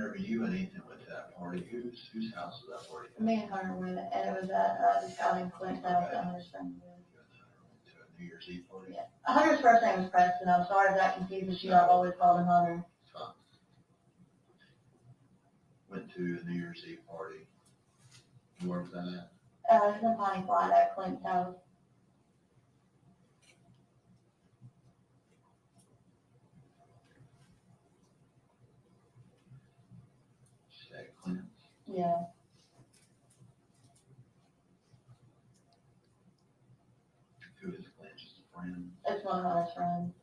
whenever you and Ethan went to that party, whose house was that party? Me and Hunter went, and it was at this guy named Clint's house that Hunter's friend was. To a New Year's Eve party? Yeah. Hunter's first name was Preston. I'm sorry if that confuses you. I've always called him Hunter. Fun. Went to a New Year's Eve party. Where was that at? It's in Piney Flat at Clint's house. At Clint's. Yeah. Who is Clint? Just a friend? It's one of Hunter's friends.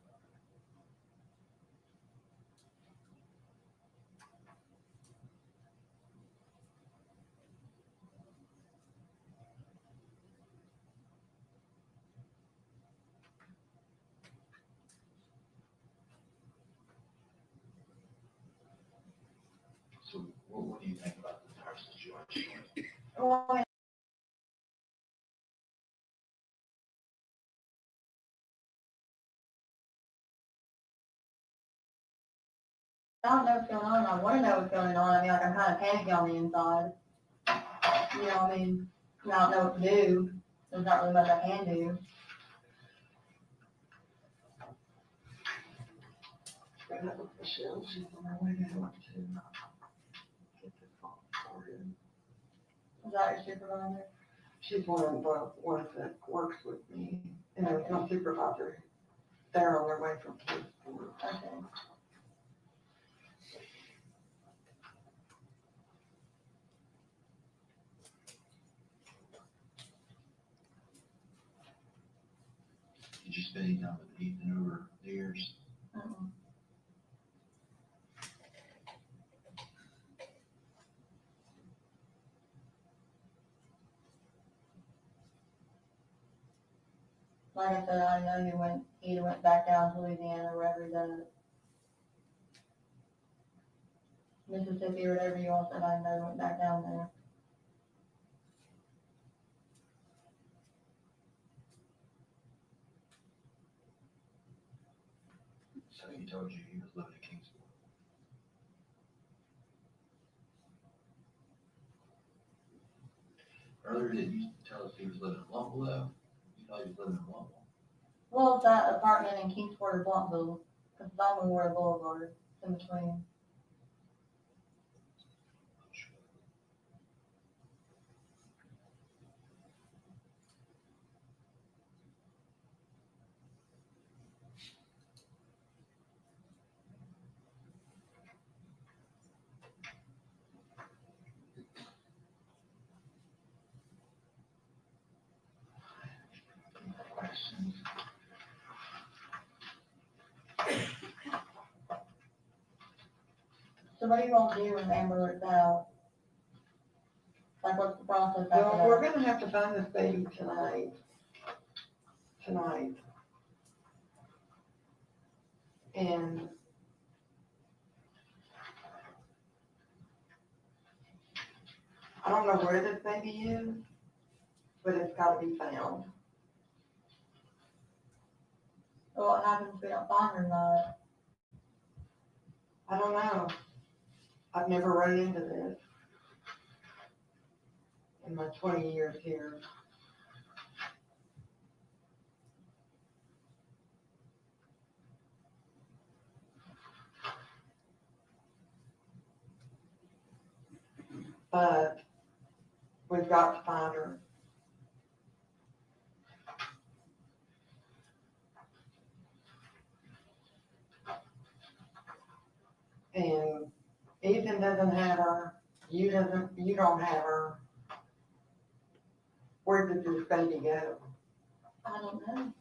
So what do you think about the entire situation? Well, I mean, I don't know what's going on. I want to know what's going on. I mean, like, I'm kind of panicky on the inside. You know, I mean, I don't know what to do. There's not really much I can do. Michelle, she's on her way down to get the phone sorted. Is that your supervisor? She's one of the ones that works with me, and there's no supervisor. They're on their way from Kingsport. Okay. Did you spend any time with Ethan over the years? Mm-mm. Like I said, I know he went back down to Louisiana, wherever he's at. Mississippi, or whatever you all said, I know he went back down there. So he told you he was living in Kingsport. Earlier, did you tell us he was living in Lumberville, though? You thought he was living in Lumberville. Well, it's that apartment in Kingsport or Bluntville, because it's on Memorial Boulevard, it's in between. Questions? So what do you all do when Amber works out? Like, what's the process after Well, that? we're gonna have to find this baby tonight. And I don't know where this baby is, but it's gotta be found. So what happens if we don't find her or not? I don't know. I've never run into this in my 20 years here. But we've got to find her. And Ethan doesn't have her. You don't have her. Where did this baby go? I don't know.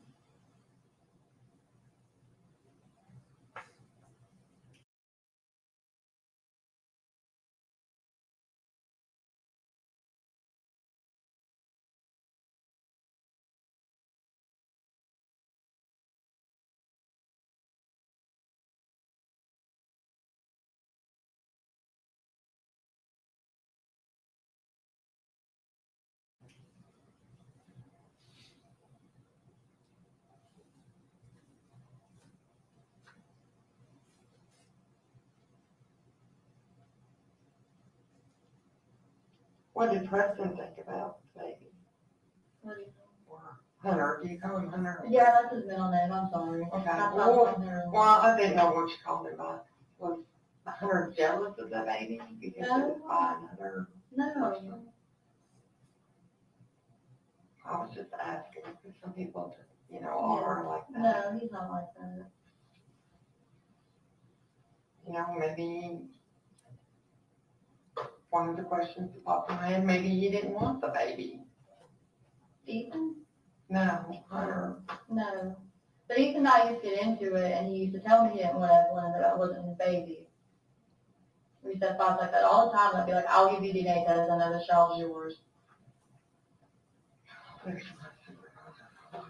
What did Preston think about the baby? What do you think? Or Hunter, do you call him Hunter? Yeah, that's his middle name, I'm sorry. Okay, I thought well, it was her. well, I didn't know what you called him, but was Hunter jealous of the baby because it was by another? No, I was just asking, because some people, you know, are like that. no, he's not like that. You know, maybe one of the questions that popped in my head, maybe you didn't want the baby. Ethan? No, Hunter. No. But Ethan and I used to get into it, and he used to tell me he didn't want Evelyn, and that I wasn't his baby. We said thoughts like that all the time, and I'd be like, I'll give you DNA test, I know this child's yours. There's my supervisor.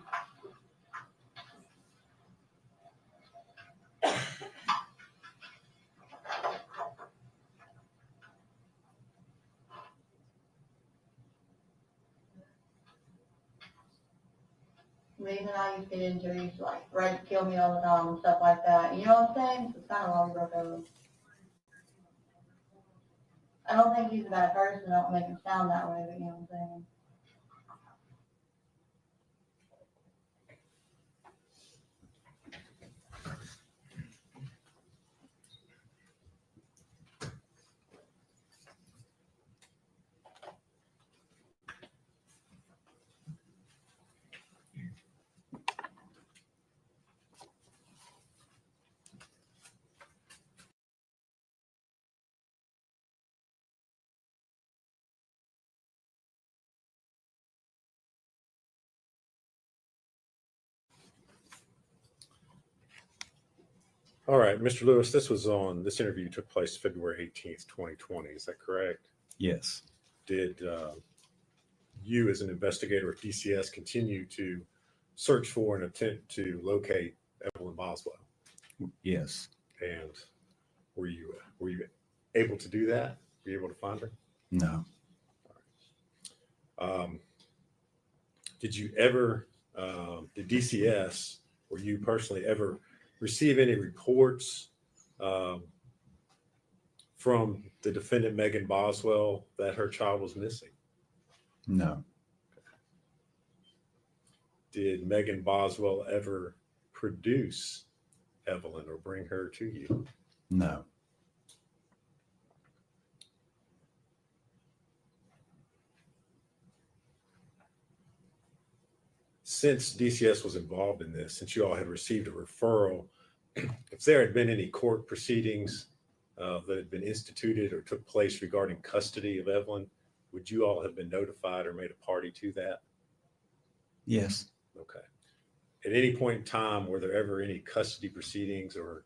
Ethan and I used to get into it, he used to like, ready to kill me all the time and stuff like that. You know what I'm saying? So it's kind of why we broke up. I don't think he's a bad person, I don't make him sound that way, but you know what I'm saying? All right, Mr. Lewis, this interview took place February 18th, 2020. Is that correct? Yes. Did you as an investigator at DCS continue to search for and attempt to locate Evelyn Boswell? Yes. And were you able to do that? Were you able to find her? No. Did you ever, did DCS, or you personally ever receive any reports from the defendant, Megan Boswell, that her child was missing? No. Did Megan Boswell ever produce Evelyn or bring her to you? No. Since DCS was involved in this, since you all had received a referral, if there had been any court proceedings that had been instituted or took place regarding custody of Evelyn, would you all have been notified or made a party to that? Yes. Okay. At any point in time, were there ever any custody proceedings or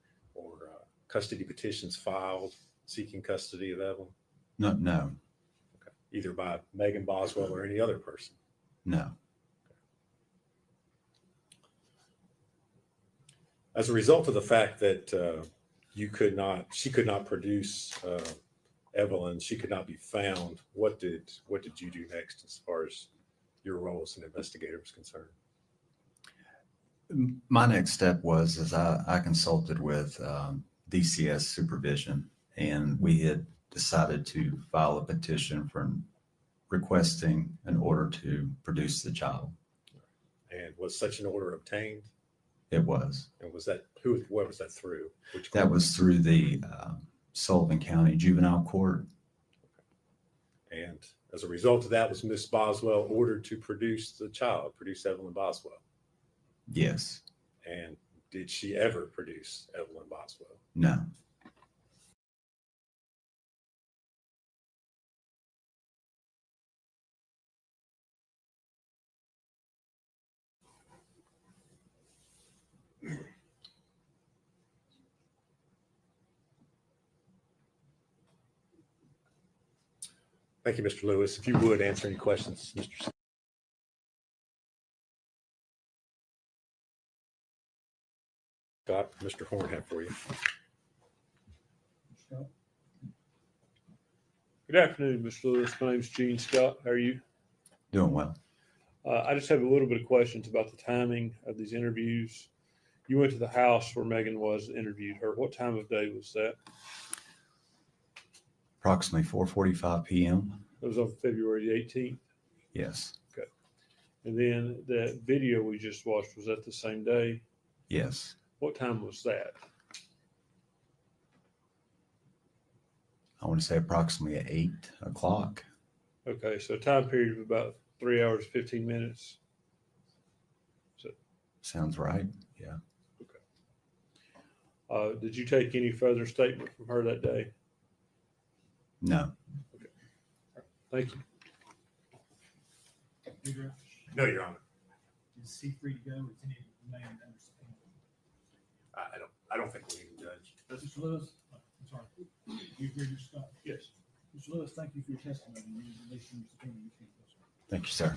custody petitions filed seeking custody of Evelyn? No. No. Okay. Either by Megan Boswell or any other person? No. As a result of the fact that she could not produce Evelyn, she could not be found, what did you do next as far as your role as an investigator was concerned? My next step was I consulted with DCS supervision, and we had decided to file a petition for requesting an order to produce the child. And was such an order obtained? It was. And what was that through? Which That court? was through the Sullivan County Juvenile Court. And as a result of that, was Miss Boswell ordered to produce the child, produce Evelyn Boswell? Yes. And did she ever produce Evelyn Boswell? No. Thank you, Mr. Lewis. If you would answer any questions, Mr. Scott, Mr. Horn have for you. Good afternoon, Mr. Lewis. My name's Gene Scott. How are you? Doing well. I just have a little bit of questions about the timing of these interviews. You went to the house where Megan was, interviewed her. What time of day was that? Approximately 4:45 p.m. It was on February the 18th. Yes, And then that video we just watched, was that the same day? yes. What time was that? I want to say approximately at 8 o'clock. Okay, so a time period of about 3 hours, 15 minutes. Sounds right. Yeah. Did you take any further statement from her that day? No. Thank you. Pedro, No, Your Honor. is he free to go? Is any man understand? I don't think we need a judge. Mr. Lewis, I'm sorry. You agree to stop? Yes. Mr. Lewis, thank you for your testimony. You released your subpoena. You can't go, sir. Thank you, sir.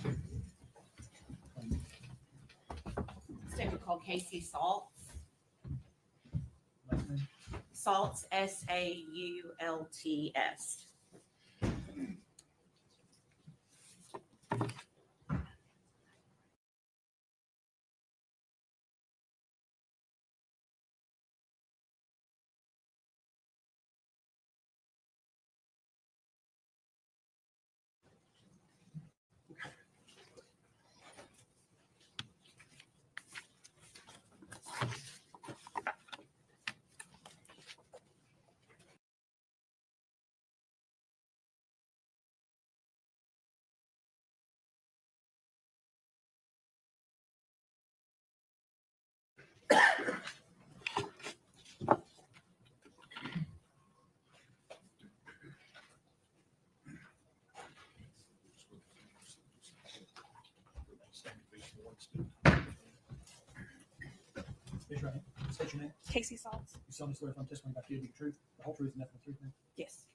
Statement called Casey Salts. Last name? Salts, Saults. Raise your right hand. State your name. Casey Salts? You solemnly swear if I'm testifying about you to be the truth, the whole truth, and nothing but the truth, ma'am? Yes.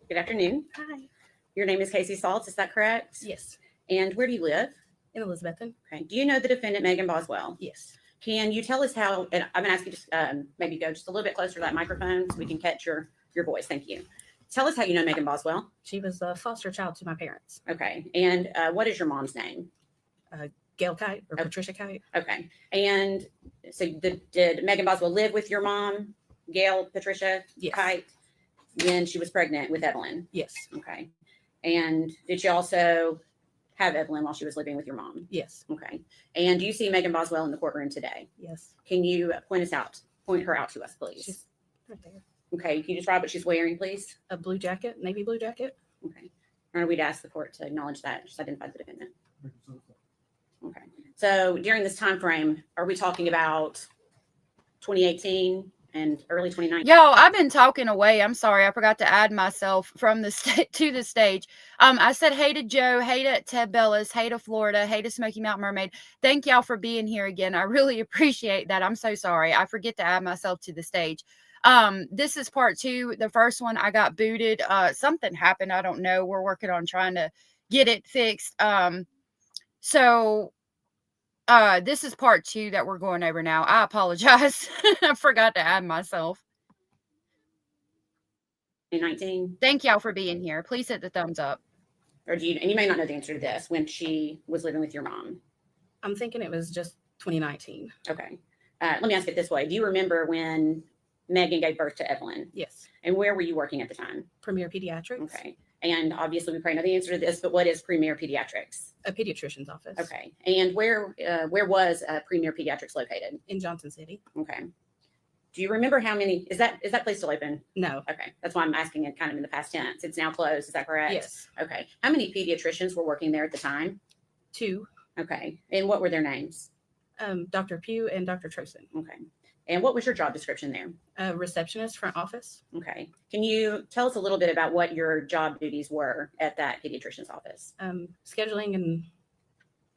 Good afternoon. Hi. Your name is Casey Salts, is that correct? Yes. And where do you live? In Elizabethton? Okay. Do you know the defendant, Megan Boswell? Yes. Can you tell us how, and I'm gonna ask you to maybe go just a little bit closer to that microphone so we can catch your voice. Thank you. Tell us how you know Megan Boswell. She was a foster child to my parents. Okay. And what is your mom's name? Gail Kite or Okay. Patricia Kite? Okay. And so did Megan Boswell live with your mom, Gail Patricia Yes. Kite, when she was pregnant with Evelyn? Yes. Okay. And did she also have Evelyn while she was living with your mom? Yes. Okay. And do you see Megan Boswell in the courtroom today? Yes. Can you point her out to us, please? She's right there. Okay. Can you describe what she's wearing, please? A blue jacket, navy blue jacket. Okay. Or we'd ask the court to acknowledge that, just identify the defendant. Record so far. Okay. So during this time frame, are we talking about 2018 and early 2019? Yo, I've been talking away. I'm sorry. I forgot to add myself from the to the stage. I said hey to Joe, hey to Ted Bellis, hey to Florida, hey to Smoky Mountain Mermaid. Thank y'all for being here again. I really appreciate that. I'm so sorry. I forget to add myself to the stage. This is part 2. The first one, I got booted. Something happened. I don't know. We're working on trying to get it fixed. So this is part 2 that we're going over now. I apologize. I forgot to add myself. 2019? Thank y'all for being here. Please hit the thumbs up. Or do you, and you may not know the answer to this, when she was living with your mom? I'm thinking it was just 2019. Okay. Let me ask it this way. Do you remember when Megan gave birth to Evelyn? Yes. And where were you working at the time? Premier Pediatrics. Okay. And obviously we probably know the answer to this, but what is Premier Pediatrics? A pediatrician's office. Okay. And where was Premier Pediatrics located? In Johnson City. Okay. Do you remember how many, is that place still open? No. Okay. That's why I'm asking it kind of in the past tense. It's now closed. Is that correct? Yes. Okay. How many pediatricians were working there at the time? 2. Okay. And what were their names? Dr. Pugh and Dr. Trosen. Okay. And what was your job description there? Receptionist, front office. Okay. Can you tell us a little bit about what your job duties were at that pediatrician's office? Scheduling and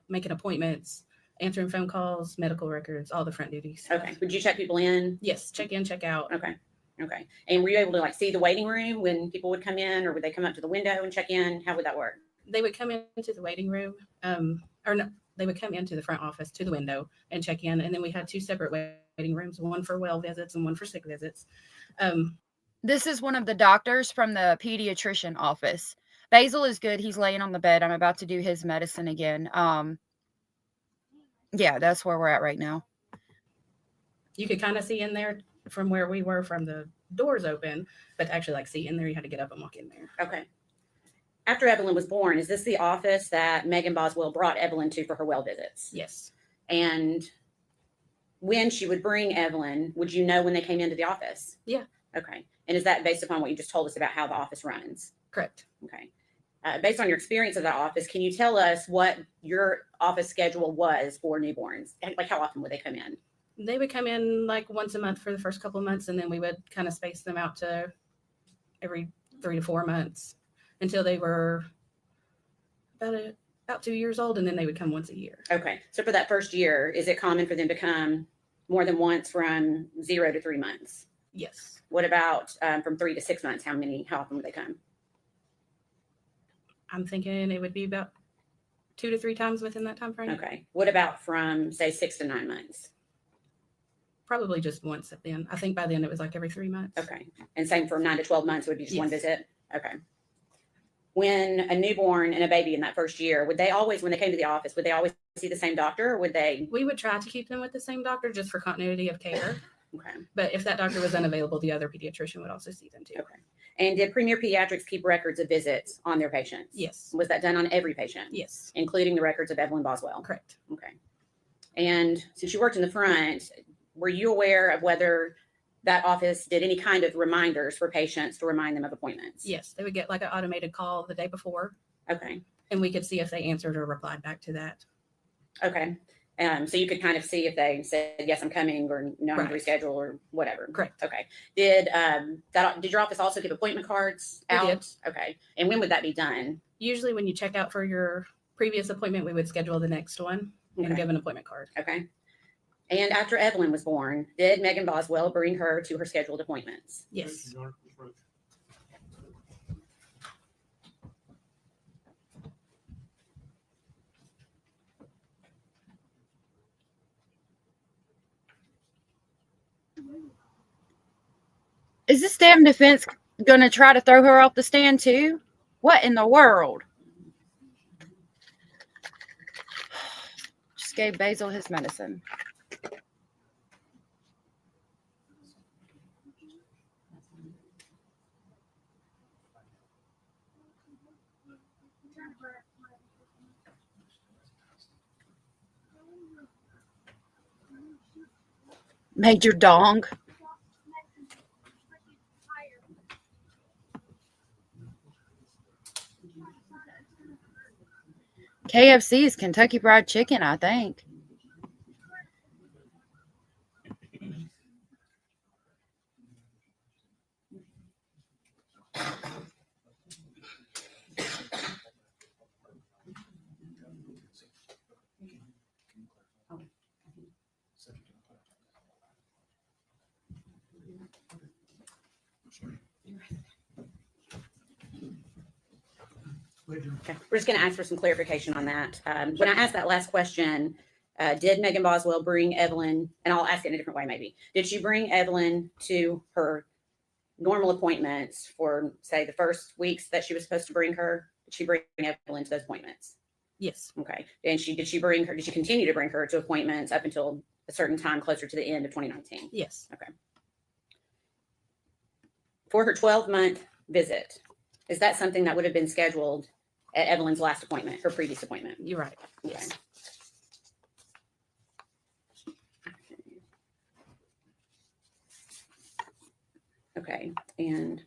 making appointments, answering phone calls, medical records, all the front duties. Okay. Would you check people in? Yes. Check in, check out. Okay. Okay. And were you able to like see the waiting room when people would come in, or would they come up to the window and check in? How would that work? They would come into the waiting room, or no, they would come into the front office to the window and check in. And then we had 2 separate waiting rooms, one for well visits and one for sick visits. This is one of the doctors from the pediatrician office. Basil is good. He's laying on the bed. I'm about to do his medicine again. Yeah, that's where we're at right now. You could kind of see in there from where we were from the doors open, but to actually like see in there, you had to get up and walk in there. Okay. After Evelyn was born, is this the office that Megan Boswell brought Evelyn to for her well visits? Yes. And when she would bring Evelyn, would you know when they came into the office? Yeah. Okay. And is that based upon what you just told us about how the office runs? Correct. Okay. Based on your experience of that office, can you tell us what your office schedule was for newborns? Like how often would they come in? They would come in like once a month for the first couple of months, and then we would kind of space them out to every 3 to 4 months until they were about 2 years old, and then they would come once a year. Okay. So for that first year, is it common for them to come more than once from 0 to 3 months? Yes. What about from 3 to 6 months? How often would they come? I'm thinking it would be about 2 to 3 times within that time frame. Okay. What about from say 6 to 9 months? Probably just once at the end. I think by then it was like every 3 months. Okay. And same from 9 to 12 months would be just one Yes. visit? Okay. When a newborn and a baby in that first year, would they always, when they came to the office, would they always see the same doctor or would they? We would try to keep them with the same doctor just for continuity of care. Okay. But if that doctor was unavailable, the other pediatrician would also see them too. Okay. And did Premier Pediatrics keep records of visits on their patients? Yes. Was that done on every patient? Yes. Including the records of Evelyn Boswell? Correct. Okay. And since you worked in the front, were you aware of whether that office did any kind of reminders for patients to remind them of appointments? Yes. They would get like an automated call the day before, Okay. and we could see if they answered or replied back to that. Okay. So you could kind of see if they said, yes, I'm coming, or no, I'm Right. reschedule, or whatever. Correct. Okay. Did your office also give appointment cards We out? did. Okay. And when would that be done? Usually when you check out for your previous appointment, we would schedule the next one and Okay. give an appointment card. Okay. And after Evelyn was born, did Megan Boswell bring her to her scheduled appointments? Yes. Is this damn defense gonna try to throw her off the stand too? What in the world? Just gave Basil his medicine. Major Dong. KFC is Kentucky Fried Chicken, I think. Okay. We're just going to ask for some clarification on that. When I asked that last question, did Megan Boswell bring Evelyn, and I'll ask it in a different way maybe, did she bring Evelyn to her normal appointments for, say, the first weeks that she was supposed to bring her? Did she bring Evelyn to those appointments? Yes. Okay. And did she continue to bring her to appointments up until a certain time closer to the end of 2019? Yes. For her 12-month visit, is that something that would have been scheduled at Evelyn's last appointment, her previous appointment? You're right. Okay. Yes. Okay. And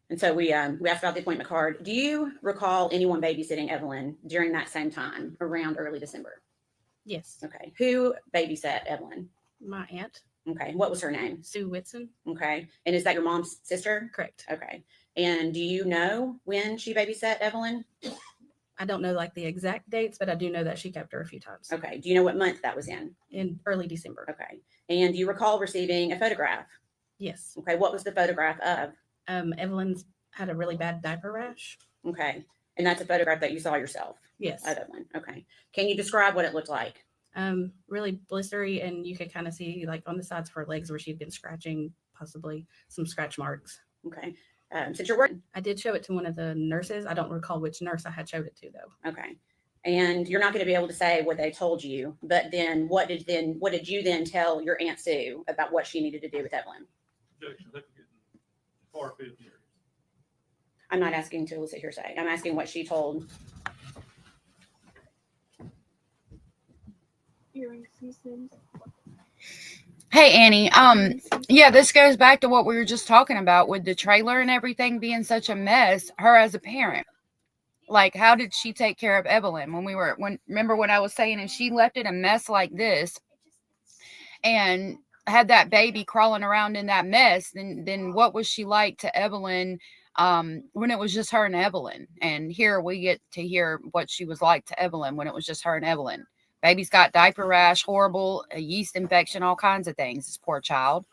And so we asked about the appointment card. Do you recall anyone babysitting Evelyn during that same time, around early December? Yes. Okay. Who babysat Evelyn? My aunt, Okay. What was her name? Sue Whitson. Okay. And is that your mom's sister? Correct. Okay. And do you know when she babysat Evelyn? I don't know like the exact dates, but I do know that she kept her a few times Okay. Do you know what month that was in? early December. Okay. And do you recall receiving a photograph? Yes. Okay. What was the photograph of? Evelyn's had a really bad diaper rash. Okay. And that's a photograph that you saw yourself Yes. of Evelyn. Okay. Can you describe what it looked like? Really blistery, and you could kind of see like on the sides of her legs where she'd been scratching, possibly some scratch marks. Okay. Since you're working, I did show it to one of the nurses. I don't recall which nurse I had showed it to though. okay. And you're not going to be able to say what they told you, but then what did you then tell your Aunt Sue about what she needed to do with Evelyn? Objection, I think we're getting far afield here. I'm not asking to elicit hearsay. I'm asking what she told. Hey Annie, yeah, this goes back to what we were just talking about with the trailer and everything being such a mess. Her as a parent, like, how did she take care of Evelyn remember when I was saying if she left it a mess like this and had that baby crawling around in that mess, then what was she like to Evelyn when it was just her and Evelyn? And here we get to hear what she was like to Evelyn when it was just her and Evelyn. Baby's got diaper rash, horrible, a yeast infection, all kinds of things. This poor child.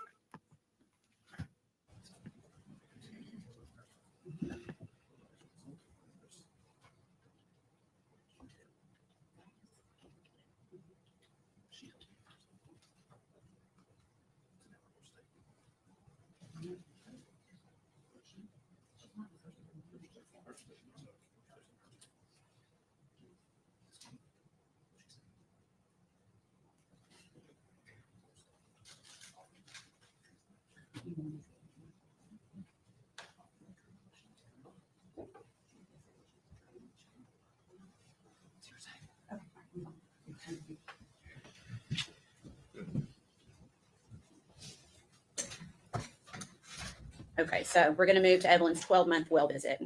Okay, so we're going to move to Evelyn's 12-month well visit.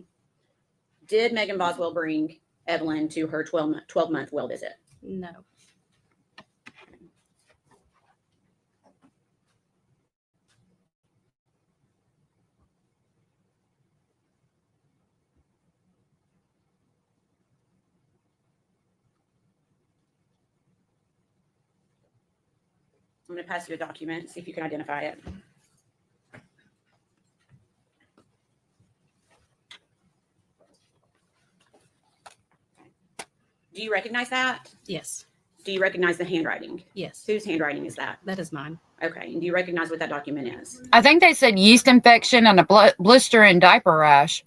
Did Megan Boswell bring Evelyn to her 12-month well visit? No. I'm going to pass you a document, see if you can identify it. Do you recognize that? Yes. Do you recognize the handwriting? Yes. Whose handwriting is that? That is mine. Okay, and do you recognize what that document is? I think they said yeast infection and a blister and diaper rash.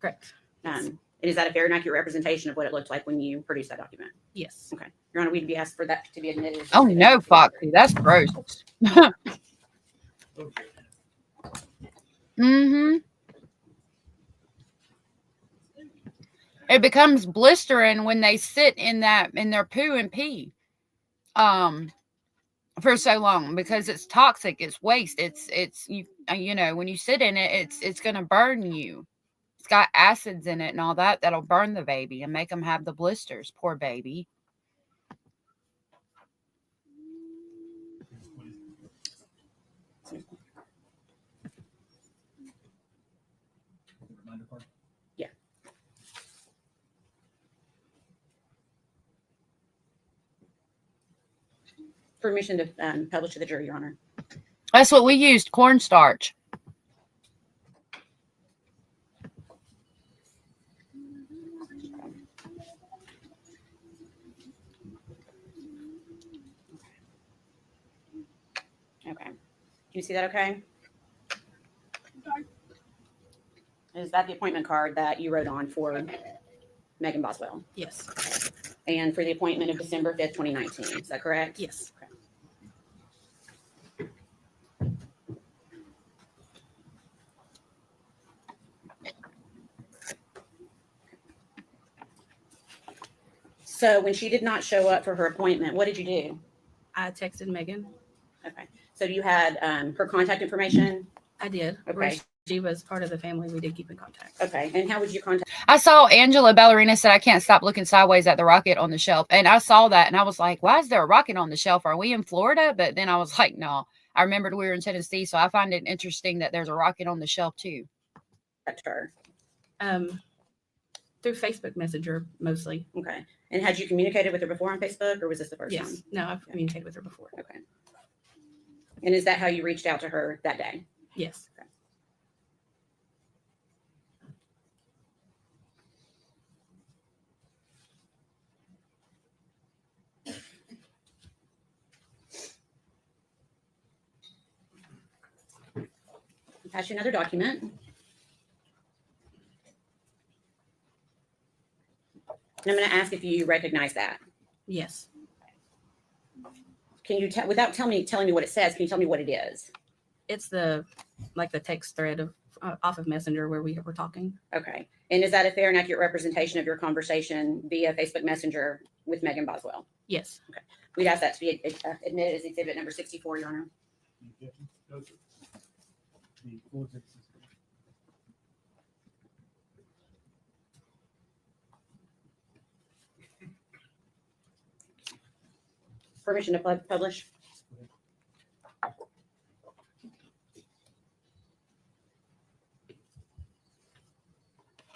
Correct. And is that a fair and accurate representation of what it looked like when you produced that document? Yes. Okay. Your Honor, we'd be asked for that to be admitted. Oh no, Foxy, that's gross. Okay. Mm-hmm. It becomes blistering when they sit in their poo and pee for so long because it's toxic, it's waste, it's you know, when you sit in it, it's gonna burn you. It's got acids in it and all that'll burn the baby and make them have the blisters. Poor baby. Reminder card. Permission to publish to the jury, Your Honor. That's what we used, cornstarch. Okay. Can you see that okay? Is that the appointment card that you wrote on for Megan Boswell? Yes. And for the appointment of December 5th, 2019, is that correct? Yes. So when she did not show up for her appointment, what did you do? I texted Megan. Okay. So you had her contact information? I did. Okay. She was part of the family. We did keep in contact. Okay. And how would you contact? I saw Angela Ballerina said, I can't stop looking sideways at the rocket on the shelf. And I saw that and I was like, why is there a rocket on the shelf? Are we in Florida? But then I was like, no, I remembered we were in Tennessee. So I find it interesting that there's a rocket on the shelf too. Her? Through Facebook Messenger mostly. Okay. And had you communicated with her before on Facebook or was this the first Yes. time? No, I've communicated with her before. Okay. And is that how you reached out to her that day? Yes. Pass you another document. And I'm going to ask if you recognize that. Yes, Can you tell, without telling me what it says, can you tell me what it is? it's the text thread of off of Messenger where we were talking. Okay. And is that a fair and accurate representation of your conversation via Facebook Messenger with Megan Boswell? Yes, We'd ask that to be admitted as exhibit number 64, Your Honor. Any objection? No, sir. The floor is yours. Permission to publish?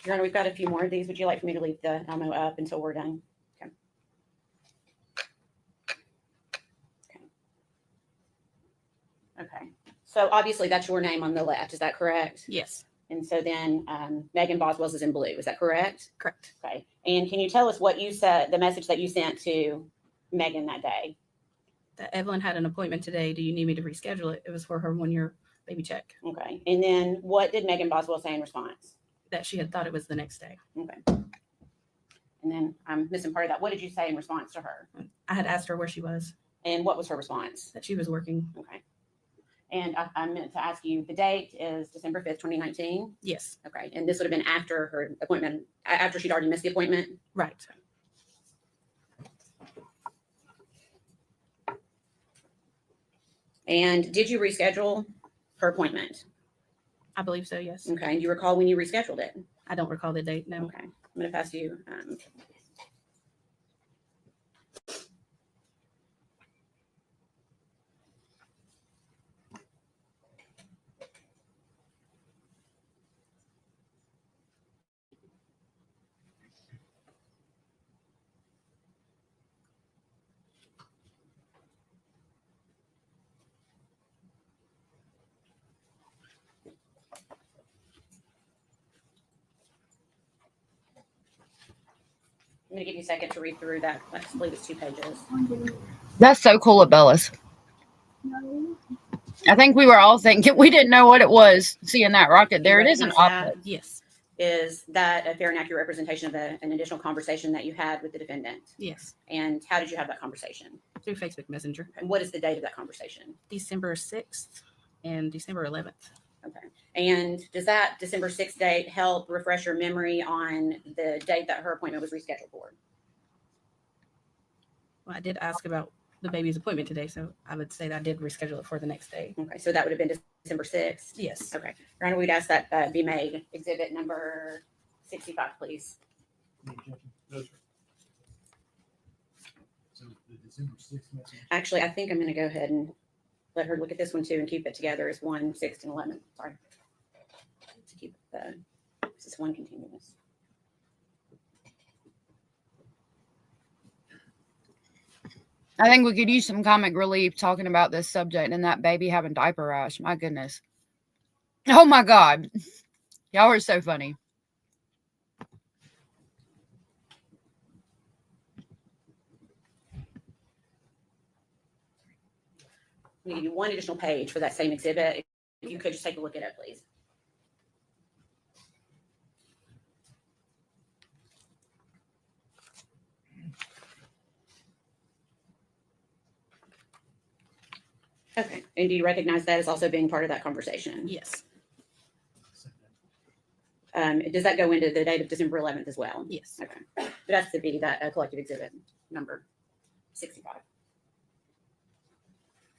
Your Honor, we've got a few more of these. Would you like for me to leave the Elmo up until we're done? Okay. Okay. So obviously that's your name on the left. Is that correct? yes, And so then Megan Boswell's is in blue. Is that correct? correct. Okay. And can you tell us what you said, the message that you sent to Megan that day? That Evelyn had an appointment today. Do you need me to reschedule it? It was for her 1-year baby check. Okay. And then what did Megan Boswell say in response? That she had thought it was the next day. Okay. And then I'm missing part of that. What did you say in response to her? I had asked her where she was, And what was her response? that she was working. Okay. And I meant to ask you, the date is December 5th, 2019. Yes, Okay. And this would have been after her appointment, after she'd already missed the appointment. right. And did you reschedule her appointment? I believe so, yes. Okay. And do you recall when you rescheduled it? I don't recall the date, no. Okay. I'm going to pass you. I'm going to give you a second to read through that. I believe it's 2 pages. That's so cool of Bellis. I think we were all thinking we didn't know what it was seeing that rocket there. It is an recognize that? optic. Yes, Is that a fair and accurate representation of an additional conversation that you had with the defendant? yes. And how did you have that conversation? Through Facebook Messenger. And what is the date of that conversation? December 6th and December 11th. Okay. And does that December 6th date help refresh your memory on the date that her appointment was rescheduled for? Well, I did ask about the baby's appointment today, so I would say that I did reschedule it for the next day. Okay. So that would have been December 6th? Yes, Okay. Your Honor, we'd ask that be made exhibit number 65, please. Any objection? No, sir. So the December 6th message. Actually, I think I'm going to go ahead and let her look at this one too and keep it together as 1, 6, and 11. Sorry. To keep this is one continuous. I think we could use some comic relief talking about this subject and that baby having diaper rash. My goodness. Oh my God. Y'all are so funny. I'm going to give you one additional page for that same exhibit. If you could just take a look at it, please. Okay. And do you recognize that as also being part of that conversation? yes, Does that go into the date of December 11th as well? yes. Okay. But that's to be that collective exhibit number 65.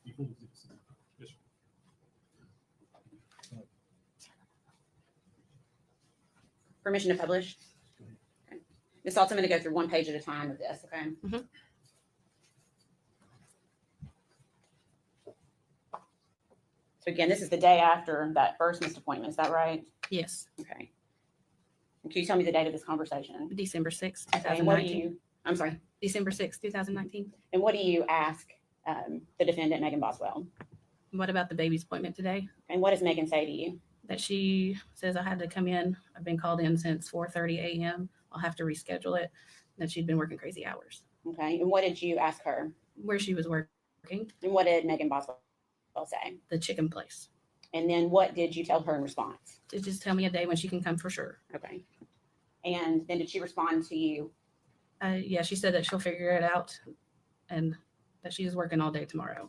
You pulled it to the side. Yes, sir. Permission to publish? Okay. Ms. Saltz, I'm going to go through one page at a time of this, okay? Mhm. So again, this is the day after that first missed appointment, is that right? Yes, Okay. And can you tell me the date of this conversation? December 6th, Okay, and what do 2019. you, I'm sorry, December 6th, 2019. and what do you ask the defendant, Megan Boswell? What about the baby's appointment today? And what does Megan say to you? That she says I had to come in. I've been called in since 4:30 a.m. I'll have to reschedule it. That she'd been working crazy hours. Okay, and what did you ask her? Where she was working, And what did Megan Boswell say? the chicken place. And then what did you tell her in response? To just tell me a day when she can come for sure. Okay. And then did she respond to you? Yeah, she said that she'll figure it out and that she is working all day tomorrow.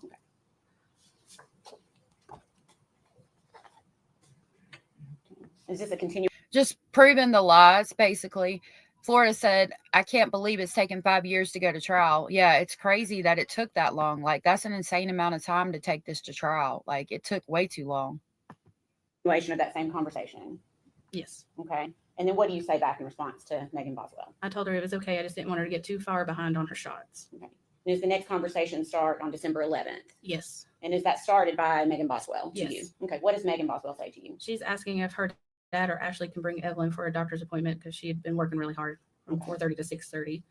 Is this a continuation? Just proving the lies, basically. Florida said, I can't believe it's taken 5 years to go to trial. Yeah, it's crazy that it took that long. Like, that's an insane amount of time to take this to trial. Like, it took way too long. Of that same conversation. Yes. Okay. And then what do you say back in response to Megan Boswell? I told her it was okay. I just didn't want her to get too far behind on her shots. Okay. And does the next conversation start on December 11th? Yes. And is that started by Megan Boswell to Yes. you? Okay. What does Megan Boswell say to you? She's asking if her dad or Ashley can bring Evelyn for a doctor's appointment because she had been working really hard from 4:30 to 6:30.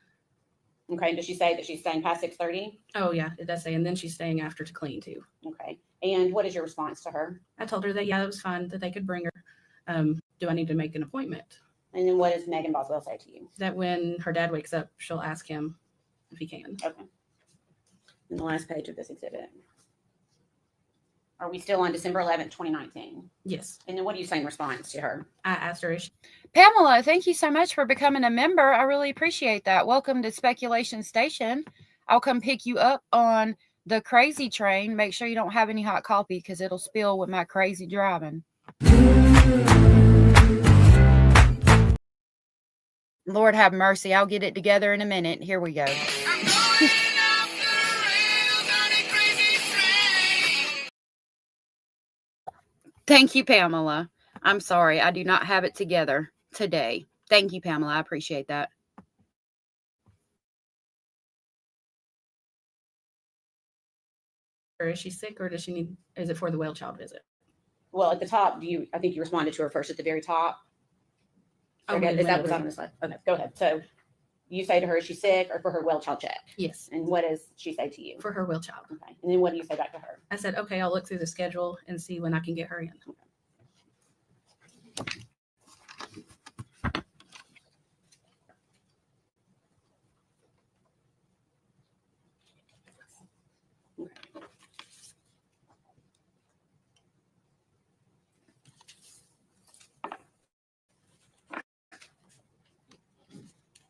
Okay. And does she say that she's staying past 6:30? Oh yeah, it does say. And then she's staying after to clean too. Okay. And what is your response to her? I told her that, yeah, it was fine, that they could bring her. Do I need to make an appointment? And then what does Megan Boswell say to you? That when her dad wakes up, she'll ask him if he can. Okay. And the last page of this exhibit. Are we still on December 11th, 2019? Yes. And then what do you say in response to her? I asked her if she, Pamela, thank you so much for becoming a member. I really appreciate that. Welcome to Speculation Station. I'll come pick you up on the crazy train. Make sure you don't have any hot coffee because it'll spill with my crazy driving. Lord have mercy. I'll get it together in a minute. Here we go. Thank you, Pamela. I'm sorry. I do not have it together today. Thank you, Pamela. I appreciate that. or is she sick or does she need, is it for the well child visit? Well, at the top, I think you responded to her first at the very top. Okay, Is that what's on this slide? Okay, go ahead. So you say to her, is she sick or for her well child check? Yes, And what does she say to you? for her well child. Okay. And then what do you say back to her? I said, okay, I'll look through the schedule and see when I can get her in.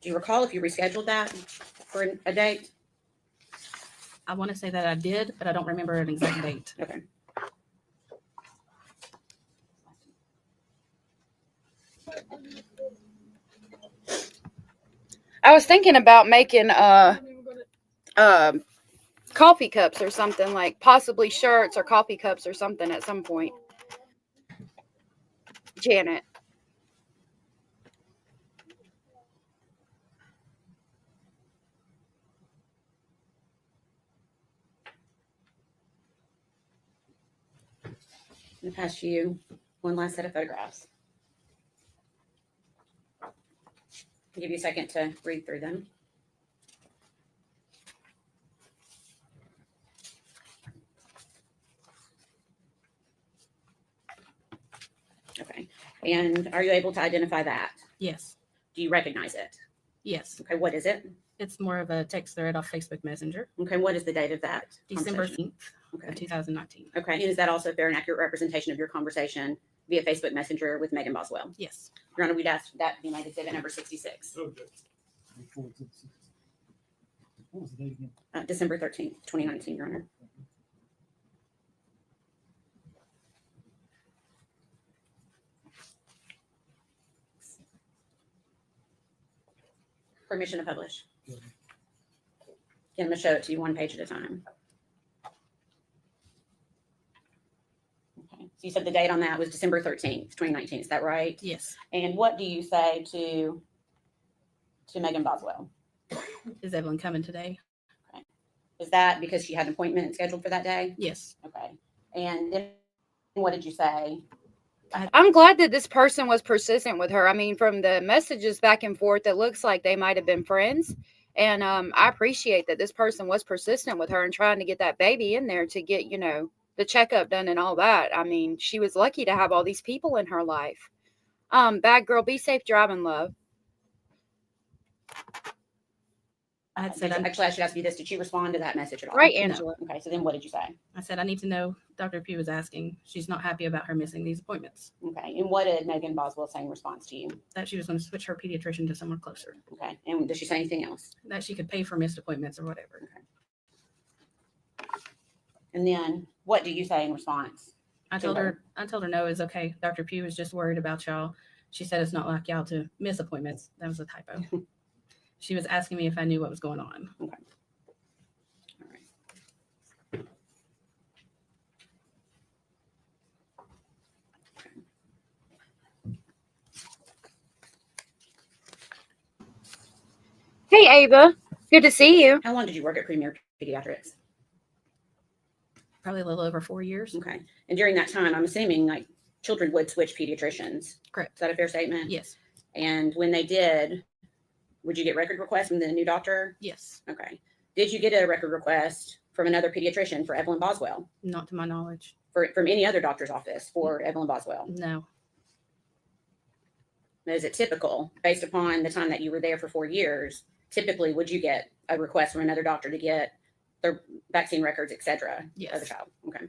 Do you recall if you rescheduled that for a date? I want to say that I did, but I don't remember an exact date. Okay. I was thinking about making coffee cups or something, like possibly shirts or coffee cups or something at some point. Janet. I'm gonna pass you one last set of photographs. I'll give you a second to read through them. Okay. And are you able to identify that? Yes, Do you recognize it? yes. Okay. What is it? It's more of a text thread off Facebook Messenger, Okay. What is the date of that? December conversation? 10th Okay. of 2019. Okay. And is that also a fair and accurate representation of your conversation via Facebook Messenger with Megan Boswell? Yes, Your Honor, we'd ask that be my exhibit number 66, Before it's at 6. What was the date again? December 13th, 2019, Your Honor. Permission to publish. Good. I'm gonna show it to you one page at a time. Okay. So you said the date on that was December 13th, 2019. Is that right? yes. And what do you say to Megan Boswell? Is Evelyn coming today? Is that because she had an appointment scheduled for that day? Yes. Okay. And then what did you say? I'm glad that this person was persistent with her. I mean, from the messages back and forth, it looks like they might have been friends. And I appreciate that this person was persistent with her and trying to get that baby in there to get, the checkup done and all that. I mean, she was lucky to have all these people in her life. Bad girl, be safe driving, love. I had said, Actually, I should ask you this. Did she respond to that message at all? Right, No. Angela? Okay, so then what did you say? I said, I need to know, Dr. Pugh was asking, she's not happy about her missing these appointments, Okay, and what did Megan Boswell say in response to you? that she was going to switch her pediatrician to someone closer, Okay, and did she say anything else? that she could pay for missed appointments or whatever. And then what do you say in response? I told her no, it's okay. Dr. Pugh was just worried about y'all. She said it's not like y'all to miss appointments. That was a typo. She was asking me if I knew what was going on. All right. Hey, Ava. Good to see you. How long did you work at Premier Pediatrics? Probably a little over 4 years. Okay, and during that time, I'm assuming like children would switch pediatricians. Correct. Is that a fair statement? Yes. And when they did, would you get record requests from the new doctor? Yes. Okay. Did you get a record request from another pediatrician for Evelyn Boswell? Not to my knowledge. From any other doctor's office for Evelyn Boswell? No. Is it typical, based upon the time that you were there for 4 years, typically would you get a request from another doctor to get their vaccine records, et cetera, of the Yes. child? Okay.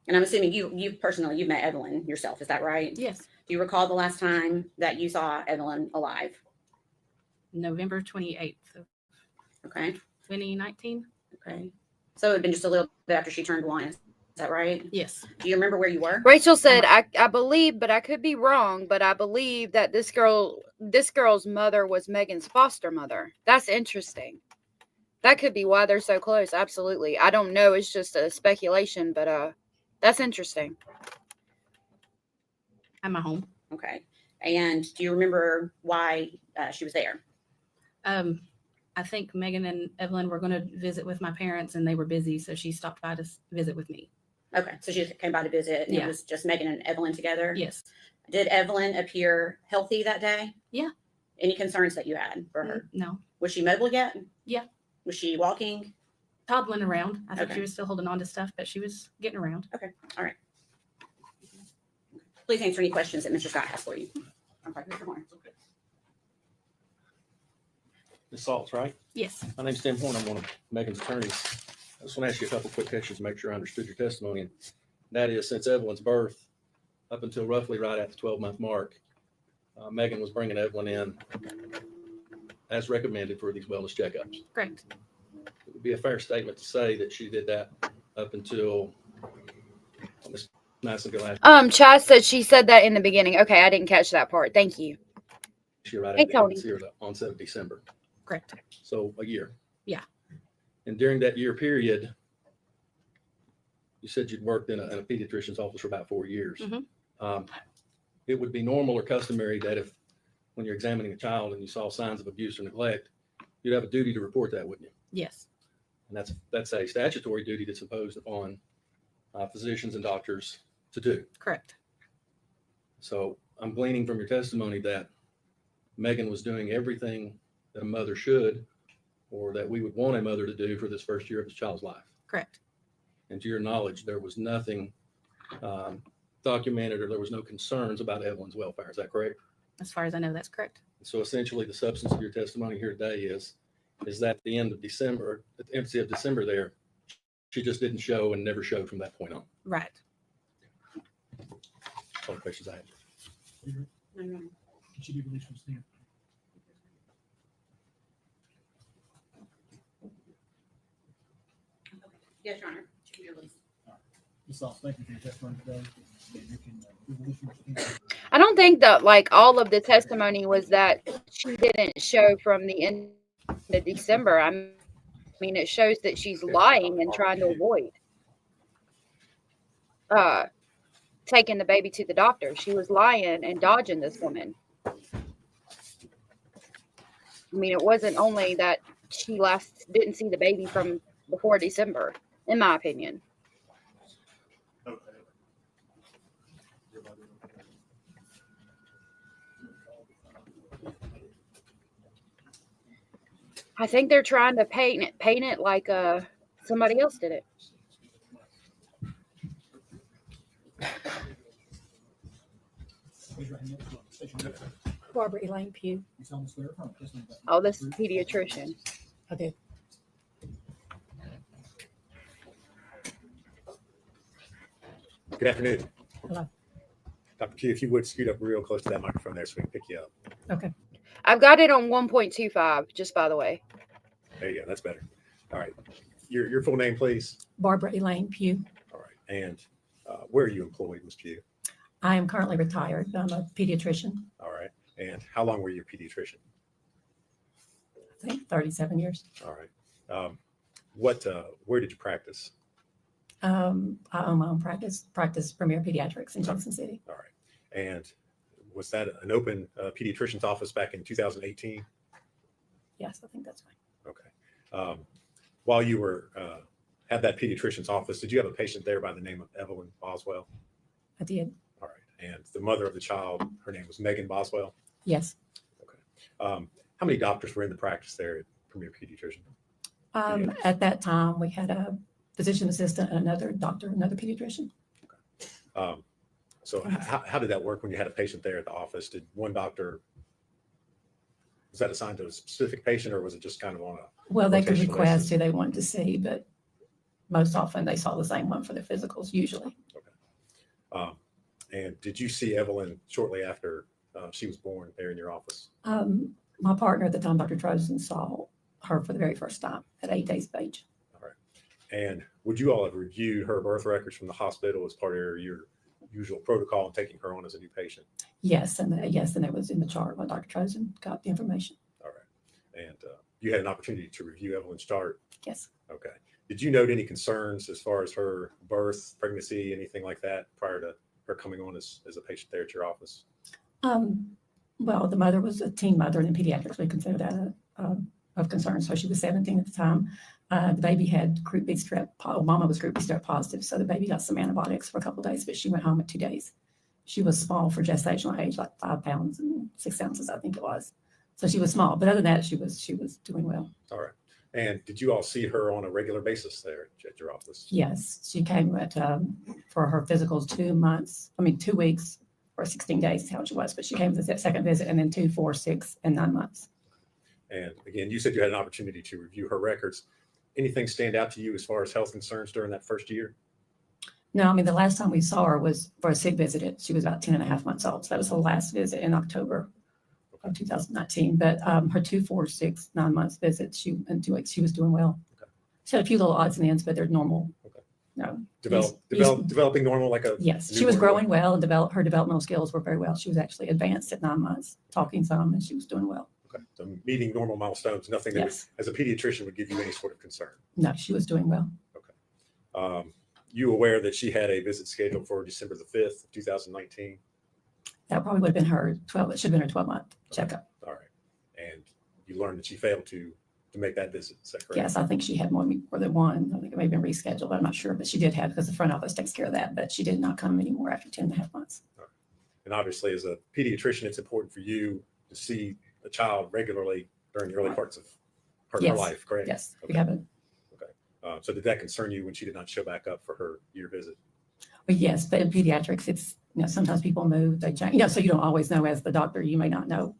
And I'm assuming you personally, you met Evelyn yourself, is that right? Yes. Do you recall the last time that you saw Evelyn alive? November 28th of Okay, 2019. okay. So it had been just a little bit after she turned 1, is that right? Yes. Do you remember where you were? Rachel said, I believe, but I could be wrong, but I believe that this girl's mother was Megan's foster mother. That's interesting. That could be why they're so close. Absolutely. I don't know. It's just a speculation, but that's interesting. At my home. Okay. And do you remember why she was there? I think Megan and Evelyn were going to visit with my parents and they were busy. So she stopped by to visit with me. Okay, so she came by to visit, and Yeah. it was just Megan and Evelyn together? Yes. Did Evelyn appear healthy that day? Yeah. Any concerns that you had for her? No. Was she mobile yet? Yeah. Was she walking? Toddling around. I think Okay. she was still holding on to stuff, but she was getting around. Please answer any questions that Mr. Scott has for you. Okay, Mr. Horn. Ms. Saltz, right? Yes. My name's Tim Horn. I'm one of Megan's attorneys. I just want to ask you a couple quick questions to make sure I understood your testimony. And that is, since Evelyn's birth, up until roughly right at the 12-month mark, Megan was bringing Evelyn in as recommended for these wellness checkups. Correct. It would be a fair statement to say that she did that up until Ms. Nightingale last Chaz said she said that in the beginning. Okay, I didn't catch that part. Thank you. year, right Hey, at Tony. the onset of December. Correct. So a year. Yeah. And during that year period, you said you'd worked in a pediatrician's office for about 4 years. Mhm. It would be normal or customary that if, when you're examining a child and you saw signs of abuse or neglect, you'd have a duty to report that, wouldn't you? Yes. And that's a statutory duty that's imposed upon physicians and doctors to do. Correct. So I'm gleaning from your testimony that Megan was doing everything that a mother should, or that we would want a mother to do for this first year of the child's life. Correct. And to your knowledge, there was nothing documented, or there was no concerns about Evelyn's welfare. Is that correct? As far as I know, that's correct. So essentially, the substance of your testimony here today is that at the end of December, at the empty of December there, she just didn't show and never showed from that point on. Right. All the questions I have. Can she be released from stand? Yes, Your Honor. She can be released. Ms. Sauce, thank you for your testimony today. And you can be released from stand. I don't think that like all of the testimony was that she didn't show from the end of December. I mean, it shows that she's lying and trying to avoid taking the baby to the doctor. She was lying and dodging this woman. I mean, it wasn't only that she didn't see the baby from before December, in my opinion. I think they're trying to paint it like somebody else did it. Raise your hand. State your name. Barbara Elaine Pugh. You solemnly swear or affirm the testimony that Oh, this is pediatrician. I do. Good afternoon. Hello. Dr. Pugh, if you would scoot up real close to that microphone there so we can pick you up. Okay. I've got it on 1.25, just by the way. There you go. That's better. All right. Your full name, please. Barbara Elaine Pugh. All right. And where are you employed, Ms. Pugh? I am currently retired. I'm a pediatrician. All right. And how long were you a pediatrician? I think 37 years. All right. Where did you practice? I own my own practice Premier Pediatrics in Johnson City. All right. And was that an open pediatrician's office back in 2018? Yes, I think that's right. Okay. While you were had that pediatrician's office, did you have a patient there by the name of Evelyn Boswell? I did. All right. And the mother of the child, her name was Megan Boswell? Yes. Okay. How many doctors were in the practice there at Premier Pediatrician? At that time, we had a physician assistant and another doctor, another pediatrician. So how did that work when you had a patient there at the office? Did one doctor, was that assigned to a specific patient or was it just kind of on a? Well, they could rotational request basis? who they wanted to see, but most often they saw the same one for their physicals, usually. And did you see Evelyn shortly after she was born there in your office? My partner at the time, Dr. Trozen, saw her for the very first time at 8 days of age. All right. And would you all have reviewed her birth records from the hospital as part of your usual protocol in taking her on as a new patient? Yes, and it was in the chart when Dr. Trozen got the information. All right. And you had an opportunity to review Evelyn's chart? Yes. Okay. Did you note any concerns as far as her birth, pregnancy, anything like that prior to her coming on as a patient there at your office? Well, the mother was a teen mother, and in pediatrics, we consider that of concern. So she was 17 at the time. The baby had group B strep. Mama was group B strep positive, so the baby got some antibiotics for a couple of days, but she went home at 2 days. She was small for gestational age, like 5 pounds and 6 ounces, I think it was. So she was small, but other than that, she was doing well. All right. And did you all see her on a regular basis there at your office? Yes, she came for her physicals 2 weeks or 16 days is how she was, but she came for the second visit and then 2, 4, 6, and 9 months. And again, you said you had an opportunity to review her records. Anything stand out to you as far as health concerns during that first year? No, I mean, the last time we saw her was for a sick visit. She was about 10 and a half months old. So that was her last visit in October of 2019. But her 2, 4, 6, 9 months visits, in 2 weeks, she was doing well. Okay. She had a few little odds and ends, but they're normal. Okay. No. Developing normal like a Yes, she was growing well, and her developmental skills were very well. She was actually advanced at 9 months, talking some, and she was doing well. Okay. So meeting normal milestones, nothing that Yes. as a pediatrician would give you any sort of concern. No, she was doing well. Okay. You aware that she had a visit scheduled for December the 5th, 2019? That probably would have been her 12. It should have been her 12-month checkup. All right. And you learned that she failed to make that visit. Is that correct? Yes, I think she had more than one. I think it may have been rescheduled, but I'm not sure. But she did have, because the front office takes care of that. But she did not come anymore after 10 and a half months. All right. And obviously, as a pediatrician, it's important for you to see a child regularly during the early parts of her Yes. life, correct? Yes, Okay. we haven't. So did that concern you when she did not show back up for her year visit? Well, yes, but in pediatrics, it's, sometimes people move, they change, so you don't always know as the doctor, you may not know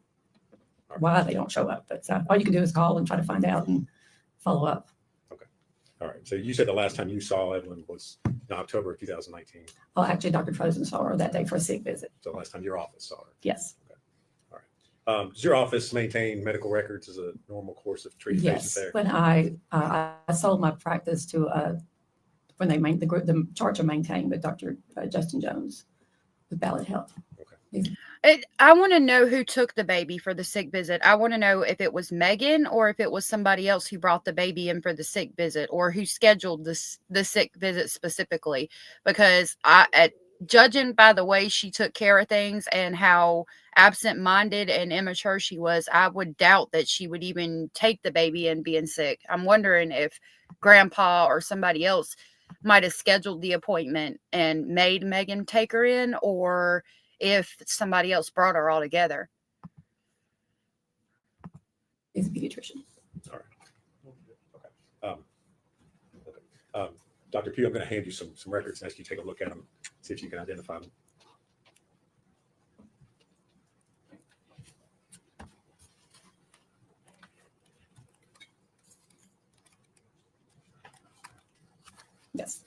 why they don't show up. But all you can do is call and try to find out and follow up. All right. So you said the last time you saw Evelyn was in October of 2019. Well, actually, Dr. Trozen saw her that day for a sick visit. So the last time your office saw her. Yes. Does your office maintain medical records as a normal course of treating patients Yes. there? When I sold my practice to when they made the charge of maintained with Dr. Justin Jones with Ballot Health. I want to know who took the baby for the sick visit. I want to know if it was Megan or if it was somebody else who brought the baby in for the sick visit or who scheduled the sick visit specifically. Because judging by the way she took care of things and how absent-minded and immature she was, I would doubt that she would even take the baby in being sick. I'm wondering if grandpa or somebody else might have scheduled the appointment and made Megan take her in, or if somebody else brought her all together. He's a pediatrician. All right. Okay. Dr. Pugh, I'm going to hand you some records and ask you to take a look at them, see if you can identify them. Yes,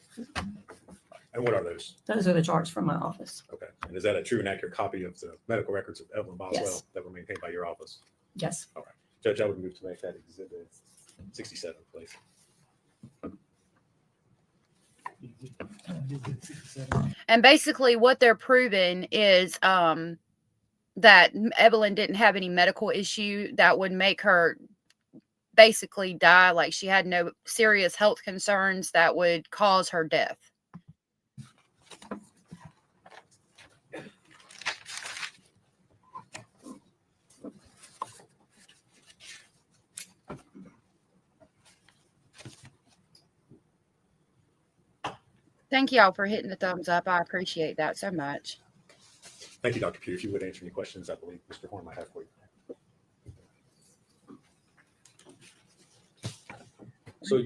And what are those? those are the charts from my office. Okay. And is that a true and accurate copy of the medical records of Evelyn Boswell Yes. that were maintained by your office? Yes. Judge, I would move to make that exhibit 67, please. And basically what they're proving is that Evelyn didn't have any medical issue that would make her basically die. Like she had no serious health concerns that would cause her death. Thank y'all for hitting the thumbs up. I appreciate that so much. Thank you, Dr. Peter. If you would answer any questions, I believe Mr. Horn might have for you. So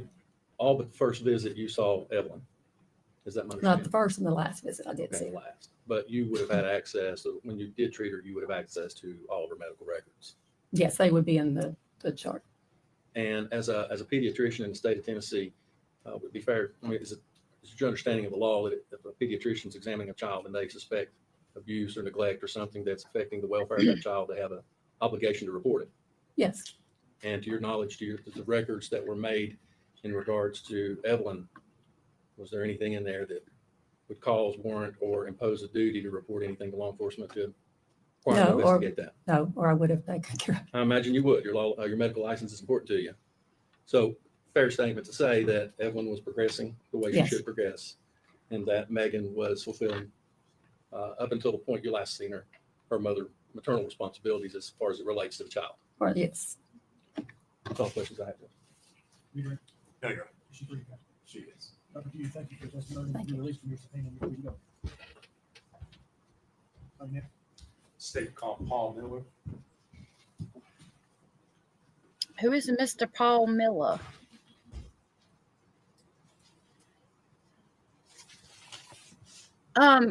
all but the first visit you saw Evelyn. Is that my Not understanding? the first and the last visit I did Okay, see her. last. But you would have had access, so when you did treat her, you would have access to all of her medical records. Yes, they would be in the chart. And as a pediatrician in the state of Tennessee, would it be fair, I mean, is it your understanding of the law that if a pediatrician's examining a child and they suspect abuse or neglect or something that's affecting the welfare of that child, they have an obligation to report it? Yes. And to your knowledge, the records that were made in regards to Evelyn, was there anything in there that would cause, warrant, or impose a duty to report anything to law enforcement to require to No, or- investigate that? No, or I would have taken care of it. I imagine you would. Your medical license is important to you. So fair statement to say that Evelyn was progressing the way she Yes. should progress, and that Megan was fulfilling, up until the point you last seen her, her maternal responsibilities as far as it relates to the child. Or yes. That's all the questions I have. Peter, There you go. is she free? She is. Dr. Peter, thank you for your testimony. Thank You you. released from your subpoena. You're free to go. Okay. State called Paul Miller. Who is Mr. Paul Miller?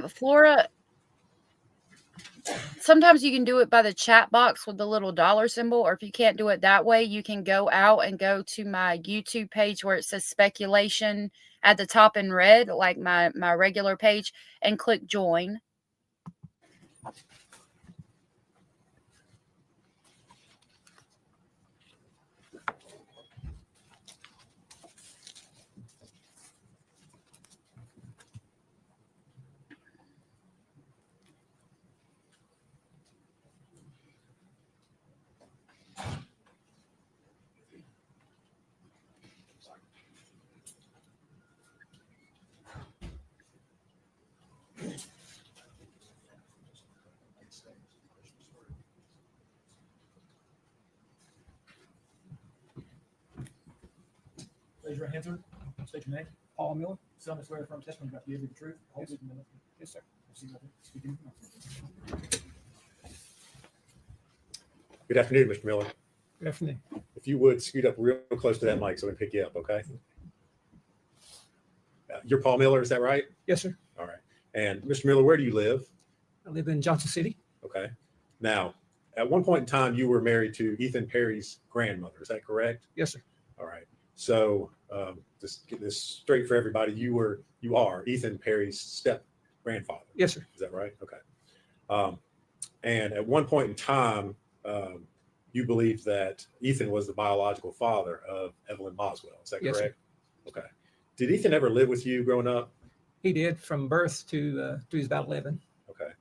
Flora, sometimes you can do it by the chat box with the little dollar symbol, or if you can't do it that way, you can go out and go to my YouTube page where it says speculation at the top in red, like my regular page, and click join. Raise your hand, sir. State your name. Paul Miller. Solemnly swear affirm testimony about to give you the truth. The whole truth, and nothing but the truth. Yes, sir. See you right there. Speak in your mouth. Good afternoon, Mr. Miller. Good afternoon. If you would scoot up real close to that mic so we can pick you up, okay? You're Paul Miller, is that right? Yes, sir. All right. And Mr. Miller, where do you live? I live in Johnson City. Okay. Now, at one point in time, you were married to Ethan Perry's grandmother. Is that correct? Yes, sir. All right. So just get this straight for everybody. You are Ethan Perry's step grandfather. Yes, sir. Is that right? Okay. And at one point in time, you believed that Ethan was the biological father of Evelyn Boswell. Is that Yes, sir. correct? Okay. Did Ethan ever live with you growing up? He did from birth to he was about 11. Okay.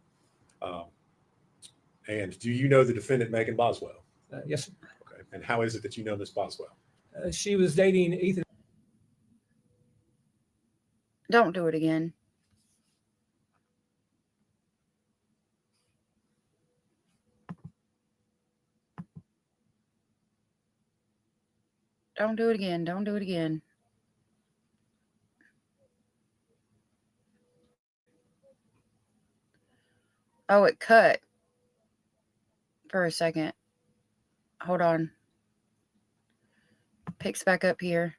And do you know the defendant, Megan Boswell? Yes, sir. Okay. And how is it that you know Miss Boswell? She was dating Ethan. Don't do it again. Don't do it again. Don't do it again. Oh, it cut for a second. Hold on. Picks back up here.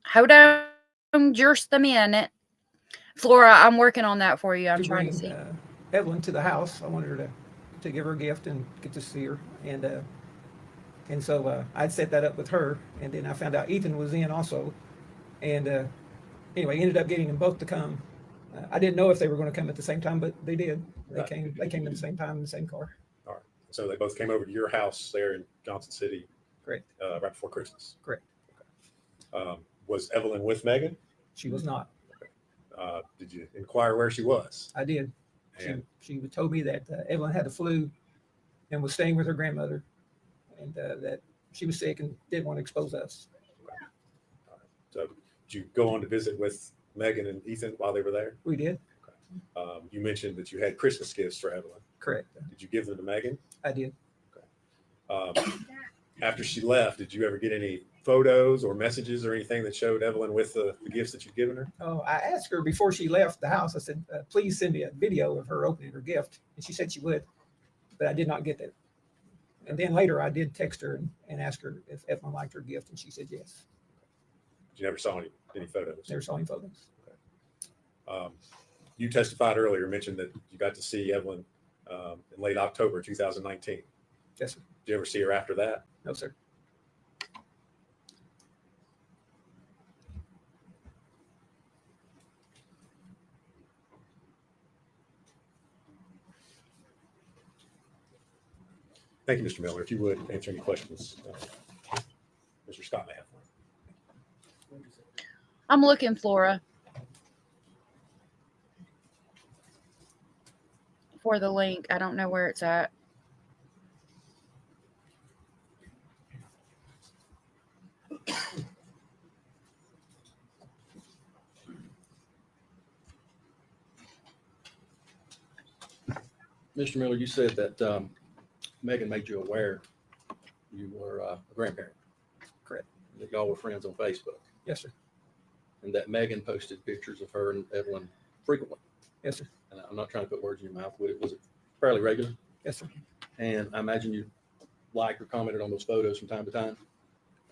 Hold on just a minute. Flora, I'm working on that for you. I'm to trying to bring, see. Evelyn to the house. I wanted her to give her a gift and get to see her. And so I'd set that up with her. And then I found out Ethan was in also. And anyway, ended up getting them both to come. I didn't know if they were going to come at the same time, but they did. They Right. came. They came at the same time in the same car. All right. So they both came over to your house there in Johnson City Correct. right before Christmas. Correct. Was Evelyn with Megan? She was not. Did you inquire where she was? I did. And She told me that Evelyn had the flu and was staying with her grandmother, and that she was sick and didn't want to expose us. so did you go on to visit with Megan and Ethan while they were there? We did. You mentioned that you had Christmas gifts for Evelyn. Correct. Did you give them to Megan? I did. Um, After she left, did you ever get any photos or messages or anything that showed Evelyn with the gifts that you'd given her? Oh, I asked her before she left the house. I said, "Please send me a video of her opening her gift," and she said she would, but I did not get that. And then later, I did text her and ask her if Evelyn liked her gift, and she said yes. You never saw any photos? Never saw any photos. You testified earlier, mentioned that you got to see Evelyn in late October 2019. Yes, sir. Did you ever see her after that? No, sir. Thank you, Mr. Miller. If you would answer any questions, Mr. Scott may have one. I'm looking, Flora, for the link. I don't know where it's at. Mr. Miller, you said that Megan made you aware you were a grandparent. Correct. That y'all were friends on Facebook, Yes, sir. and that Megan posted pictures of her and Evelyn frequently. Yes, sir. And I'm not trying to put words in your mouth. Was it fairly regular? Yes, sir. And I imagine you liked or commented on those photos from time to time.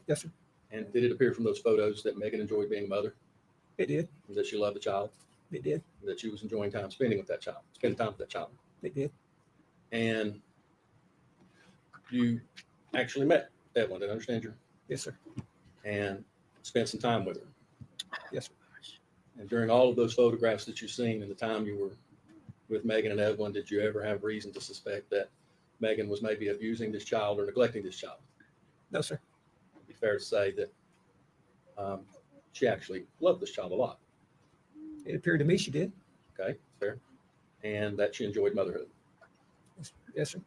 Yes, sir. And did it appear from those photos that Megan enjoyed being a mother, It did. and that she loved the child, It did. and that she was enjoying time spending with that child, spending time with that child? It did. And you actually met Evelyn, did I understand you? Yes, sir. And spent some time with her. Yes, sir. And during all of those photographs that you've seen in the time you were with Megan and Evelyn, did you ever have reason to suspect that Megan was maybe abusing this child or neglecting this child? No, sir. It'd be fair to say that she actually loved this child a lot. It appeared to me she did. Okay, fair. And that she enjoyed motherhood. Yes, sir.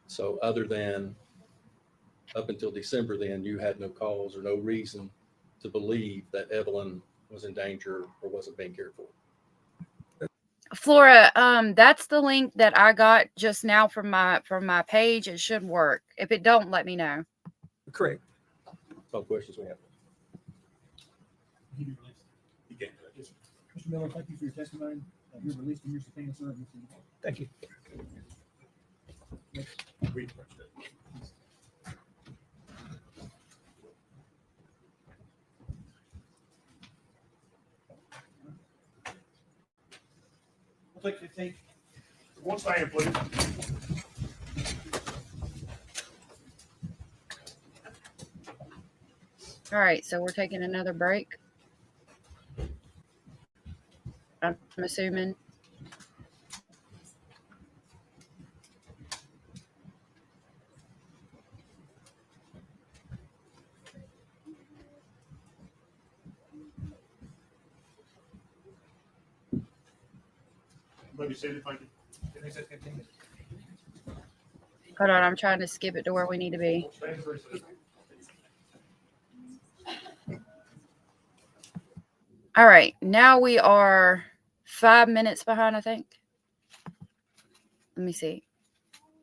So other than up until December, then you had no cause or no reason to believe that Evelyn was in danger or wasn't being cared for. Flora, that's the link that I got just now from my page. It should work. If it don't, let me know. Correct. That's all the questions we have. He can't. Mr. Miller, thank you for your testimony. You're released from your subpoena, sir. Thank you. We'll take 15. One stand, please. All right, so we're taking another break. I'm assuming. Maybe seated, thank you. Hold on, I'm trying to skip it to where we need to be. Stand for a second. All right, now we are 5 minutes behind, I think. Let me see.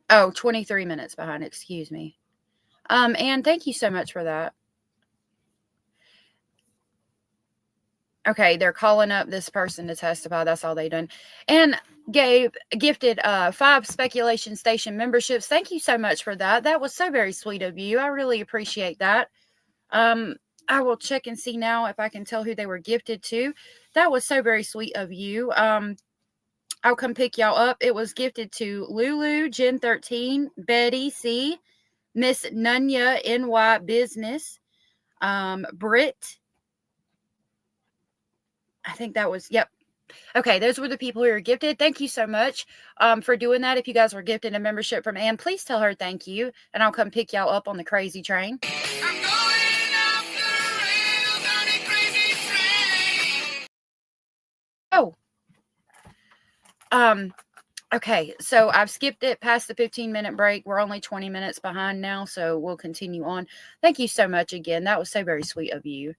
Oh, 23 minutes behind, excuse me. And thank you so much for that. Okay, they're calling up this person to testify. That's all they done. And gifted 5 speculation station memberships. Thank you so much for that. That was so very sweet of you. I really appreciate that. I will check and see now if I can tell who they were gifted to. That was so very sweet of you. I'll come pick y'all up. It was gifted to Lulu, Gen 13, Betty C, Miss Nunya NY Business, Britt, I think that was, yep. Okay, those were the people who were gifted. Thank you so much for doing that. If you guys were gifted a membership from Ann, please tell her thank you, and I'll come pick y'all up on the crazy train. Oh, okay, so I've skipped it past the 15-minute break. We're only 20 minutes behind now, so we'll continue on. Thank you so much again. That was so very sweet of you.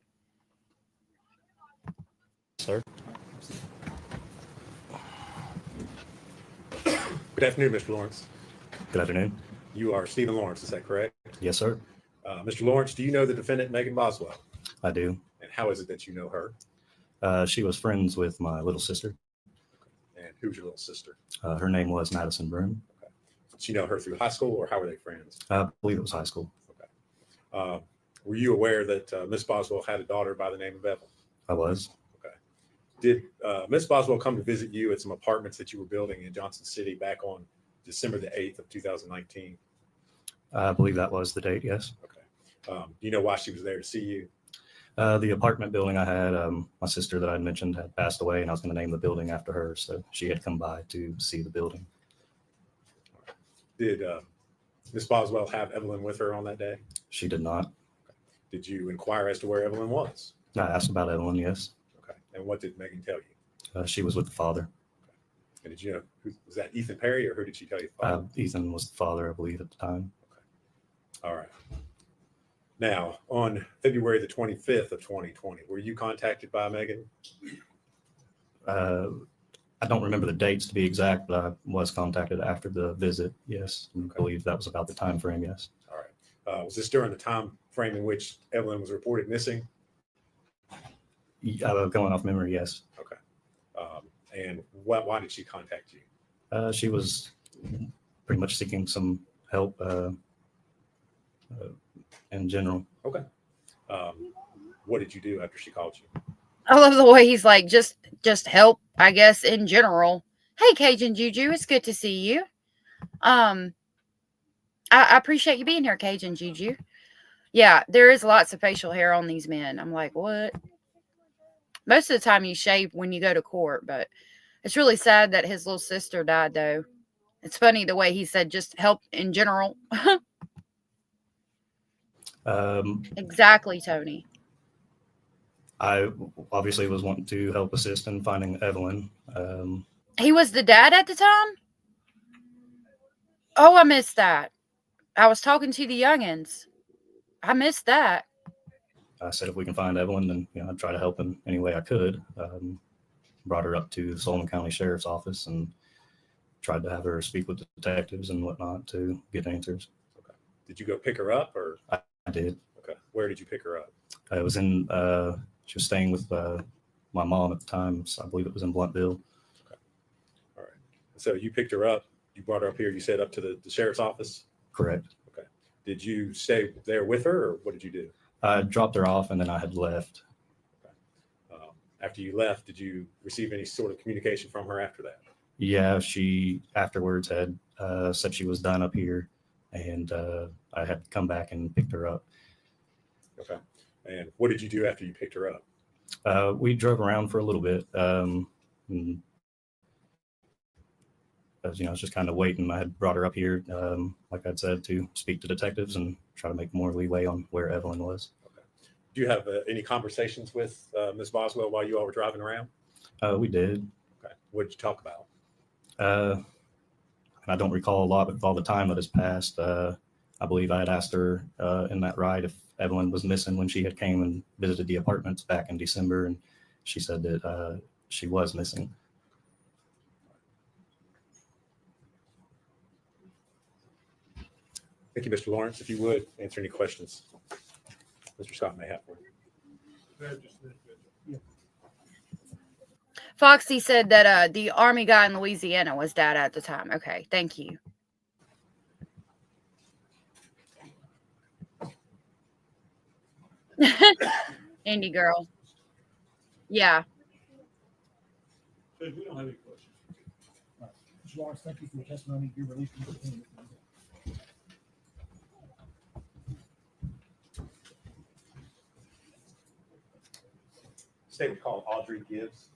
Sir. Good afternoon, Mr. Lawrence. Good afternoon. You are Stephen Lawrence, is that correct? Yes, sir. Mr. Lawrence, do you know the defendant, Megan Boswell? I do. And how is it that you know her? She was friends with my little sister. And who's your little sister? Her name was Madison Broom. Did you know her through high school, or how were they friends? I believe it was high school. Were you aware that Miss Boswell had a daughter by the name of Evelyn? I was. Did Miss Boswell come to visit you at some apartments that you were building in Johnson City back on December the 8th of 2019? I believe that was the date, yes. Do you know why she was there to see you? The apartment building I had, my sister that I mentioned had passed away, and I was going to name the building after her, so she had come by to see the building. Did Miss Boswell have Evelyn with her on that day? She did not. Did you inquire as to where Evelyn was? I asked about Evelyn, yes. Okay. And what did Megan tell you? She was with the father. And did you know, was that Ethan Perry, or who did she tell you? The father? Ethan was the father, I believe, at the time. All right. Now, on February the 25th of 2020, were you contacted by Megan? I don't remember the dates to be exact, but I was contacted after the visit, yes. I believe that was about the time frame, yes. All right. Was this during the time frame in which Evelyn was reported missing? Going off memory, yes. Okay. And why did she contact you? She was pretty much seeking some help in general. Okay. What did you do after she called you? I love the way he's like, just help, I guess, in general. Hey, Cajun Juju, it's good to see you. I appreciate you being here, Cajun Juju. Yeah, there is lots of facial hair on these men. I'm like, what? Most of the time you shave when you go to court, but it's really sad that his little sister died, though. It's funny the way he said just help in general. Exactly, Tony. I obviously was wanting to help assist in finding Evelyn. He was the dad at the time? Oh, I missed that. I was talking to the youngins. I missed that. I said if we can find Evelyn, then I'd try to help in any way I could. Brought her up to the Sullivan County Sheriff's Office and tried to have her speak with the detectives and whatnot to get answers. Okay. Did you go pick her up, or? I did. Okay. Where did you pick her up? It was in, she was staying with my mom at the time. So I believe it was in Bluntville. Okay. All right. So you picked her up, you brought her up here, you said up to the sheriff's office? Correct. Okay. Did you stay there with her, or what did you do? I dropped her off and then I had left. Okay. After you left, did you receive any sort of communication from her after that? Yeah, she afterwards had said she was done up here, and I had come back and picked her up. Okay. And what did you do after you picked her up? We drove around for a little bit. And, I was just kind of waiting. I had brought her up here, like I'd said, to speak to detectives and try to make more leeway on where Evelyn was. Okay. Do you have any conversations with Ms. Boswell while you all were driving around? We did. Okay. What did you talk about? And I don't recall a lot of all the time that has passed. I believe I had asked her in that ride if Evelyn was missing when she had came and visited the apartments back in December, and she said that she was missing. Thank you, Mr. Lawrence. If you would answer any questions Mr. Scott may have for you. Foxy said that the Army guy in Louisiana was dad at the time. Okay, thank you. Indie girl. Yeah. We don't have any questions. All right. Mr. Lawrence, thank you for your testimony. You're released from the opinion. state was called Audrey Gibbs.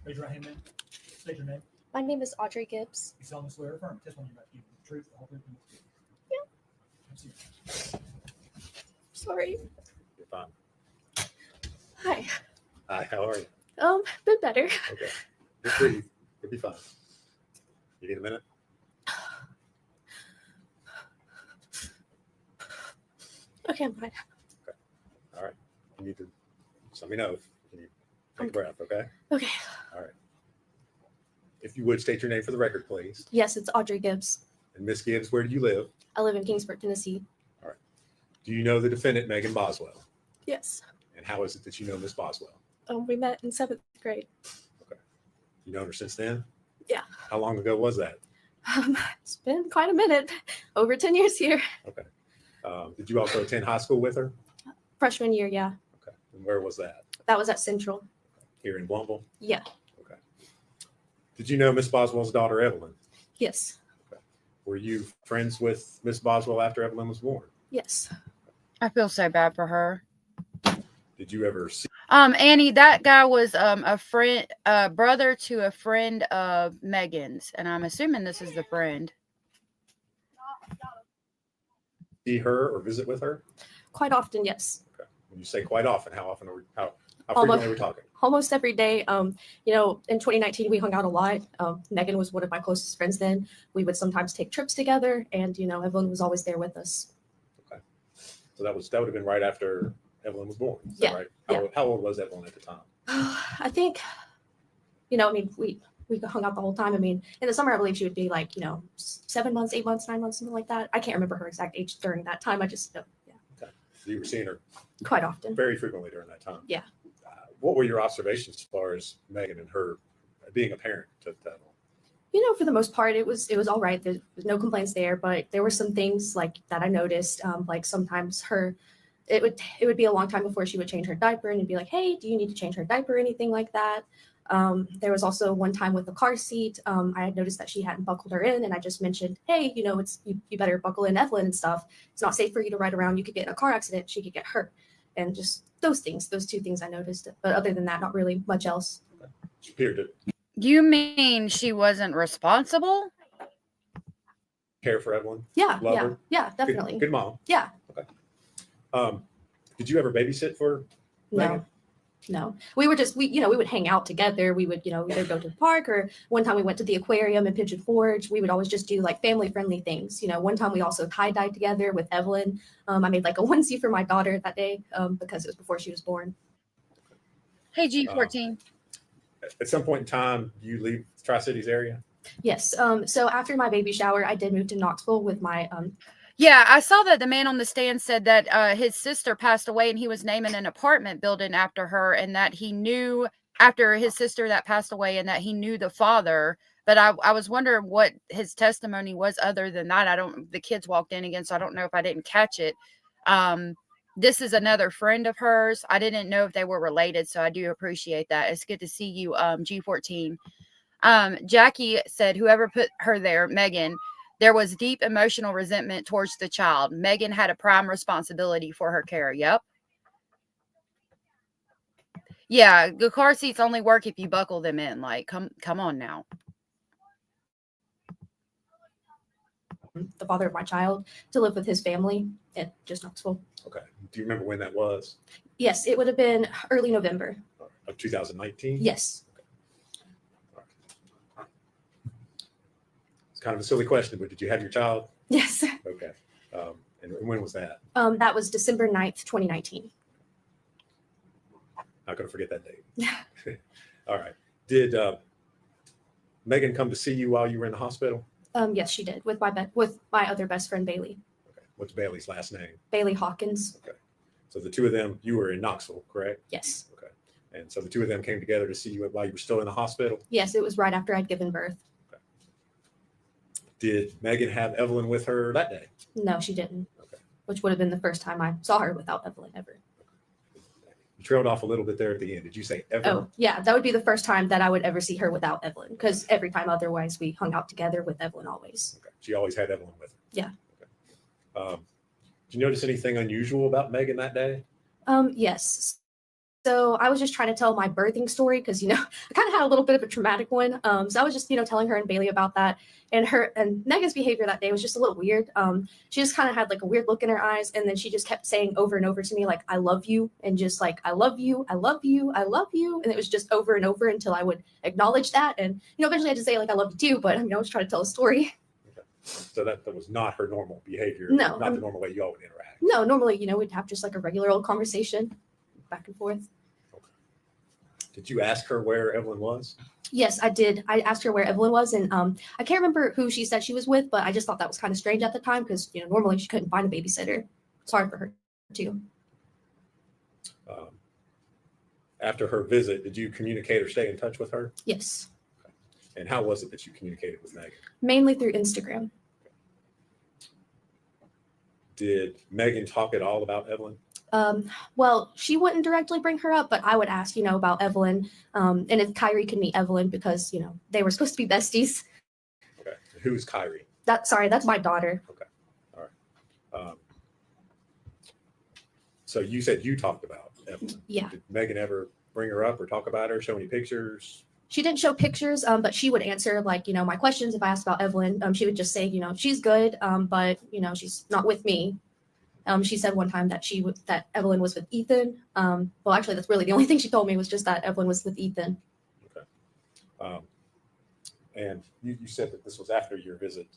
Raise your right hand, man. State your name. My name is Audrey Gibbs. You solemnly swear or affirm testimony you're about to give the truth, the whole truth, and nothing but the truth. Sorry. You're fine. Hi. Hi, how are you? Been better. Okay. Just breathe. You'll be fine. You need a minute? Okay, I'm fine. All right. You need to just let me know if you need to take a breath, okay? Okay. All right. If you would state your name for the record, please. Yes, it's Audrey Gibbs. And Miss Gibbs, where do you live? I live in Kingsburg, Tennessee. Do you know the defendant, Megan Boswell? Yes. And how is it that you know Miss Boswell? We met in 7th grade. You known her since then? Yeah. How long ago was that? It's been quite a minute. Over 10 years here. Okay. Did you also attend high school with her? Freshman year, yeah. Okay. And where was that? That was at Central. Here in Bluntville? Yeah. Okay. Did you know Miss Boswell's daughter, Evelyn? Yes. Were you friends with Miss Boswell after Evelyn was born? Yes. I feel so bad for her. Did you ever see? Annie, that guy was a friend, brother to a friend of Megan's, and I'm assuming this is the friend. See her or visit with her? Quite often, yes. Okay. When you say quite often, how often are we? How Almost- frequently are we talking? Almost every day. You know, in 2019, we hung out a lot. Megan was one of my closest friends then. We would sometimes take trips together, and, you know, Evelyn was always there with us. Okay. So that would have been right after Evelyn was born. Is Yeah. that right? Yeah. How old was Evelyn at the time? I think, you know, I mean, we hung out the whole time. I mean, in the summer, I believe she would be like, you know, 7 months, 8 months, 9 months, something like that. I can't remember her exact age during that time. I just know, yeah, Okay. So you were seeing her quite often. very frequently during that time. Yeah. What were your observations as far as Megan and her being a parent to Evelyn? You know, for the most part, it was all right. There was no complaints there, but there were some things like that I noticed. Like sometimes it would be a long time before she would change her diaper, and it'd be like, hey, do you need to change her diaper or anything like that? There was also one time with the car seat. I had noticed that she hadn't buckled her in, and I just mentioned, hey, you know, you better buckle in, Evelyn, and stuff. It's not safe for you to ride around. You could get in a car accident. She could get hurt, and just those two things I noticed. But other than that, not really much else. She appeared to You mean she wasn't responsible? care for Evelyn. Yeah, Love yeah, her? yeah, definitely. Good mom. Yeah. Did you ever babysit for Megan? No. We would hang out together. We would, you know, either go to the park, or one time we went to the aquarium in Pigeon Forge. We would always just do like family friendly things. You know, one time we also tie-dyed together with Evelyn. I made like a onesie for my daughter that day because it was before she was born. Hey, G14. At some point in time, you leave the Tri-Cities area? Yes. So after my baby shower, I did move to Knoxville with my Yeah, I saw that the man on the stand said that his sister passed away and he was naming an apartment building after her, and that he knew after his sister that passed away and that he knew the father. But I was wondering what his testimony was other than that. The kids walked in again, so I don't know if I didn't catch it. This is another friend of hers. I didn't know if they were related, so I do appreciate that. It's good to see you, G14. Jackie said, whoever put her there, Megan, there was deep emotional resentment towards the child. Megan had a prime responsibility for her care. Yep. Yeah, the car seats only work if you buckle them in. Like, come on now. the father of my child to live with his family at just Knoxville. Okay. Do you remember when that was? Yes, it would have been early November. Of 2019? Yes. It's kind of a silly question, but did you have your child? Yes. Okay. And when was that? That was December 9th, 2019. Not going to forget that date. All right. Did Megan come to see you while you were in the hospital? Yes, she did with my other best friend, Bailey. Okay. What's Bailey's last name? Bailey Hawkins. Okay. So the two of them, you were in Knoxville, correct? Yes. Okay. And so the two of them came together to see you while you were still in the hospital? Yes, it was right after I'd given birth. Okay. Did Megan have Evelyn with her that day? No, she didn't. Okay. Which would have been the first time I saw her without Evelyn ever. You trailed off a little bit there at the end. Did you say ever? Oh, yeah, that would be the first time that I would ever see her without Evelyn, because every time otherwise we hung out together with Evelyn always. Okay. She always had Evelyn with her. Yeah. Okay. Did you notice anything unusual about Megan that day? Yes. So I was just trying to tell my birthing story because, I kind of had a little bit of a traumatic one. So I was just, telling her and Bailey about that. And Megan's behavior that day was just a little weird. She just kind of had like a weird look in her eyes. And then she just kept saying over and over to me, like, I love you. And just like, I love you. I love you. I love you. And it was just over and over until I would acknowledge that. And, eventually I had to say like, I love you too. But I was trying to tell a story. Okay. So that was not her normal behavior. No, Not the normal way you all would interact. No, normally, we'd have just like a regular old conversation back and forth. Did you ask her where Evelyn was? Yes, I did. I asked her where Evelyn was, and I can't remember who she said she was with, but I just thought that was kind of strange at the time because normally she couldn't find a babysitter. It's hard for her too. After her visit, did you communicate or stay in touch with her? Yes. Okay. And how was it that you communicated with Megan? Mainly through Instagram. Did Megan talk at all about Evelyn? Well, she wouldn't directly bring her up, but I would ask, about Evelyn, and if Kyrie could meet Evelyn because, they were supposed to be besties. Okay. Who's Kyrie? That's my daughter. Okay. All right. So you said you talked about Evelyn. Yeah. Did Megan ever bring her up or talk about her, show any pictures? She didn't show pictures, but she would answer like, my questions. If I asked about Evelyn, she would just say, she's good, but, she's not with me. She said one time that that Evelyn was with Ethan. Well, actually, that's really the only thing she told me was just that Evelyn was with Ethan. Okay. And you said that this was after your visit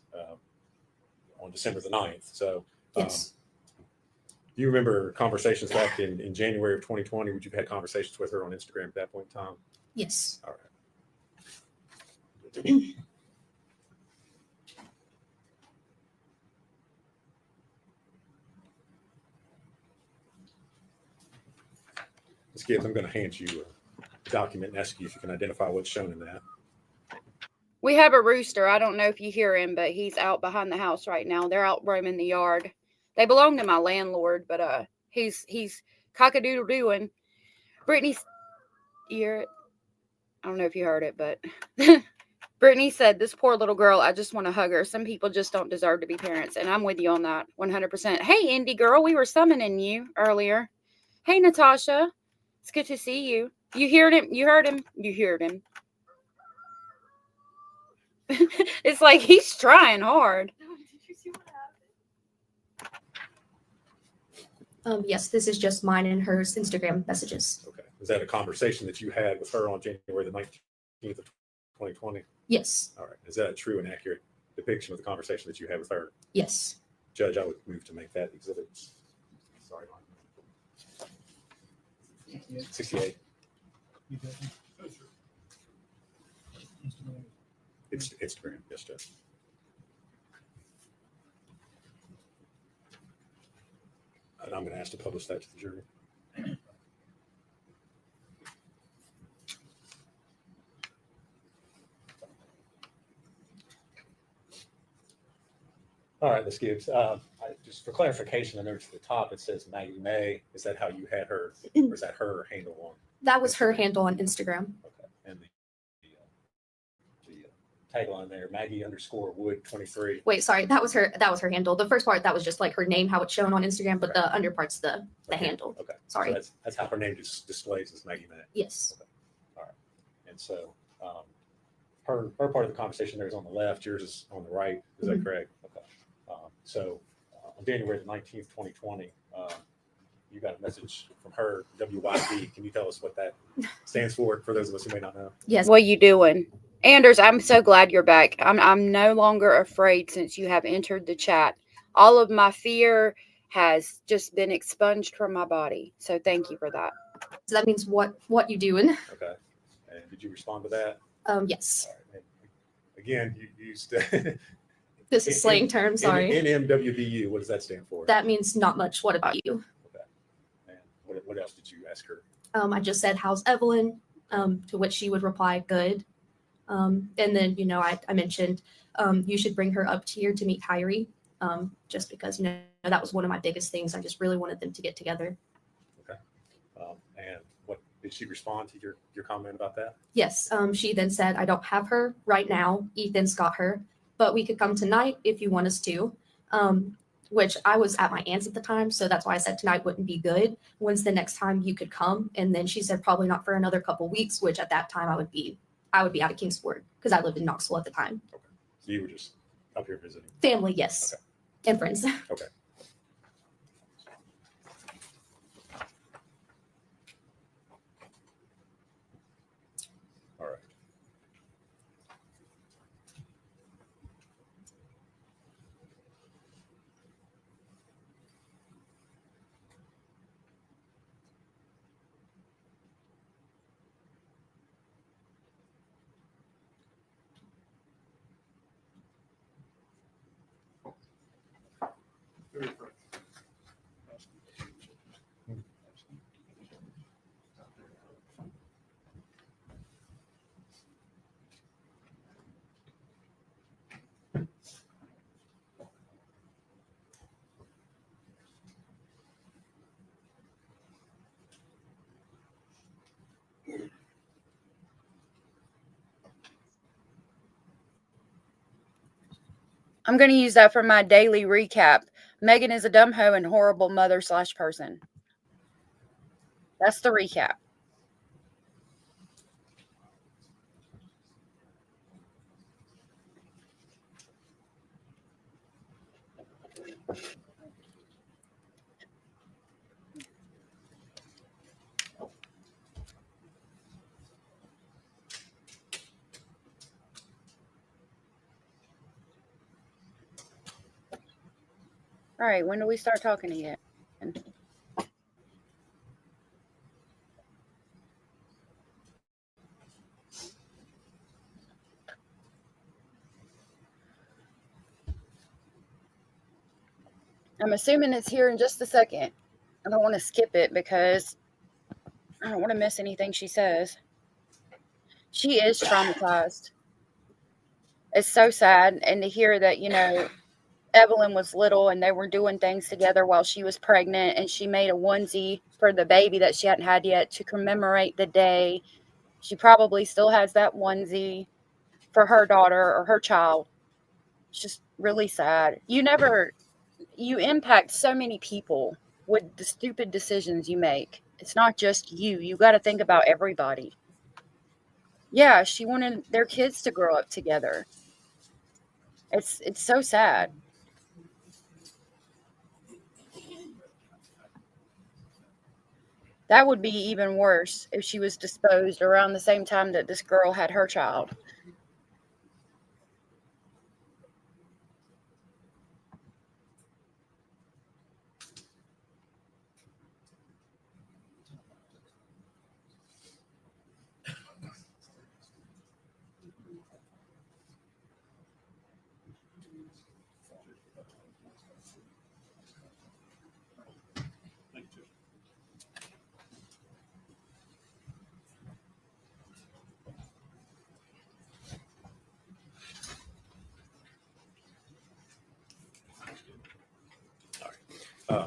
on December the 9th. So Yes. do you remember conversations back in January of 2020? Would you have had conversations with her on Instagram at that point in time? Yes. All right. Ms. Gibbs, I'm going to hand you a document and ask you if you can identify what's shown in that. We have a rooster. I don't know if you hear him, but he's out behind the house right now. They're out roaming the yard. They belong to my landlord, but he's cock-a-doodle doing. Brittany's ear. I don't know if you heard it, but Brittany said, "This poor little girl. I just want to hug her. Some people just don't deserve to be parents," and I'm with you on that 100%. Hey, Indy girl, we were summoning you earlier. Hey, Natasha, it's good to see you. You heard him. You heard him. You heard him. It's like he's trying hard. Yes, this is just mine and hers Instagram messages. Okay. Is that a conversation that you had with her on January the 19th of 2020? Yes. All right. Is that a true and accurate depiction of the conversation that you had with her? Yes. Judge, I would move to make that exhibit. Sorry. 68. It's Instagram. Yes, Judge. And I'm going to ask to publish that to the jury. All right, Ms. Gibbs. Just for clarification, I noticed at the top it says Maggie May. Is that how you had her, or is that her handle on? That was her handle on Instagram. Okay. And the tagline there, Maggie_Wood 23. Wait, sorry, that was her handle. The first part, that was just like her name, how it's shown on Instagram, but the under part's the Okay. handle. Okay. Sorry. So that's how her name displays as Maggie May. Yes. Okay. All right. And so her part of the conversation there is on the left, yours is on the right. Is that correct? Okay. So on January the 19th, 2020, you got a message from her, WYB. Can you tell us what that stands for those of us who may not know? Yes. What you doing? Anders, I'm so glad you're back. I'm no longer afraid since you have entered the chat. All of my fear has just been expunged from my body. So thank you for that. So that means what you doing? Okay. And did you respond to that? Yes. All right. And again, you used This is slang term, sorry. NMWBU. What does that stand for? That means not much. What about you? Okay. And what else did you ask her? I just said, how's Evelyn? To which she would reply, good. And then, I mentioned you should bring her up here to meet Kyrie, just because, that was one of my biggest things. I just really wanted them to get together. Okay. And what did she respond to your comment about that? Yes. She then said, I don't have her right now. Ethan's got her, but we could come tonight if you want us to. Which I was at my aunt's at the time. So that's why I said tonight wouldn't be good. When's the next time you could come? And then she said, probably not for another couple weeks, which at that time I would be out of Kingsport because I lived in Knoxville at the time. Okay. So you were just up here visiting? Family, yes. Okay. And friends. Okay. All right. I'm going to use that for my daily recap. Megan is a dumb hoe and horrible mother/person. That's the recap. All right, when do we start talking again? I'm assuming it's here in just a second. I don't want to skip it because I don't want to miss anything she says. She is traumatized. It's so sad. And to hear that, Evelyn was little and they were doing things together while she was pregnant, and she made a onesie for the baby that she hadn't had yet to commemorate the day. She probably still has that onesie for her daughter or her child. It's just really sad. You impact so many people with the stupid decisions you make. It's not just you. You got to think about everybody. Yeah, she wanted their kids to grow up together. It's so sad. That would be even worse if she was disposed around the same time that this girl had her child.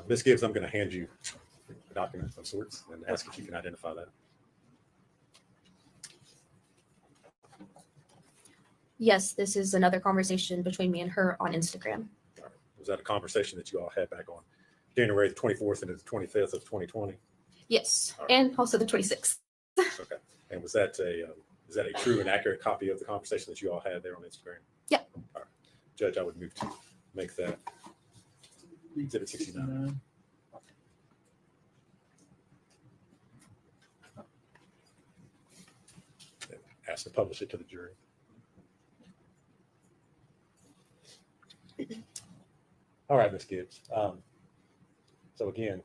Ms. Gibbs, I'm going to hand you a document of sorts and ask if you can identify that. Yes, this is another conversation between me and her on Instagram. All right. Was that a conversation that you all had back on January the 24th and the 25th of 2020? Yes, All right. and also the 26th. Okay. And was that is that a true and accurate copy of the conversation that you all had there on Instagram? Yeah. All right. Judge, I would move to make that Exhibit 69. Ask to publish it to the jury. All right, Ms. Gibbs. So again,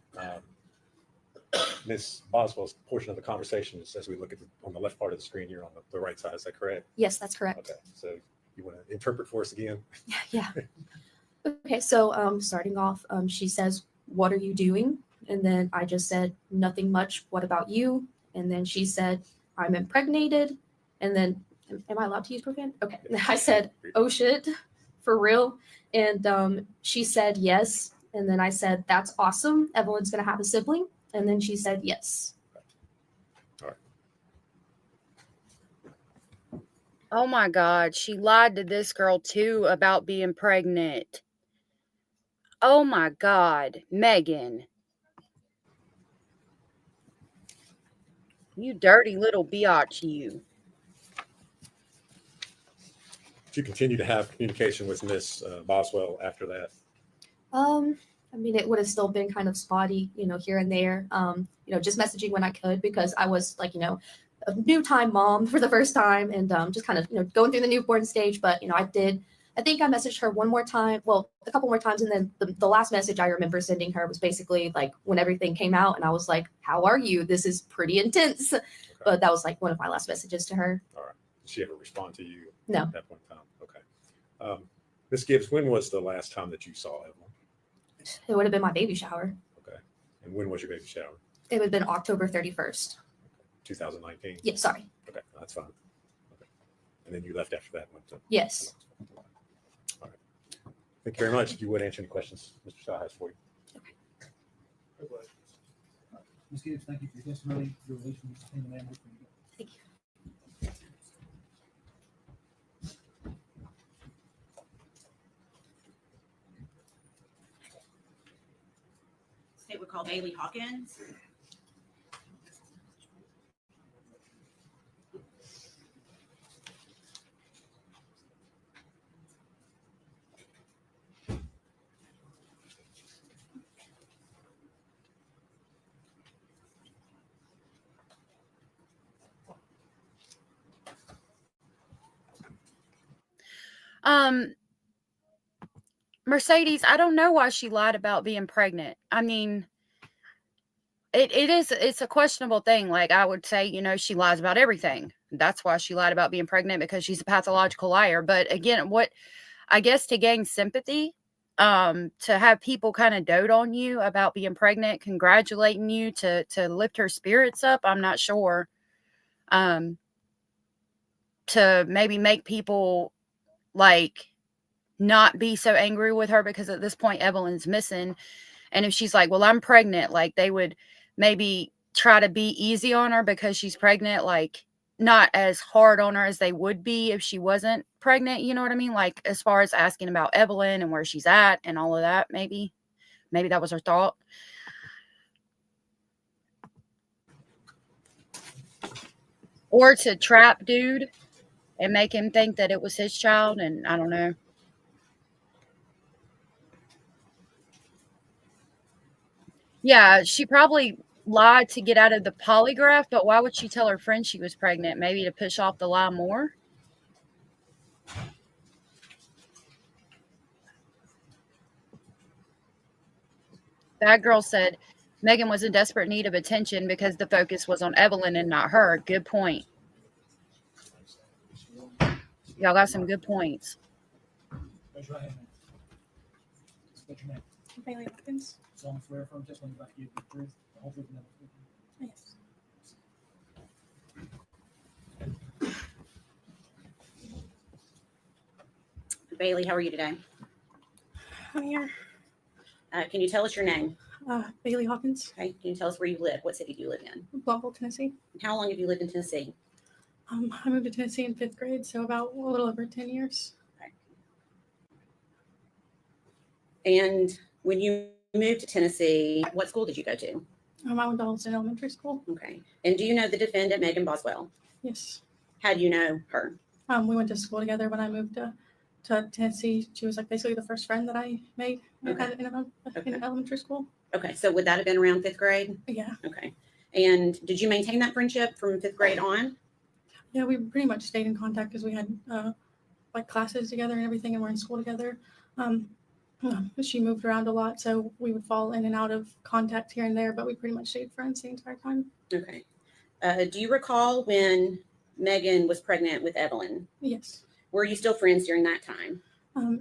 Ms. Boswell's portion of the conversation is as we look at on the left part of the screen here on the right side. Is that correct? Yes, that's correct. Okay. So you want to interpret for us again? Yeah. Okay, so starting off, she says, "What are you doing?" And then I just said, "Nothing much. What about you?" And then she said, "I'm impregnated." And then, am I allowed to use profanity? Okay. I said, "Oh shit, for real?" And she said, "Yes." And then I said, "That's awesome. Evelyn's gonna have a sibling." And then she said, "Yes." Oh my God. She lied to this girl too about being pregnant. Oh my God. Megan. You dirty little biatch, you. Did you continue to have communication with Ms. Boswell after that? I mean, it would have still been kind of spotty, here and there. Just messaging when I could because I was like, a new time mom for the first time and just kind of, going through the newborn stage. But, I think I messaged her one more time, well, a couple more times. And then the last message I remember sending her was basically like when everything came out and I was like, "How are you? This is pretty intense." Okay. But that was like one of my last messages to her. All right. Did she ever respond to you? No. At that point in time? Okay. Ms. Gibbs, when was the last time that you saw Evelyn? It would have been my baby shower. Okay. And when was your baby shower? It would have been October 31st. 2019? Yeah, sorry. Okay, that's fine. Okay. And then you left after that one? Yes. All right. Thank you very much. If you would answer any questions Mr. Shaw has for you. No questions. Ms. Gibbs, thank you for your testimony. Your release from the man. Thank you. State would call Bailey Hawkins. Mercedes, I don't know why she lied about being pregnant. I mean, it's a questionable thing. Like I would say, she lies about everything. That's why she lied about being pregnant, because she's a pathological liar. But again, I guess to gain sympathy, to have people kind of dote on you about being pregnant, congratulating you to lift her spirits up. I'm not sure. To maybe make people like not be so angry with her, because at this point Evelyn's missing. And if she's like, "Well, I'm pregnant," like they would maybe try to be easy on her because she's pregnant, like not as hard on her as they would be if she wasn't pregnant. You know what I mean? Like as far as asking about Evelyn and where she's at and all of that, maybe that was her thought. Or to trap dude and make him think that it was his child. And I don't know. Yeah, she probably lied to get out of the polygraph, but why would she tell her friend she was pregnant? Maybe to push off the lie more? That girl said Megan was in desperate need of attention because the focus was on Evelyn and not her. Good point. Y'all got some good points. Raise your right hand. State your name. Bailey Hawkins. Solemnly swear affirm testimony about to give the truth, the whole truth, and nothing but the truth. Yes. Bailey, how are you today? I'm here. Can you tell us your name? Bailey Hawkins. Okay. Can you tell us where you live? What city do you live in? Bluffville, Tennessee. How long have you lived in Tennessee? I moved to Tennessee in 5th grade, so about a little over 10 years. Okay. And when you moved to Tennessee, what school did you go to? I went to Olson Elementary School. Okay. And do you know the defendant, Megan Boswell? Yes. How do you know her? We went to school together when I moved to Tennessee. She was like basically the first friend that I made in elementary school. Okay. So would that have been around 5th grade? Yeah. Okay. And did you maintain that friendship from 5th grade on? Yeah, we pretty much stayed in contact because we had like classes together and everything, and we're in school together. She moved around a lot, so we would fall in and out of contact here and there, but we pretty much stayed friends the entire time. Okay. Do you recall when Megan was pregnant with Evelyn? Yes. Were you still friends during that time?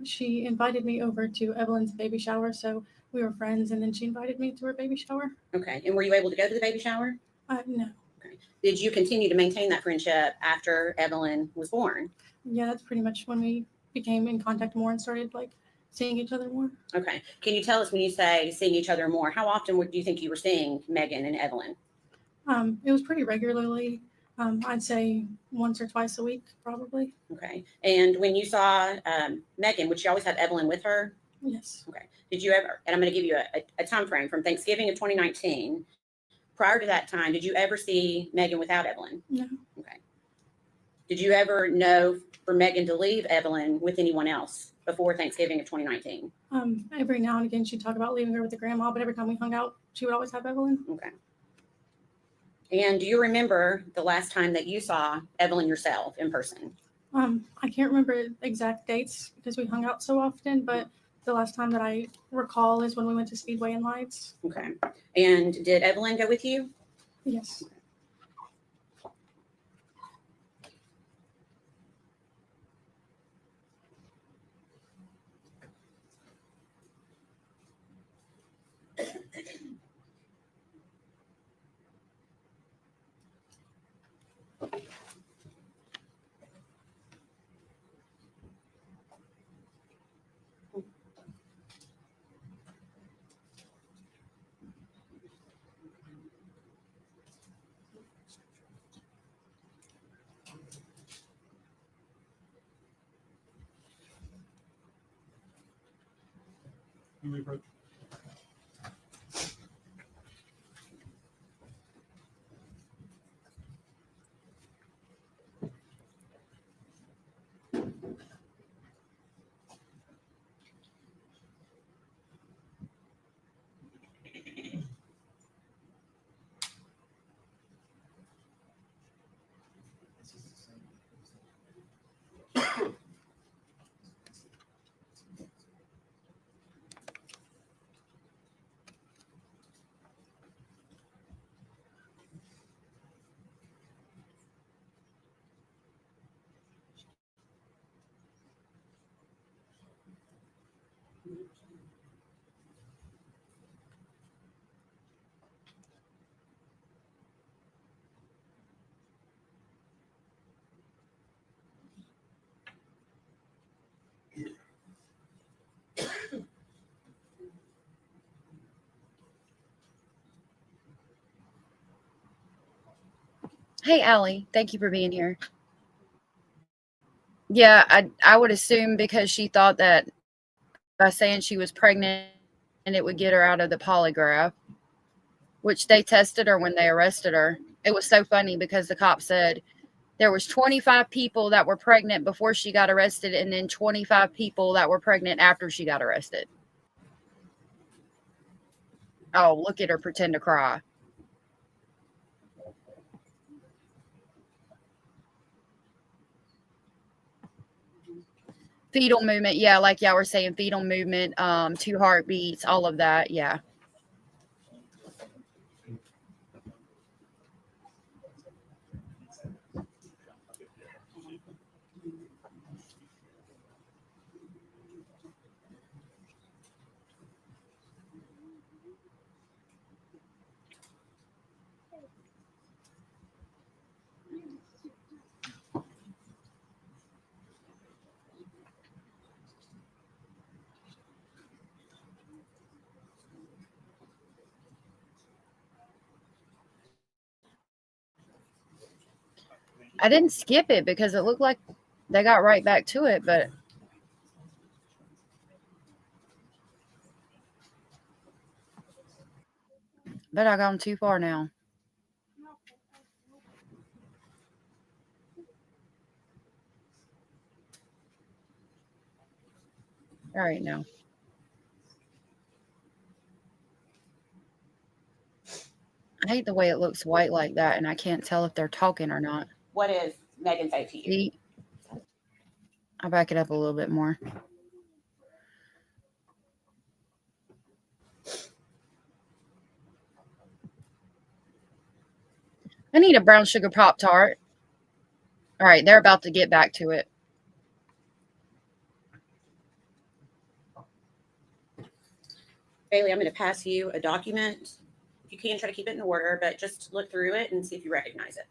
She invited me over to Evelyn's baby shower, so we were friends, and then she invited me to her baby shower. Okay. And were you able to go to the baby shower? No. Okay. Did you continue to maintain that friendship after Evelyn was born? Yeah, that's pretty much when we became in contact more and started like seeing each other more. Okay. Can you tell us, when you say seeing each other more, how often do you think you were seeing Megan and Evelyn? It was pretty regularly. I'd say once or twice a week, probably. Okay. And when you saw Megan, would she always have Evelyn with her? Yes. Okay. Did you ever, and I'm going to give you a time frame from Thanksgiving of 2019. Prior to that time, did you ever see Megan without Evelyn? No. Okay. Did you ever know for Megan to leave Evelyn with anyone else before Thanksgiving of 2019? Every now and again, she'd talk about leaving her with the grandma, but every time we hung out, she would always have Evelyn. Okay. And do you remember the last time that you saw Evelyn yourself in person? I can't remember exact dates because we hung out so often, but the last time that I recall is when we went to Speedway and Lights. Okay. And did Evelyn go with you? Yes. Who we approach? Hey, Allie, thank you for being here. Yeah, I would assume because she thought that by saying she was pregnant and it would get her out of the polygraph, which they tested her when they arrested her. It was so funny because the cop said there was 25 people that were pregnant before she got arrested and then 25 people that were pregnant after she got arrested. Oh, look at her pretend to cry. Fetal movement, yeah, like y'all were saying, fetal movement, 2 heartbeats, all of that, yeah. I didn't skip it because it looked like they got right back to it, but I gone too far now. All right, now. I hate the way it looks white like that, and I can't tell if they're talking or not. What is Megan say to you? See? I'll back it up a little bit more. I need a brown sugar Pop-Tart. All right, they're about to get back to it. Bailey, I'm going to pass you a document. If you can, try to keep it in order, but just look through it and see if you recognize it.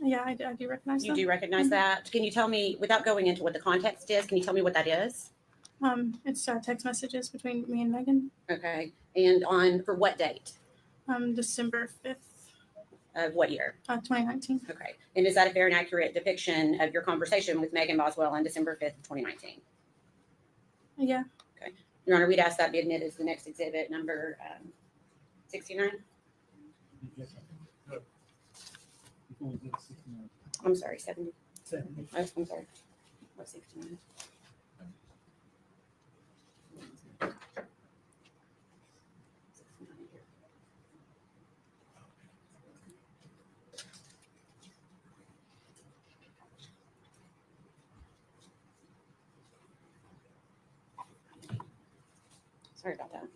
Yeah, I do recognize You them. do recognize that? Can you tell me, without going into what the context is, can you tell me what that is? It's text messages between me and Megan. Okay. And for what date? December 5th, Of what year? 2019. Okay. And is that a fair and accurate depiction of your conversation with Megan Boswell on December 5th, 2019? Yeah. Your Honor, we'd ask that be admitted as the next exhibit, number 69. I'm sorry, 70. I'm sorry. What, 69? Sorry about that.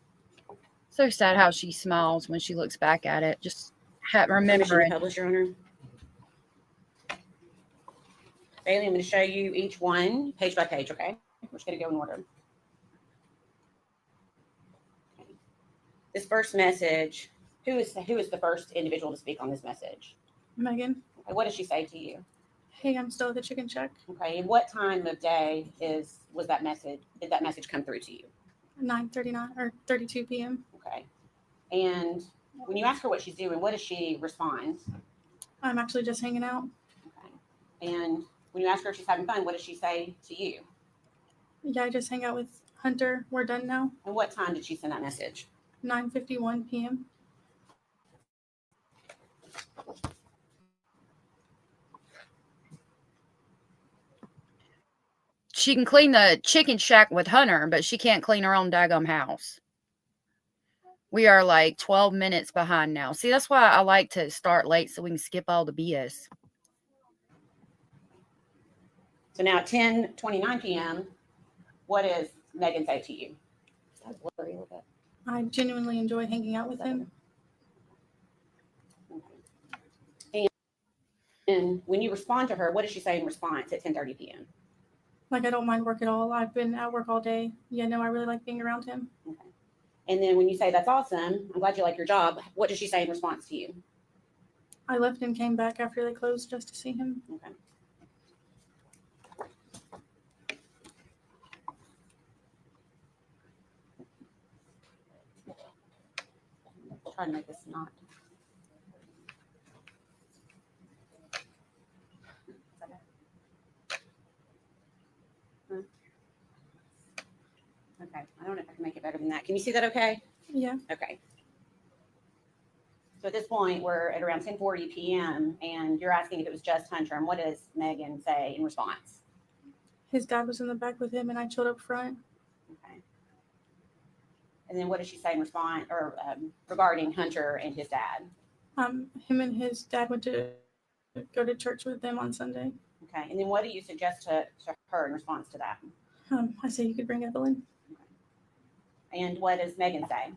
So sad how she smiles when she looks back at it. Just Permission to remembering. publish, Your Honor. Bailey, I'm going to show you each one page by page, okay? We're just going to go in order. Okay. This first message, who is the first individual to speak on this message? Megan. Okay, what does she say to you? Hey, I'm still at the chicken shack. Okay, and what time of day was that message? Did that message come through to you? 9:39 or 32 p.m. Okay. And when you ask her what she's doing, what does she respond? I'm actually just hanging out. Okay. And when you ask her if she's having fun, what does she say to you? Yeah, I just hang out with Hunter. We're done now. And what time did she send that message? 9:51 p.m. She can clean the chicken shack with Hunter, but she can't clean her own daggum house. We are like 12 minutes behind now. See, that's why I like to start late so we can skip all the BS. So now at 10:29 p.m., what does Megan say to you? Blurry a little bit. I genuinely enjoy hanging out with him. And when you respond to her, what does she say in response at 10:30 p.m.? Like, I don't mind work at all. I've been at work all day. Yeah, no, I really like being around him. Okay. And then when you say that's awesome, I'm glad you like your job, what does she say in response to you? I left and came back after they closed just to see him. Okay. Trying to make this not. Okay, I don't know if I can make it better than that. Can you see that okay? Yeah. Okay. So at this point, we're at around 10:40 p.m. and you're asking if it was just Hunter, and what does Megan say in response? His dad was in the back with him and I chilled up front. Okay. And then what does she say in response or regarding Hunter and his dad? Him and his dad went to go to church with them on Sunday. Okay. And then what do you suggest to her in response to that? I say you could bring Evelyn. And what does Megan say?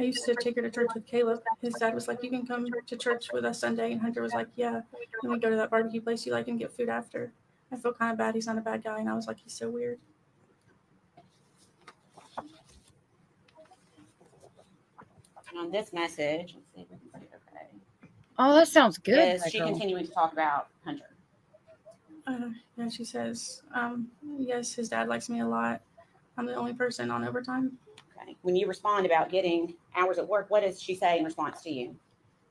I used to take her to church with Caleb. His dad was like, you can come to church with us Sunday. And Hunter was like, yeah. And we go to that barbecue place you like and get food after. I feel kind of bad. He's not a bad guy. And I was like, he's so weird. And on this message, let's see if we can see it okay. Oh, that sounds good. Is she continuing to talk about Hunter? Yeah, she says, yes, his dad likes me a lot. I'm the only person on overtime. Okay. When you respond about getting hours at work, what does she say in response to you?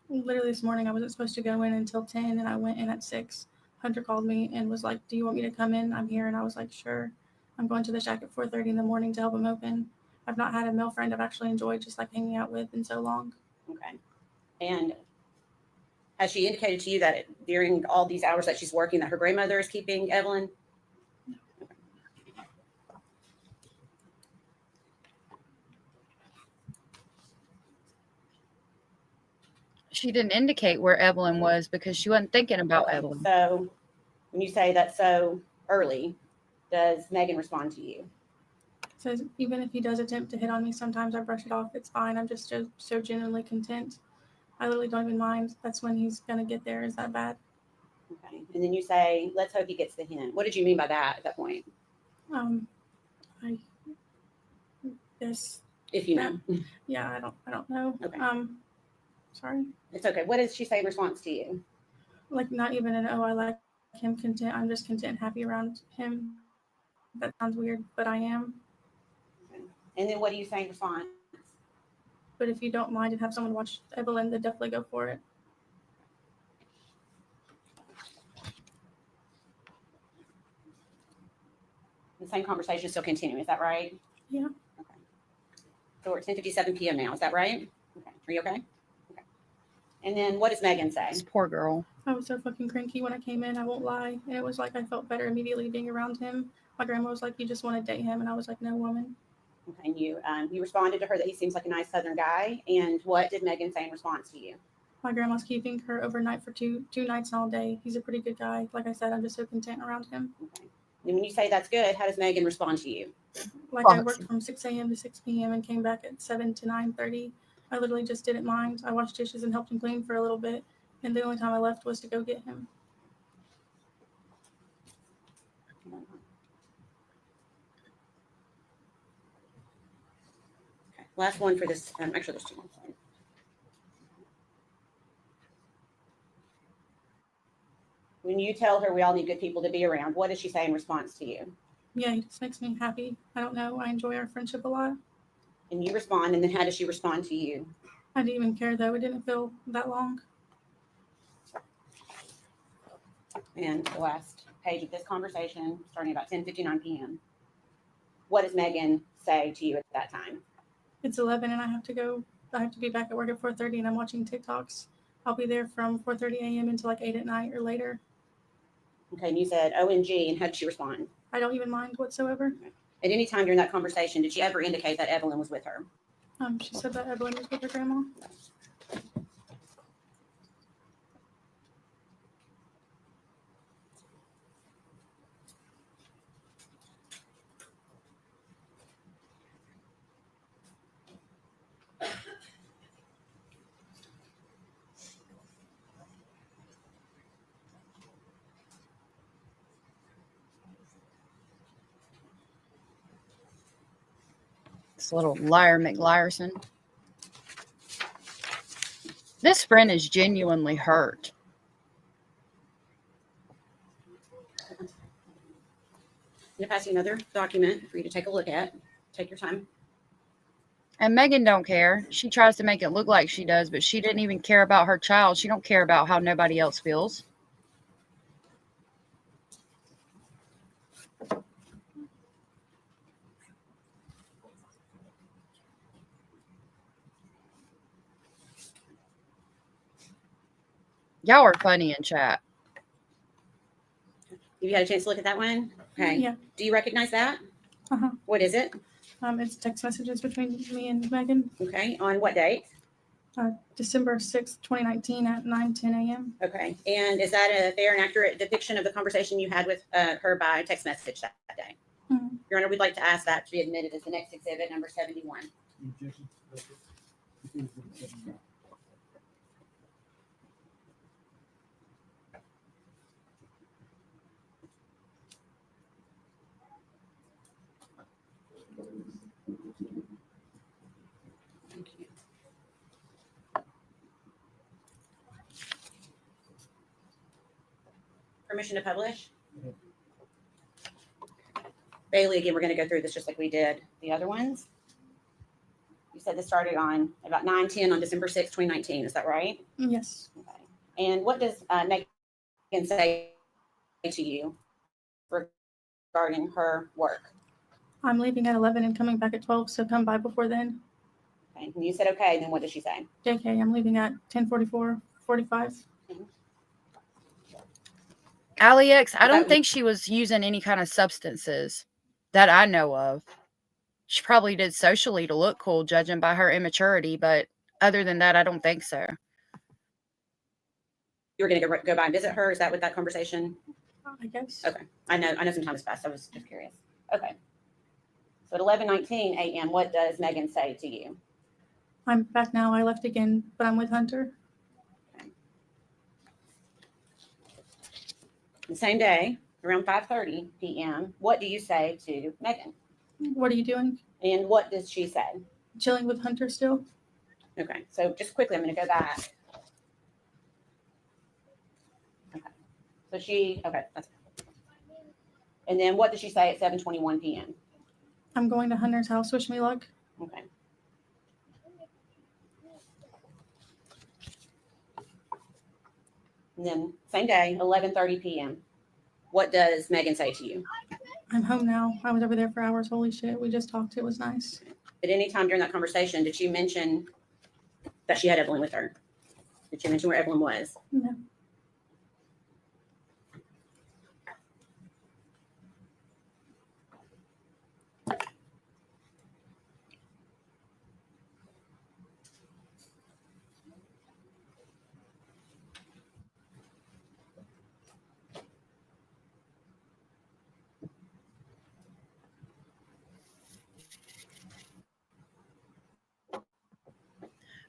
Literally this morning, I wasn't supposed to go in until 10 and I went in at 6. Hunter called me and was like, do you want me to come in? I'm here. And I was like, sure. I'm going to the shack at 4:30 in the morning to help him open. I've not had a male friend I've actually enjoyed just like hanging out with in so long. Okay. And has she indicated to you that during all these hours that she's working that her grandmother is keeping Evelyn? She didn't indicate where Evelyn was because she wasn't thinking about Evelyn. So when you say that's so early, does Megan respond to you? Says even if he does attempt to hit on me, sometimes I brush it off. It's fine. I'm just so genuinely content. I literally don't even mind. That's when he's gonna get there. Is that bad? Okay. And then you say, let's hope he gets the hint. What did you mean by that at that point? I guess. If you know. Yeah, I don't know. Okay. Sorry. It's okay. What does she say in response to you? Like not even an, oh, I like him, content. I'm just content and happy around him. That sounds weird, but I am. Okay. And then what do you say in response? But if you don't mind and have someone watch Evelyn, then definitely go for it. The same conversation is still continuing. Is that right? Yeah. Okay. So we're at 10:57 p.m. now. Is that right? Okay. Are you okay? Okay. And then what does Megan say? This poor girl. I was so fucking cranky when I came in. I won't lie. And it was like I felt better immediately being around him. My grandma was like, "You just want to date him," and I was like, "No, woman." Okay. And you responded to her that he seems like a nice Southern guy. And what did Megan say in response to you? My grandma's keeping her overnight for two nights and all day. He's a pretty good guy. Like I said, I'm just so content around him. Okay. And when you say that's good, how does Megan respond to you? Like I worked from 6 a.m. to 6 p.m. and came back at 7 to 9:30. I literally just didn't mind. I washed dishes and helped him clean for a little bit. And the only time I left was to go get him. Okay. Last one for this. Actually, there's two more. When you tell her we all need good people to be around, what does she say in response to you? Yeah, he just makes me happy. I don't know. I enjoy our friendship a lot. And you respond, and then how does she respond to you? I didn't even care though. It didn't feel that long. And the last page of this conversation, starting about 10:59 p.m. What does Megan say to you at that time? It's 11 and I have to go. I have to be back at work at 4:30 and I'm watching TikToks. I'll be there from 4:30 a.m. until like 8 at night or later. Okay, and you said OMG, and how did she respond? I don't even mind whatsoever. At any time during that conversation, did she ever indicate that Evelyn was with her? She said that Evelyn was with her grandma. This little liar McLiarson. This friend is genuinely hurt. I'm going to pass you another document for you to take a look at. Take your time. And Megan don't care. She tries to make it look like she does, but she didn't even care about her child. She don't care about how nobody else feels. Y'all are funny in chat. Have you had a chance to look at that one? Okay. Yeah. Do you recognize that? Uh-huh. What is it? It's text messages between me and Megan. Okay. On what date? December 6th, 2019 at 9:10 a.m. Okay. And is that a fair and accurate depiction of the conversation you had with her by text message that day? Mhm. Your Honor, we'd like to ask that to be admitted as the next exhibit, number 71. Thank you. Permission to publish? Bailey, again, we're going to go through this just like we did the other ones. You said this started on about 9:10 on December 6th, 2019. Is that right? Yes. Okay. And what does Megan say to you regarding her work? I'm leaving at 11 and coming back at 12, so come by before then. Okay. And you said, okay, then what does she say? JK, I'm leaving at 10:44, 45. Alex, I don't think she was using any kind of substances that I know of. She probably did socially to look cool, judging by her immaturity, but other than that, I don't think so. You were going to go by and visit her? Is that what that conversation? I guess. Okay. I know some time has passed. I was just curious. Okay. So at 11:19 a.m., what does Megan say to you? I'm back now. I left again, but I'm with Hunter. The same day, around 5:30 p.m., what do you say to Megan? What are you doing? And what does she say? Chilling with Hunter still? Okay. So just quickly, I'm going to go back. Okay. So okay. And then what does she say at 7:21 p.m.? I'm going to Hunter's house. Wish me luck. Okay. And then same day, 11:30 p.m. What does Megan say to you? I'm home now. I was over there for hours. Holy shit. We just talked. It was nice. At any time during that conversation, did she mention that she had Evelyn with her? Did she mention where Evelyn was? No.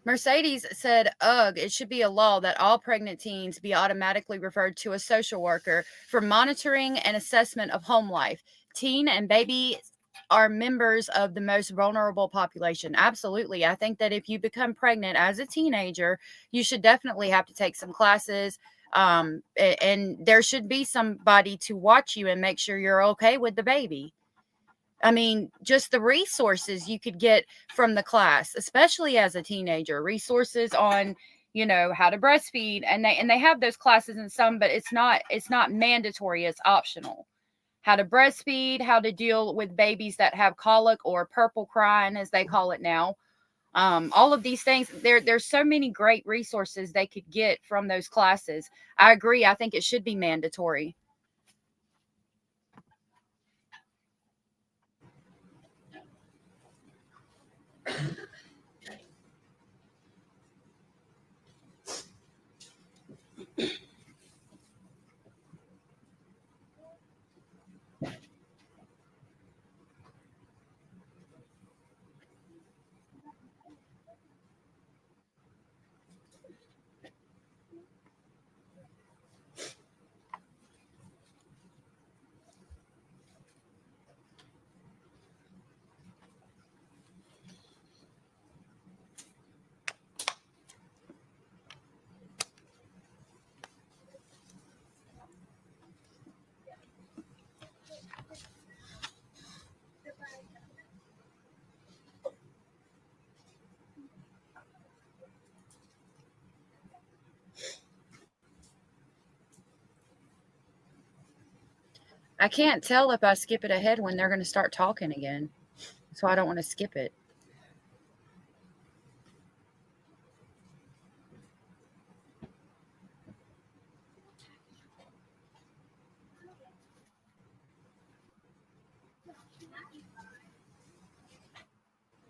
Mercedes said, ugh, it should be a law that all pregnant teens be automatically referred to a social worker for monitoring and assessment of home life. Teen and baby are members of the most vulnerable population. Absolutely. I think that if you become pregnant as a teenager, you should definitely have to take some classes. And there should be somebody to watch you and make sure you're okay with the baby. I mean, just the resources you could get from the class, especially as a teenager, resources on, how to breastfeed. And they have those classes in some, but it's not mandatory. It's optional. How to breastfeed, how to deal with babies that have colic or purple crying, as they call it now. All of these things, there's so many great resources they could get from those classes. I agree. I think it should be mandatory. I can't tell if I skip it ahead when they're going to start talking again. So I don't want to skip it.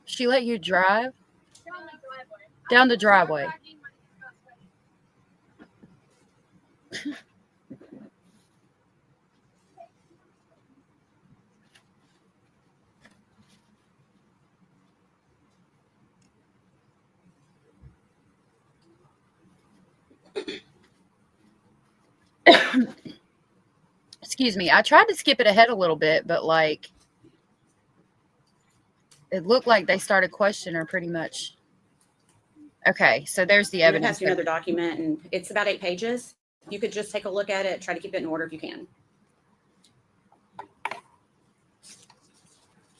She let you drive? Down the driveway. Excuse me. I tried to skip it ahead a little bit, but it looked like they started questioning her pretty much. Okay, so there's the I'm going to evidence. pass you another document, and it's about 8 pages. You could just take a look at it, try to keep it in order if you can.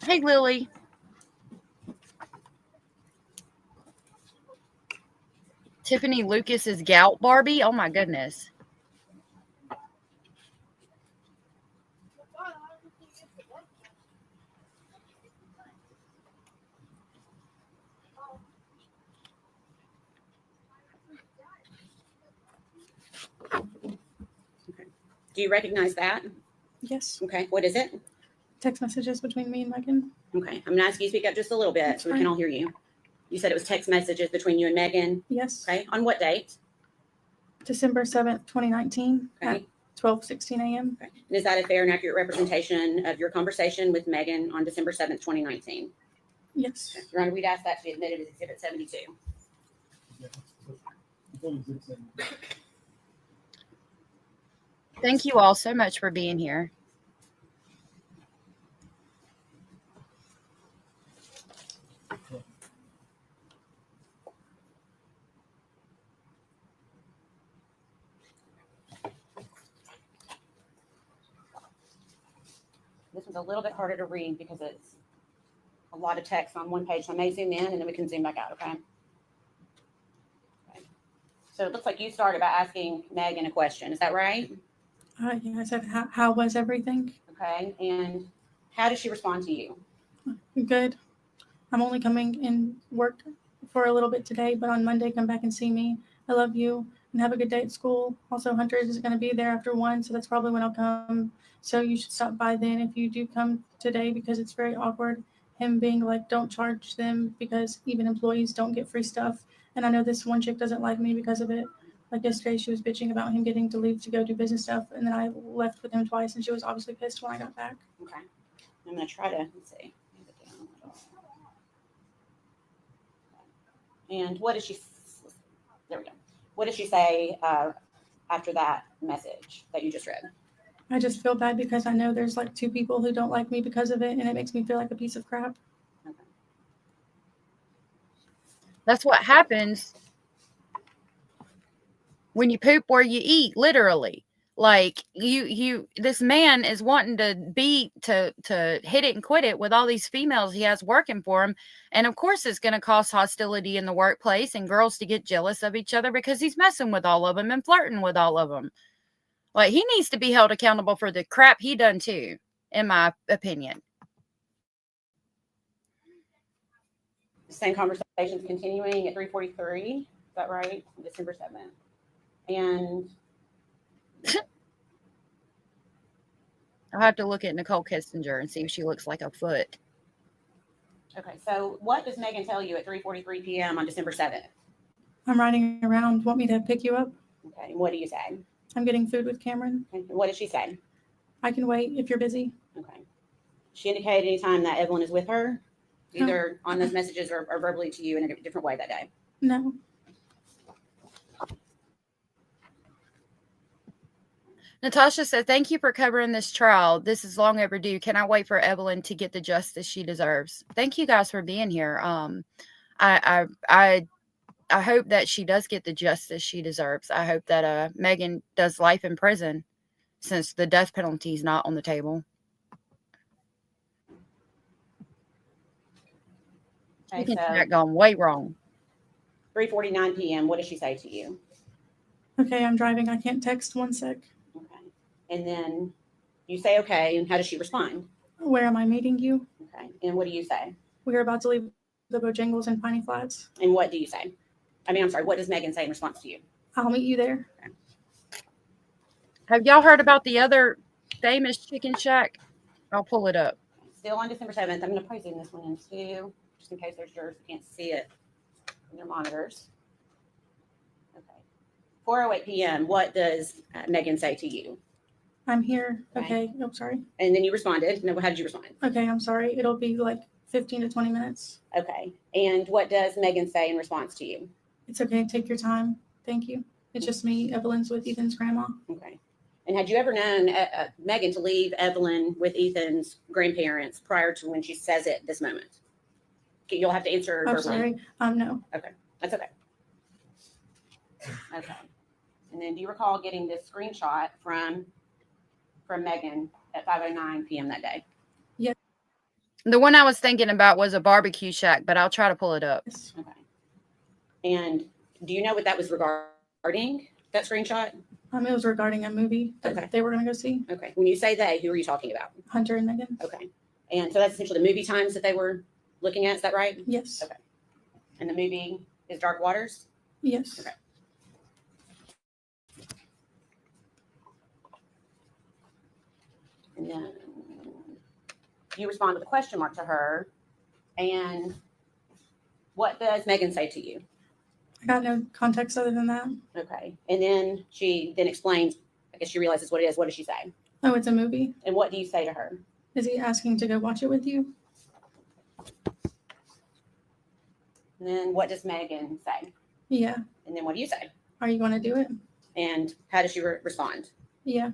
Hey, Lily. Tiffany Lucas's gout Barbie. Oh my goodness. Okay. Do you recognize that? Yes. Okay. What is it? Text messages between me and Megan. Okay. I'm going to ask you to speak up just a little bit That's so we can fine. all hear you. You said it was text messages between you and Megan. Yes. Okay. On what date? December 7th, 2019 at Okay. 12:16 a.m. Okay. And is that a fair and accurate representation of your conversation with Megan on December 7th, 2019? Yes. Your Honor, we'd ask that to be admitted as Exhibit 72. Thank you all so much for being here. This one's a little bit harder to read because it's a lot of text on one page. So I may zoom in and then we can zoom back out, okay? So it looks like you started by asking Megan a question. Is that right? Yeah, I said, how was everything? Okay. And how did she respond to you? Good. I'm only coming in work for a little bit today, but on Monday, come back and see me. I love you and have a good day at school. Also, Hunter is going to be there after 1, so that's probably when I'll come. So you should stop by then if you do come today, because it's very awkward. Him being like, don't charge them because even employees don't get free stuff. And I know this one chick doesn't like me because of it. Like yesterday, she was bitching about him getting to leave to go do business stuff. And then I left with him twice, and she was obviously pissed when I got back. Okay. I'm going to try to, let's see. And what did she, there we go. What did she say after that message that you just read? I just feel bad because I know there's like 2 people who don't like me because of it, and it makes me feel like a piece of crap. That's what happens when you poop where you eat, literally. Like this man is wanting to hit it and quit it with all these females he has working for him. And of course it's going to cause hostility in the workplace and girls to get jealous of each other because he's messing with all of them and flirting with all of them. Like, he needs to be held accountable for the crap he done too, in my opinion. The same conversation's continuing at 3:43. Is that right? December 7th. And I'll have to look at Nicole Kissinger and see if she looks like a foot. okay, so what does Megan tell you at 3:43 p.m. on December 7th? I'm riding around. Want me to pick you up? Okay, and what do you say? I'm getting food with Cameron. And what did she say? I can wait if you're busy. Okay. She indicated any time that Evelyn is with her, either on those messages or verbally to you in a different way that day? No. Natasha said, thank you for covering this trial. This is long overdue. Can I wait for Evelyn to get the justice she deserves? Thank you guys for being here. I hope that she does get the justice she deserves. I hope that Megan does life in prison, since the death penalty is not on the table. Okay, You so can gone way wrong. 3:49 p.m. What does she say to you? Okay, I'm driving. I can't text. 1 sec. Okay. And then you say, okay, and how does she respond? Where am I meeting you? Okay. And what do you say? We're about to leave the Bojangles and Piney Flats. And what do you say? I'm sorry, what does Megan say in response to you? I'll meet you there. Okay. Have y'all heard about the other famous chicken shack? I'll pull it up. Still on December 7th. I'm going to probably zoom this one in too, just in case there's yours. You can't see it in their monitors. Okay. 4:08 p.m. What does Megan say to you? I'm here. Okay. Okay. Oh, sorry. And then you responded. No, how did you respond? Okay, I'm sorry. It'll be like 15 to 20 minutes. Okay. And what does Megan say in response to you? It's okay. Take your time. Thank you. It's just me. Evelyn's with Ethan's grandma. Okay. And had you ever known Megan to leave Evelyn with Ethan's grandparents prior to when she says it this moment? Okay, you'll have to answer I'm verbally. sorry. No. Okay. That's okay. Okay. And then do you recall getting this screenshot from Megan at 5:09 p.m. that day? Yes. The one I was thinking about was a barbecue shack, but I'll try to pull it up. Okay. And do you know what that was regarding, that screenshot? It was regarding a movie that they were going to go see. Okay. When you say they, who are you talking about? Hunter and Megan. Okay. And so that's essentially the movie times that they were looking at. Is that right? Yes. Okay. And the movie is Dark Waters? Yes. Okay. And then you respond with a question mark to her. And what does Megan say to you? I got no context other than that. Okay. And then she then explains, I guess she realizes what it is. What does she say? Oh, it's a movie. And what do you say to her? Is he asking to go watch it with you? And then what does Megan say? Yeah. And then what do you say? Are you going to do it? And how does she respond? Yeah.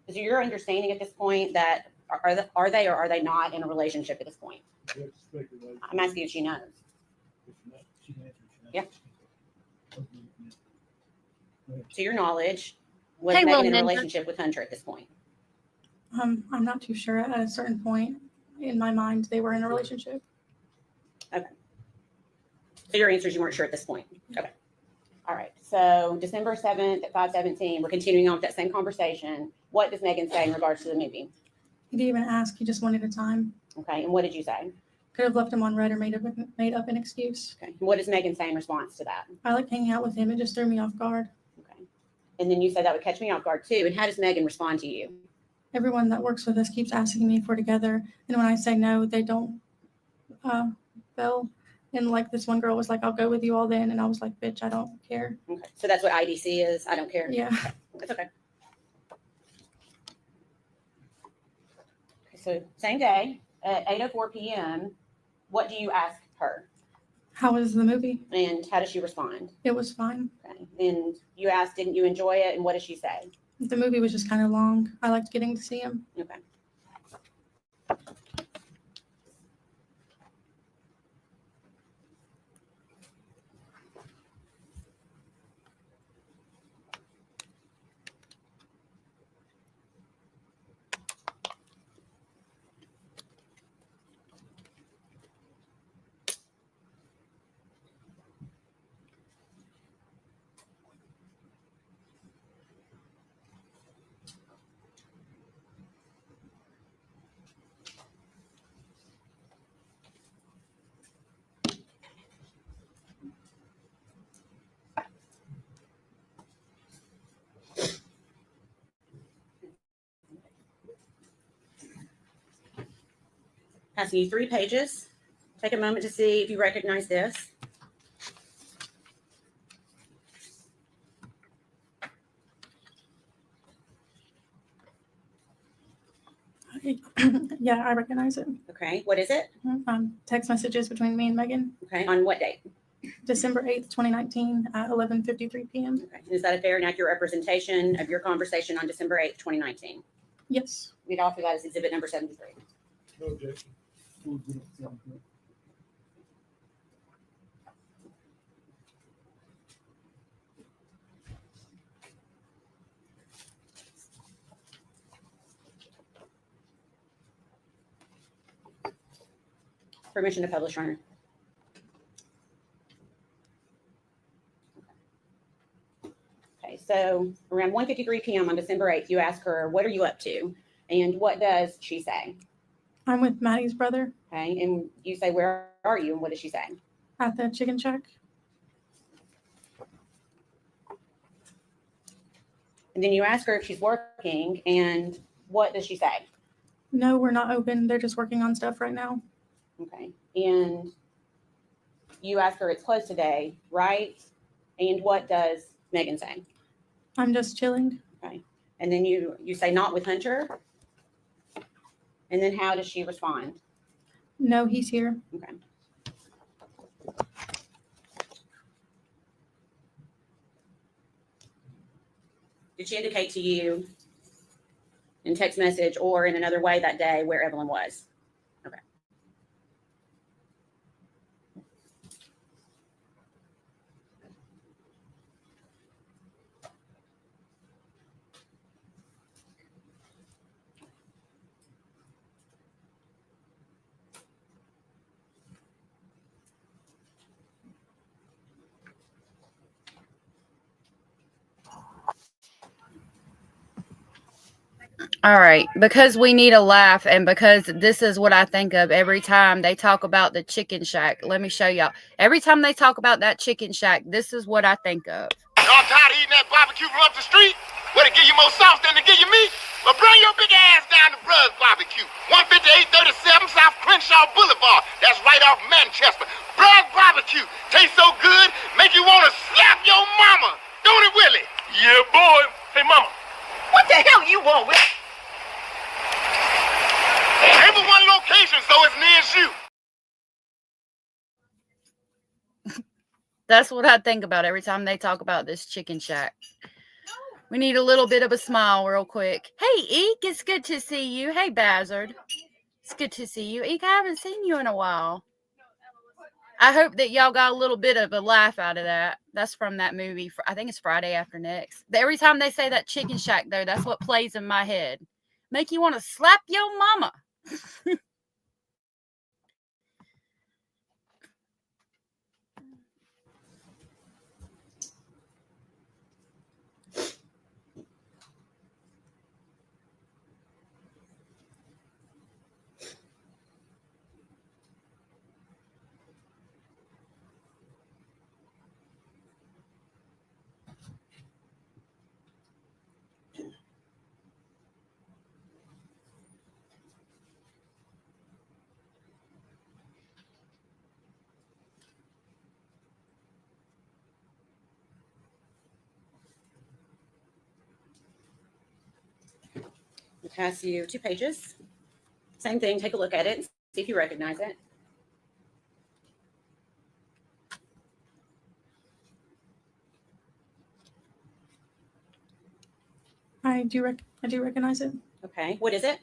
Is it your understanding at this point that are they or are they not in a relationship at this point? I'm asking if she knows. Yeah. To your knowledge, was Hey, Megan little in a ninja. relationship with Hunter at this point? I'm not too sure. At a certain point in my mind, they were in a relationship. Okay. So your answer is you weren't sure at this point. Okay. All right. So December 7th at 5:17, we're continuing on with that same conversation. What does Megan say in regards to the movie? He didn't even ask. He just wanted a time. Okay. And what did you say? Could have left him on red or made up an excuse. Okay. And what does Megan say in response to that? I like hanging out with him. It just threw me off guard. Okay. And then you said that would catch me off guard too. And how does Megan respond to you? Everyone that works with us keeps asking me if we're together. And when I say no, they don't fail. And like this one girl was like, I'll go with you all then. And I was like, bitch, I don't care. Okay. So that's what IDC is. I don't care. Yeah. That's okay. Okay. So same day at 8:04 p.m., what do you ask her? How was the movie? And how does she respond? It was fine. Okay. And you asked, didn't you enjoy it? And what does she say? The movie was just kind of long. I liked getting to see him. Okay. Passing you 3 pages. Take a moment to see if you recognize this. Yeah, I recognize it. Okay. What is it? Text messages between me and Megan. Okay. On what date? December 8th, 2019 at 11:53 p.m. Okay. And is that a fair and accurate representation of your conversation on December 8th, 2019? Yes. We'd offer that as exhibit number 73. No objection. Permission to publish, Your Honor. Okay, so around 1:53 p.m. on December 8th, you ask her, what are you up to? And what does she say? I'm with Maddie's brother Okay, and you say, where are you? And what does she say? at the chicken shack. And then you ask her if she's working, and what does she say? No, we're not open. They're just working on stuff right now. Okay, and you ask her it's closed today, right? And what does Megan say? I'm just chilling. Okay, and then you say not with Hunter, and then how does she respond? No, he's here. Okay. Did she indicate to you in text message or in another way that day where Evelyn was? Okay. All right, because we need a laugh and because this is what I think of every time they talk about the chicken shack. Let me show y'all. Every time they talk about that chicken shack, this is what I think of. Y'all tired of eating that barbecue from up the street? Where they give you more sauce than they give you meat? Well, bring your big ass down to Bruh's Barbecue, 15837 South Crenshaw Boulevard. off Manchester. Brad barbecue. Tastes so good, make you want to slap your mama. Don't it, Willie? Yeah, boy. Hey, mama. What the hell you want, Willie? Ain't but one location, so it's near you. That's what I think about every time they talk about this chicken shack. We need a little bit of a smile real quick. Hey, Eek, it's good to see you. Hey, Bazard. It's good to see you. Eek, I haven't seen you in a while. I hope that y'all got a little bit of a laugh out of that. That's from that movie. I think it's Friday After Next. Every time they say that chicken shack, though, that's what plays in my head. Make you want to slap your mama. I'll pass you 2 pages. Same thing. Take a look at it. See if you recognize it. I do recognize it. Okay. What is it?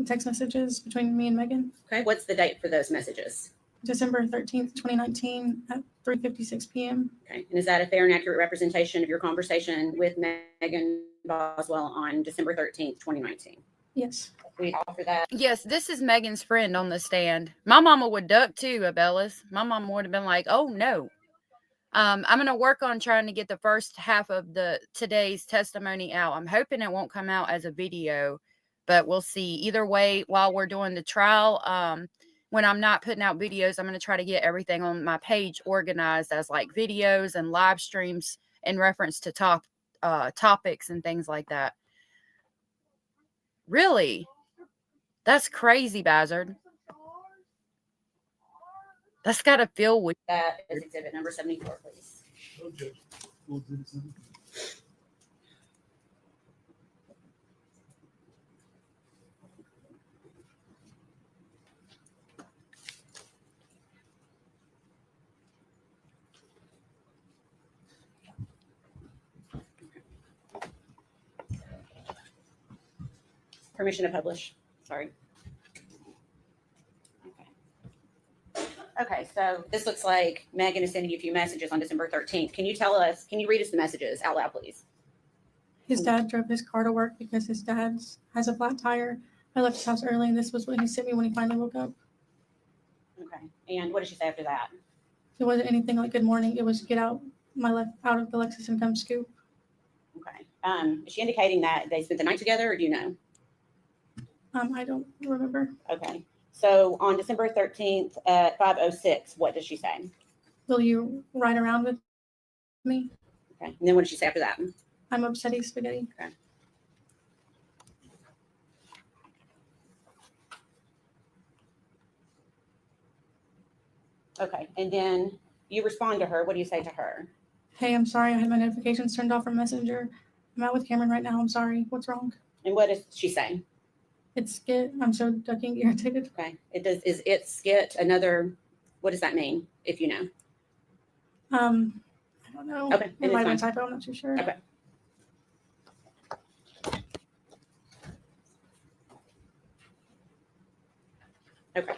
Text messages between me and Megan. Okay. What's the date for those messages? December 13th, 2019 at 3:56 p.m. Okay. And is that a fair and accurate representation of your conversation with Megan Boswell on December 13th, 2019? Yes. We offer that. Yes, this is Megan's friend on the stand. My mama would duck too, Abellas. My mama would have been like, oh, no. I'm going to work on trying to get the first half of today's testimony out. I'm hoping it won't come out as a video, but we'll see. Either way, while we're doing the trial, when I'm not putting out videos, I'm going to try to get everything on my page organized as like videos and live streams in reference to topics and things like that. Really? That's crazy, Bazard. That's got to feel weird. That is exhibit number 74, please. Okay. Permission to publish. Sorry. Okay, so this looks like Megan is sending you a few messages on December 13th. Can you read us the messages out loud, please? His dad drove his car to work because his dad has a flat tire. I left his house early, and this was what he sent me when he finally woke up. Okay, and what did she say after that? It wasn't anything like good morning. It was get out out of the Lexus and come scoop. Okay. Is she indicating that they spent the night together, or do you know? I don't remember. Okay. So on December 13th at 5:06, what does she say? Will you ride around with me? Okay. And then what did she say after that? I'm upsetty spaghetti. Okay. Okay. And then you respond to her. What do you say to her? Hey, I'm sorry. I had my notifications turned off from Messenger. I'm out with Cameron right now. I'm sorry. What's wrong? And what is she saying? It's skit. I'm so ducking irritated. Okay. Is it skit another, what does that mean, if you know? I don't know. Okay. It might have been typo. I'm not too sure. Okay. Okay.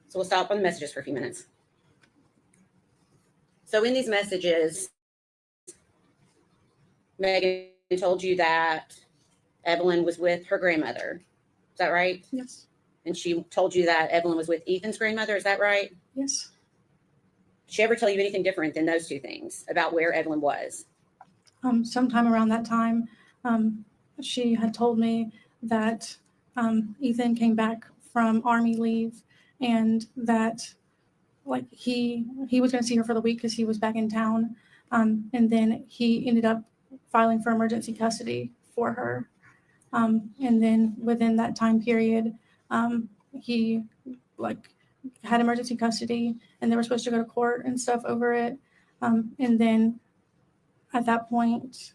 So we'll stop on the messages for a few minutes. So in these messages, Megan told you that Evelyn was with her grandmother. Is that right? Yes. And she told you that Evelyn was with Ethan's grandmother. Is that right? Yes. Did she ever tell you anything different than those two things about where Evelyn was? Sometime around that time, she had told me that Ethan came back from Army leave and that like he was going to see her for the week because he was back in town. And then he ended up filing for emergency custody for her. And then within that time period, he like had emergency custody and they were supposed to go to court and stuff over it. And then at that point,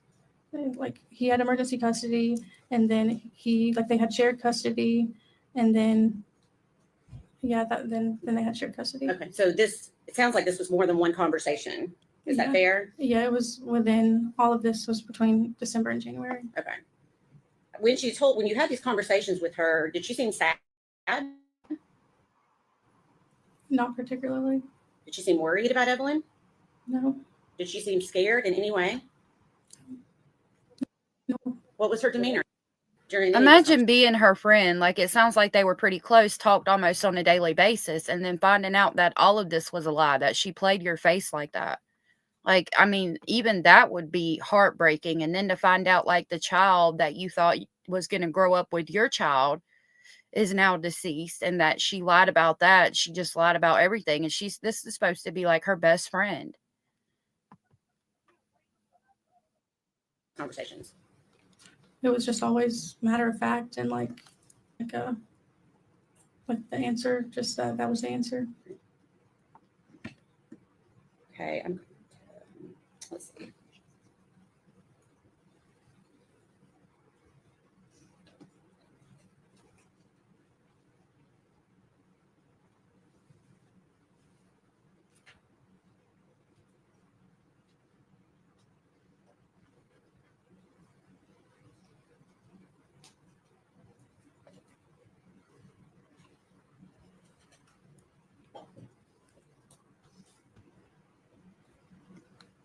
like he had emergency custody and then they had shared custody and then then they had shared custody. Okay, so it sounds like this was more than one conversation. Is that fair? Yeah, it was within, all of this was between December and January. Okay. When you had these conversations with her, did she seem sad? Not particularly. Did she seem worried about Evelyn? No. Did she seem scared in any way? No. What was her demeanor during the Imagine being her friend. Like, it sounds like they were pretty close, talked almost on a daily basis, and then finding out that all of this was a lie, that she played your face like that. Like, I mean, even that would be heartbreaking. And then to find out, like, the child that you thought was going to grow up with your child is now deceased, and that she lied about that. She just lied about everything. And this is supposed to be like her best friend. Conversations. It was just always matter of fact and like the answer, just that was the answer. Okay, let's see.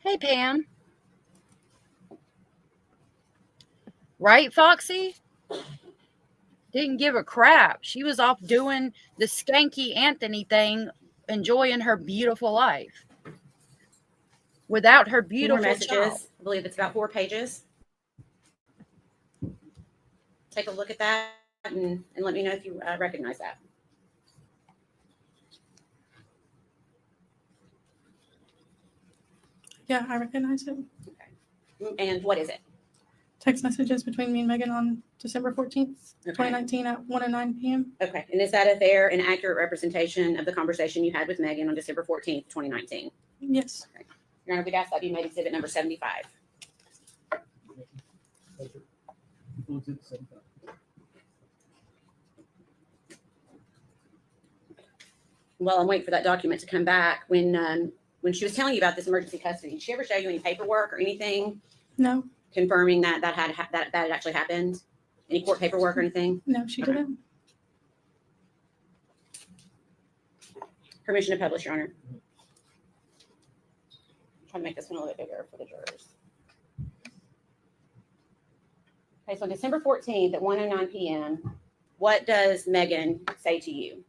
Hey, Pam. Right, Foxy? Didn't give a crap. She was off doing the skanky Anthony thing, enjoying her beautiful life without her beautiful More messages. child. I believe it's about 4 pages. Take a look at that and let me know if you recognize that. Yeah, I recognize it. Okay. And what is it? Text messages between me and Megan on December 14th, Okay. 2019 at 1:09 p.m. Okay. And is that a fair and accurate representation of the conversation you had with Megan on December 14th, 2019? Yes. Okay. Your Honor, we'd ask that be made exhibit number 75. Well, I'm waiting for that document to come back. When she was telling you about this emergency custody, did she ever show you any paperwork or anything No. confirming that that had actually happened? Any court paperwork or anything? No, she Okay. didn't. Permission to publish, Your Honor. Try to make this one a little bit bigger for the jurors. Okay, so December 14th at 1:09 p.m., what does Megan say to you?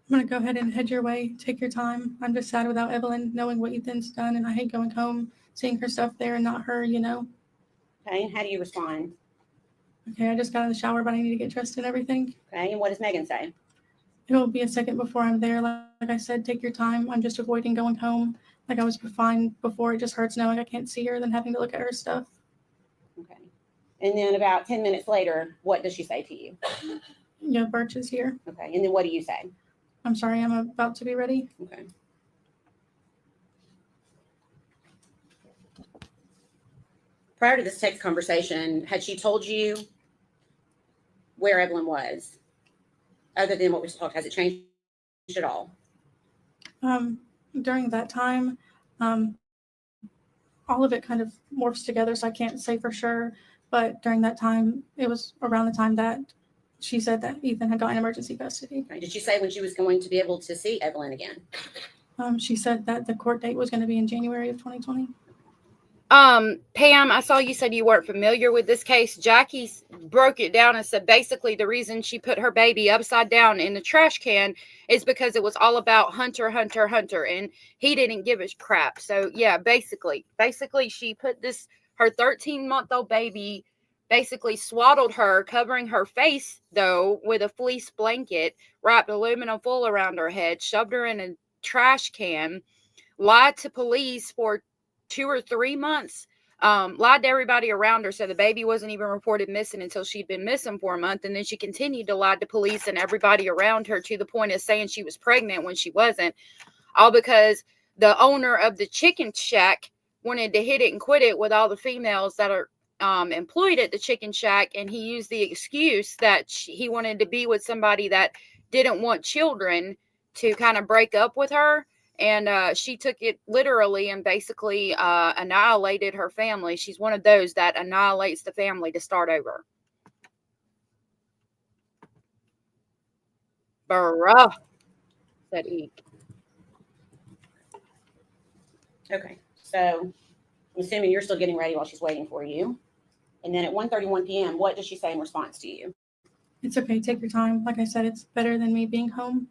I'm going to go ahead and head your way. Take your time. I'm just sad without Evelyn, knowing what Ethan's done, and I hate going home, seeing her stuff there and not her, you know. Okay, and how do you respond? Okay, I just got in the shower, but I need to get dressed and everything. Okay, and what does Megan say? It'll be a second before I'm there. Like I said, take your time. I'm just avoiding going home. Like I was fine before. It just hurts knowing I can't see her, then having to look at her stuff. Okay. And then about 10 minutes later, what does she say to you? Yeah, Birch is here. Okay, and then what do you say? I'm sorry, I'm about to be ready. Okay. Prior to this text conversation, had she told you where Evelyn was? Other than what we just talked, has it changed at all? During that time, all of it kind of morphs together, so I can't say for sure. But during that time, it was around the time that she said that Ethan had gotten emergency custody. Okay. Did she say when she was going to be able to see Evelyn again? She said that the court date was going to be in January of 2020. Pam, I saw you said you weren't familiar with this case. Jackie broke it down and said basically the reason she put her baby upside down in the trash can is because it was all about Hunter, and he didn't give a crap. So yeah, basically she put her 13-month-old baby, basically swaddled her, covering her face though with a fleece blanket, wrapped aluminum foil around her head, shoved her in a trash can, lied to police for 2 or 3 months lied to everybody around her. So the baby wasn't even reported missing until she'd been missing for a month. And then she continued to lie to police and everybody around her to the point of saying she was pregnant when she wasn't. All because the owner of the chicken shack wanted to hit it and quit it with all the females that are employed at the chicken shack. And he used the excuse that he wanted to be with somebody that didn't want children to kind of break up with her. And she took it literally and basically annihilated her family. She's one of those that annihilates the family to start over. Bruh, said Eek. Okay, so I'm assuming you're still getting ready while she's waiting for you. And then at 1:31 p.m., what does she say in response to you? It's okay. Take your time. Like I said, it's better than me being home.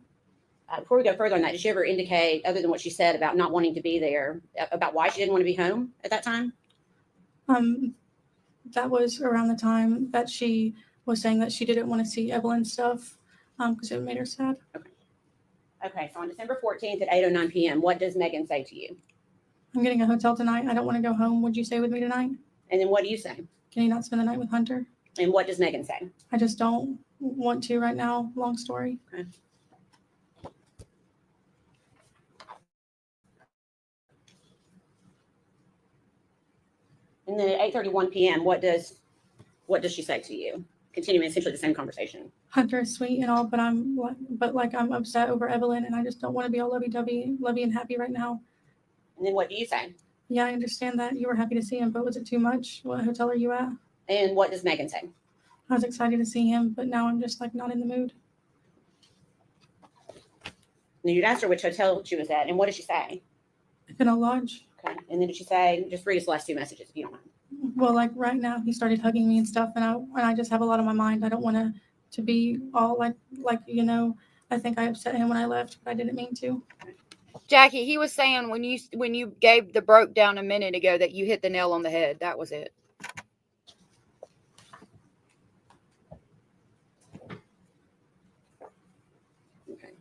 Before we go further on that, did she ever indicate, other than what she said about not wanting to be there, about why she didn't want to be home at that time? That was around the time that she was saying that she didn't want to see Evelyn's stuff because it made her sad. Okay, so on December 14th at 8:09 p.m., what does Megan say to you? I'm getting a hotel tonight. I don't want to go home. Would you stay with me tonight? And then what do you say? Can you not spend the night with Hunter? And what does Megan say? I just don't want to right now. Long story. Okay. And then at 8:31 p.m., what does she say to you? Continuing essentially the same conversation. Hunter is sweet and all, but I'm upset over Evelyn, and I just don't want to be all lovey-dovey and happy right now. And then what do you say? Yeah, I understand that you were happy to see him, but was it too much? What hotel are you at? And what does Megan say? I was excited to see him, but now I'm just like not in the mood. And you'd asked her which hotel she was at, and what did she say? Econo Lodge. Okay. And then did she say, just read us the last two messages if you don't mind. Well, like right now, he started hugging me and stuff, and I just have a lot on my mind. I don't want to be all like I think I upset him when I left, but I didn't mean to. Jackie, he was saying when you gave the broke down a minute ago that you hit the nail on the head. That was it. Okay.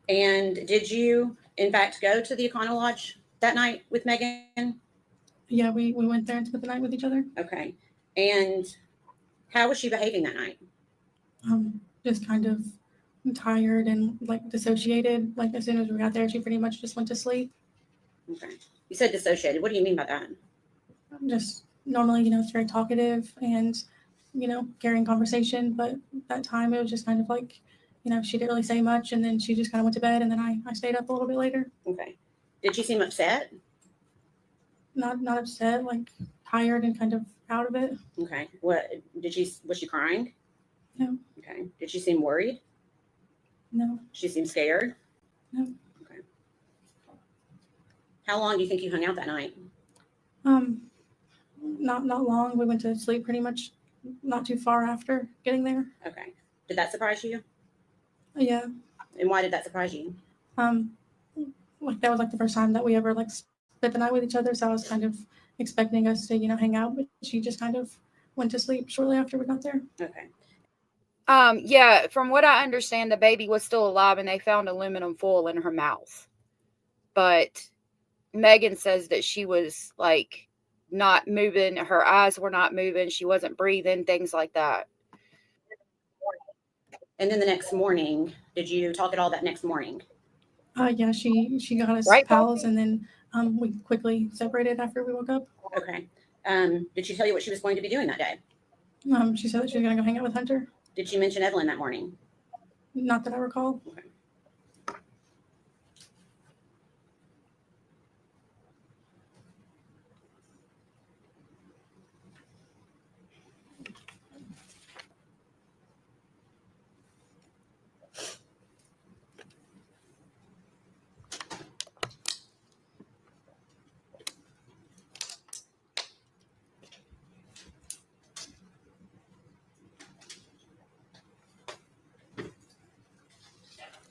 And did you, in fact, go to the Econo Lodge that night with Megan? Yeah, we went there and spent the night with each other. Okay. And how was she behaving that night? Just kind of tired and like dissociated. Like as soon as we got there, she pretty much just went to sleep. Okay. You said dissociated. What do you mean by that? Just normally, it's very talkative and, carrying conversation. But that time it was just kind of like, she didn't really say much. And then she just kind of went to bed. And then I stayed up a little bit later. Okay. Did she seem upset? Not upset, like tired and kind of out of it. Okay. Was she crying? No. Okay. Did she seem worried? No. She seemed scared? No. Okay. How long do you think you hung out that night? Not long. We went to sleep pretty much not too far after getting there. Okay. Did that surprise you? Yeah. And why did that surprise you? Like that was like the first time that we ever like spent the night with each other. So I was kind of expecting us to, hang out, but she just kind of went to sleep shortly after we got there. Okay. Yeah, from what I understand, the baby was still alive and they found aluminum foil in her mouth. But Megan says that she was like not moving. Her eyes were not moving. She wasn't breathing, things like that. And then the next morning, did you talk at all that next morning? Yeah, she got us Right, pals, and then we quickly separated after we woke up. Okay. Did she tell you what she was going to be doing that day? She said that she was going to go hang out with Hunter. Did she mention Evelyn that morning? Not that I recall. Okay.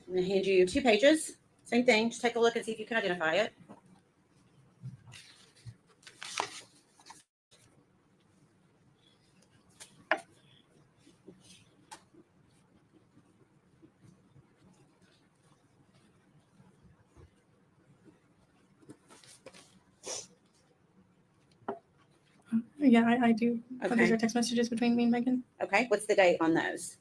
I'm going to hand you 2 pages. Same thing. Just take a look and see if you can identify it. Yeah, I do. These Okay. are text messages between me and Megan. Okay. What's the date on those?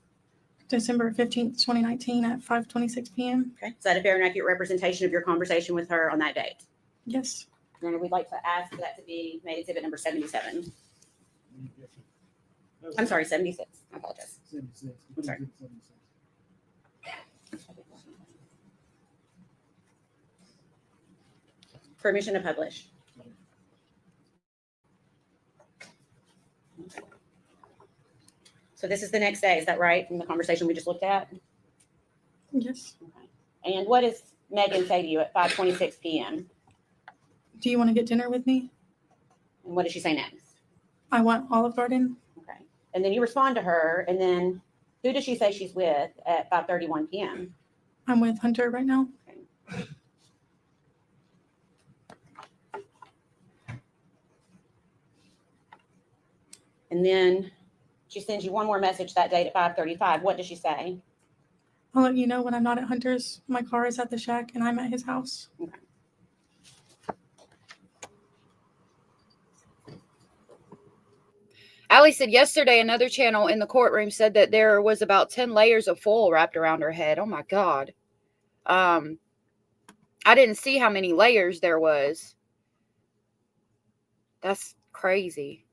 December 15th, 2019 at 5:26 p.m. Okay. Is that a fair and accurate representation of your conversation with her on that date? Yes. And we'd like to ask for that to be made exhibit number 77. I'm sorry, 76. I apologize. 76. I'm sorry. 76. Permission to publish. So this is the next day, is that right, from the conversation we just looked at? Yes. Okay. And what does Megan say to you at 5:26 p.m.? Do you want to get dinner with me? And what does she say next? I want Olive Garden. Okay. And then you respond to her, and then who does she say she's with at 5:31 p.m.? I'm with Hunter right now. Okay. And then she sends you one more message that date at 5:35. What does she say? I'll let you know when I'm not at Hunter's. My car is at the shack and I'm at his house. Okay. Allie said yesterday another channel in the courtroom said that there was about 10 layers of foil wrapped around her head. Oh my God. I didn't see how many layers there was. That's crazy.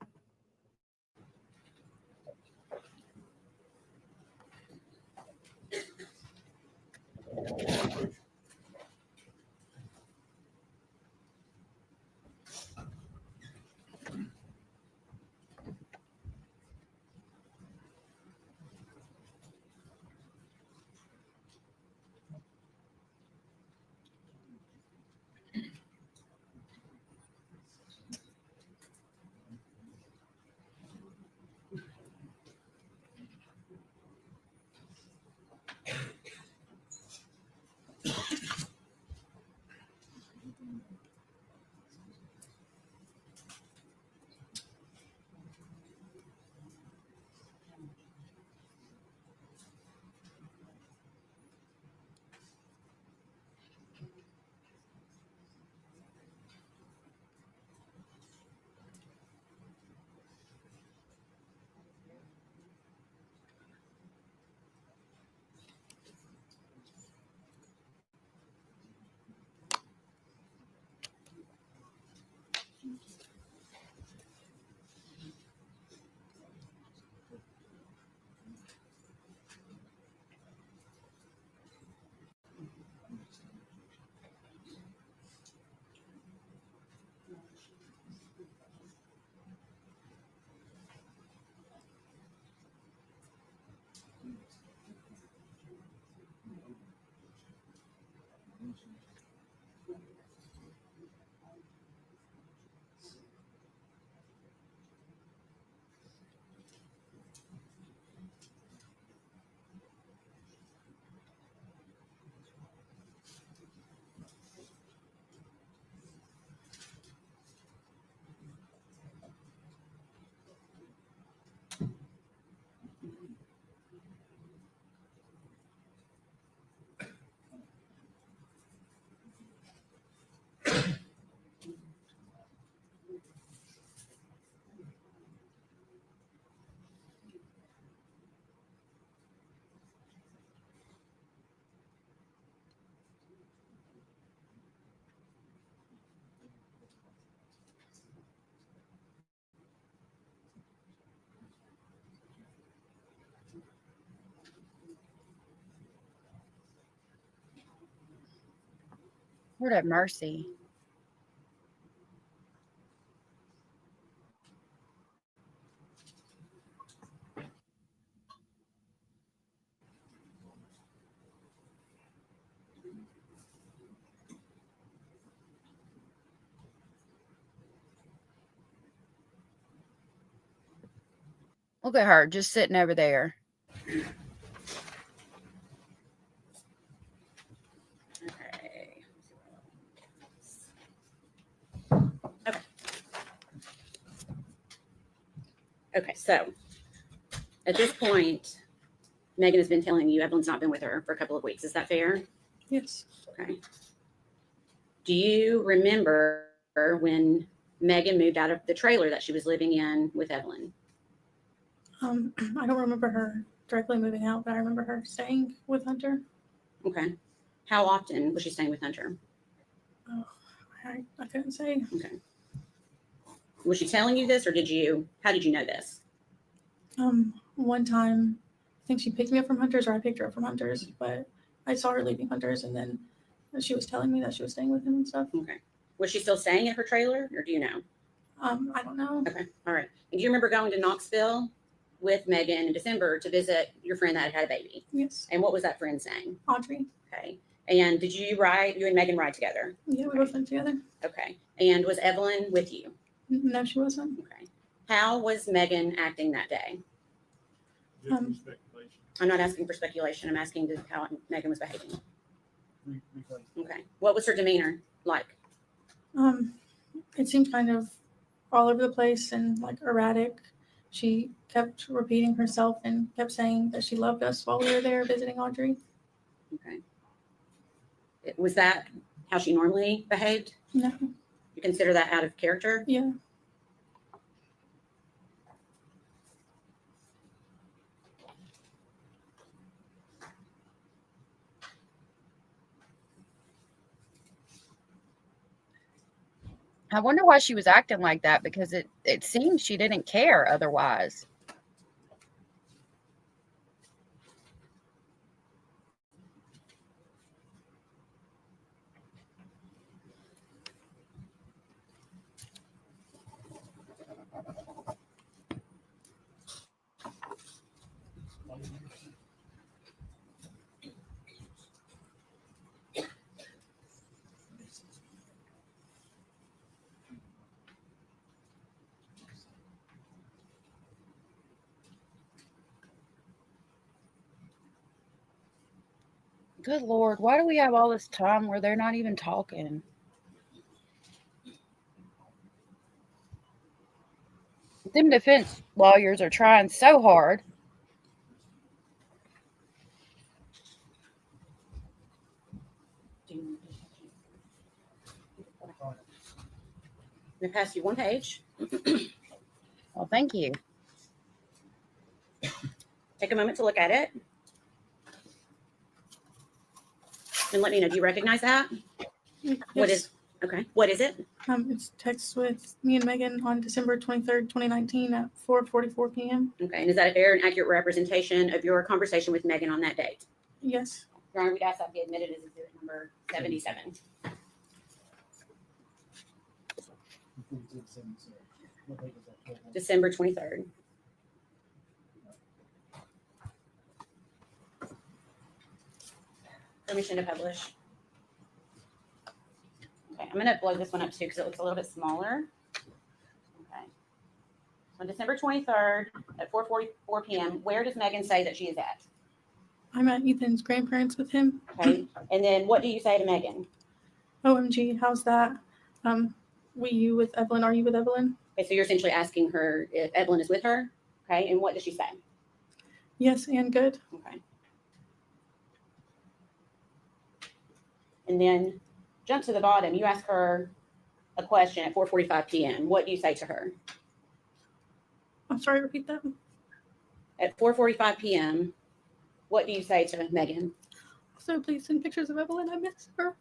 Lord have mercy. Look at her just sitting over there. Okay, so at this point, Megan has been telling you Evelyn's not been with her for a couple of weeks. Is that fair? Yes. Okay. Do you remember when Megan moved out of the trailer that she was living in with Evelyn? I don't remember her directly moving out, but I remember her staying with Hunter. Okay. How often was she staying with Hunter? Oh, I couldn't say. Okay. Was she telling you this, or how did you know this? One time, I think she picked me up from Hunter's, or I picked her up from Hunter's, but I saw her leaving Hunter's, and then she was telling me that she was staying with him and stuff. Okay. Was she still staying at her trailer, or do you know? I don't know. Okay. All right. And do you remember going to Knoxville with Megan in December to visit your friend that had a baby? Yes. And what was that friend's name? Audrey. Okay. And did you and Megan ride together? Yeah, we both went together. Okay. And was Evelyn with you? No, she wasn't. Okay. How was Megan acting that day? I'm not asking for speculation. I'm asking how Megan was behaving. Okay. What was her demeanor like? It seemed kind of all over the place and like erratic. She kept repeating herself and kept saying that she loved us while we were there visiting Audrey. Okay. Was that how she normally behaved? No. You consider that out of character? Yeah. I wonder why she was acting like that, because it seems she didn't care otherwise. Good Lord, why do we have all this time where they're not even talking? Them defense lawyers are trying so hard. I'm going to pass you one page. Well, thank you. Take a moment to look at it. And let me know, do you recognize that? Yes. What is it? It's text with me and Megan on December 23rd, 2019 at 4:44 p.m. Okay, and is that a fair and accurate representation of your conversation with Megan on that date? Yes. Your Honor, we'd ask that be admitted as exhibit number 77. December 23rd. Permission to publish. Okay, I'm going to blow this one up too because it looks a little bit smaller. Okay. So December 23rd at 4:44 p.m., where does Megan say that she is at? I'm at Ethan's grandparents with him. Okay. And then what do you say to Megan? OMG, how's that? You with Evelyn? Are you with Evelyn? Okay, so you're essentially asking her if Evelyn is with her. Okay, and what does she say? Yes, and good. Okay. And then jump to the bottom. You ask her a question at 4:45 p.m. What do you say to her? I'm sorry, repeat that. At 4:45 p.m., what do you say to Megan? So please send pictures of Evelyn. I miss her.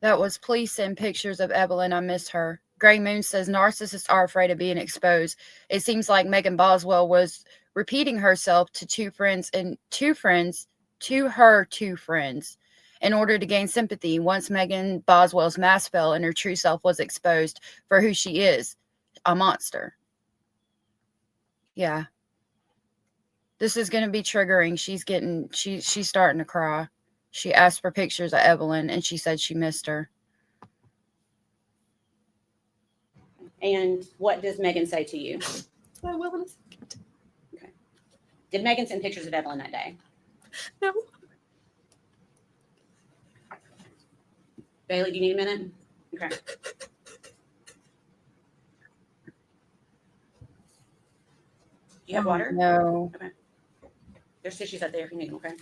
That was, please send pictures of Evelyn. I miss her. Gray Moon says narcissists are afraid of being exposed. It seems like Megan Boswell was repeating herself to two friends in order to gain sympathy once Megan Boswell's mask fell and her true self was exposed for who she is, a monster. Yeah. This is going to be triggering. She's starting to cry. She asked for pictures of Evelyn and she said she missed her. And what does Megan say to you? I will in a second. Okay. Did Megan send pictures of Evelyn that day? No. Bailey, do you need a minute? Okay. Do you have water? No. Okay. There's tissues out there if you need them, okay?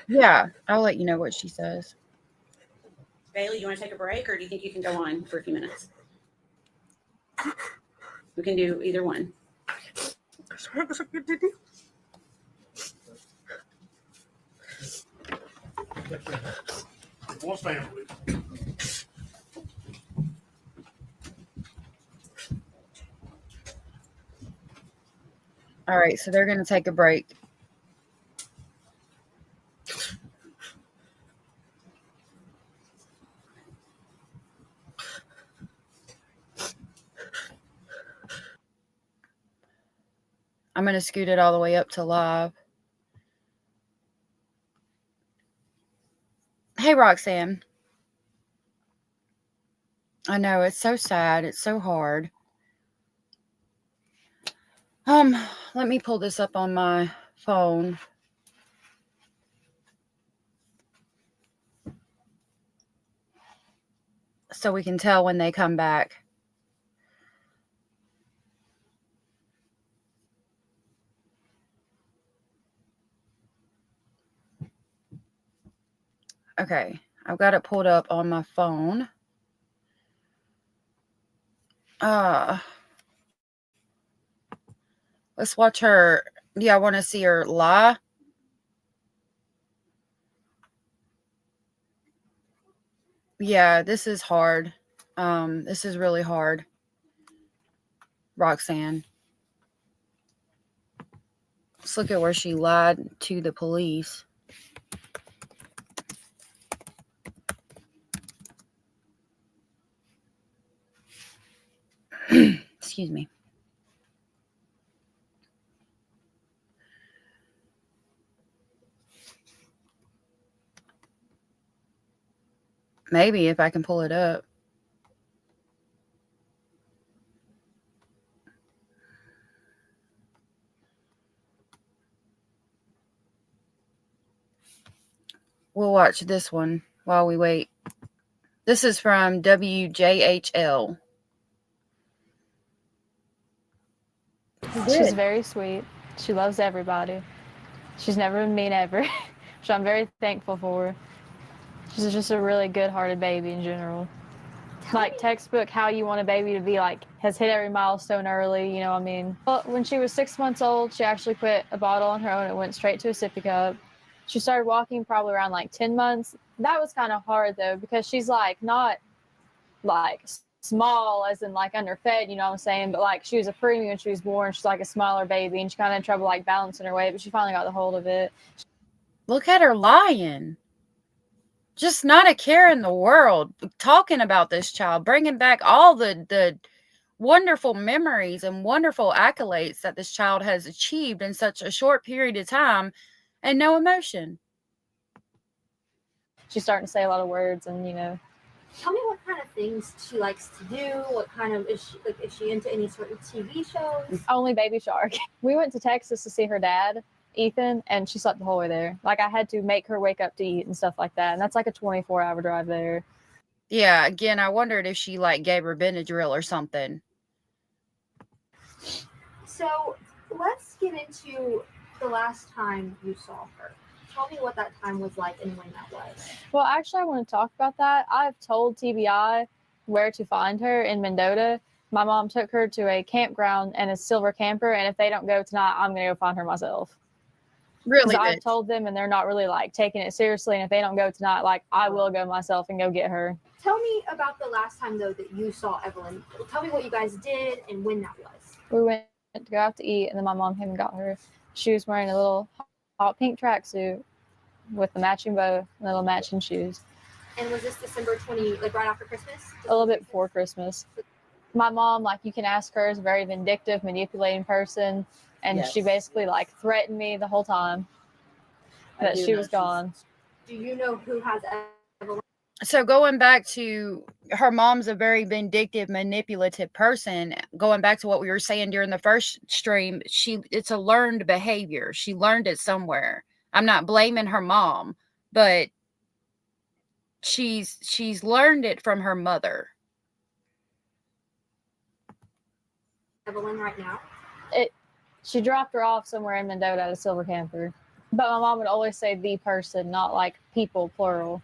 Yeah, I'll let you know what she says. Bailey, you want to take a break, or do you think you can go on for a few minutes? We can do either one. One stand, please. All right, so they're going to take a break. I'm going to scoot it all the way up to live. Hey, Roxanne. I know, it's so sad. It's so hard. Let me pull this up on my phone. So we can tell when they come back. Okay, I've got it pulled up on my phone. Let's watch her. Yeah, I want to see her lie. Yeah, this is hard. This is really hard. Roxanne. Let's look at where she lied to the police. Excuse me. Maybe if I can pull it up. We'll watch this one while we wait. This is from WJHL. She's very sweet. She loves everybody. She's never been mean ever, which I'm very thankful for. She's just a really good-hearted baby in general. Like textbook how you want a baby to be, like has hit every milestone early, you know what I mean? Well, when she was 6 months old, she actually put a bottle on her own. It went straight to a sippy cup. She started walking probably around like 10 months. That was kind of hard though, because she's like not like small as in like underfed, you know what I'm saying? But like she was a preemie when she was born. She's like a smaller baby and she kind of had trouble like balancing her weight, but she finally got the hold of it. Look at her lying. Just not a care in the world. Talking about this child, bringing back all the wonderful memories and wonderful accolades that this child has achieved in such a short period of time, and no emotion. She's starting to say a lot of words, and you know. Tell me what kind of things she likes to do. What kind of is she into any sort of TV shows? Only Baby Shark. We went to Texas to see her dad, Ethan, and she slept the whole way there. Like I had to make her wake up to eat and stuff like that, and that's like a 24-hour drive there. Yeah, again, I wondered if she like gave her Benadryl or something. So let's get into the last time you saw her. Tell me what that time was like and when that was. Well, actually, I want to talk about that. I've told TBI where to find her in Mendota. My mom took her to a campground and a silver camper, and if they don't go tonight, I'm going to go find her myself. Really? I've told them, and they're not really like taking it seriously. And if they don't go tonight, like I will go myself and go get her. Tell me about the last time though that you saw Evelyn. Tell me what you guys did and when that was. We went to go out to eat, and then my mom came and got her. She was wearing a little hot pink tracksuit with the matching bow and little matching shoes. And was this December 20, like right after Christmas? A little bit before Christmas. My mom, like you can ask her, is a very vindictive, manipulating person. And Yes. she basically like threatened me the whole time that she was gone. Do you know who has Evelyn? So going back to her mom's a very vindictive, manipulative person. Going back to what we were saying during the first stream, it's a learned behavior. She learned it somewhere. I'm not blaming her mom, but she's learned it from her mother. Evelyn right now? She dropped her off somewhere in Mendota at a silver camper. But my mom would always say the person, not like people, plural.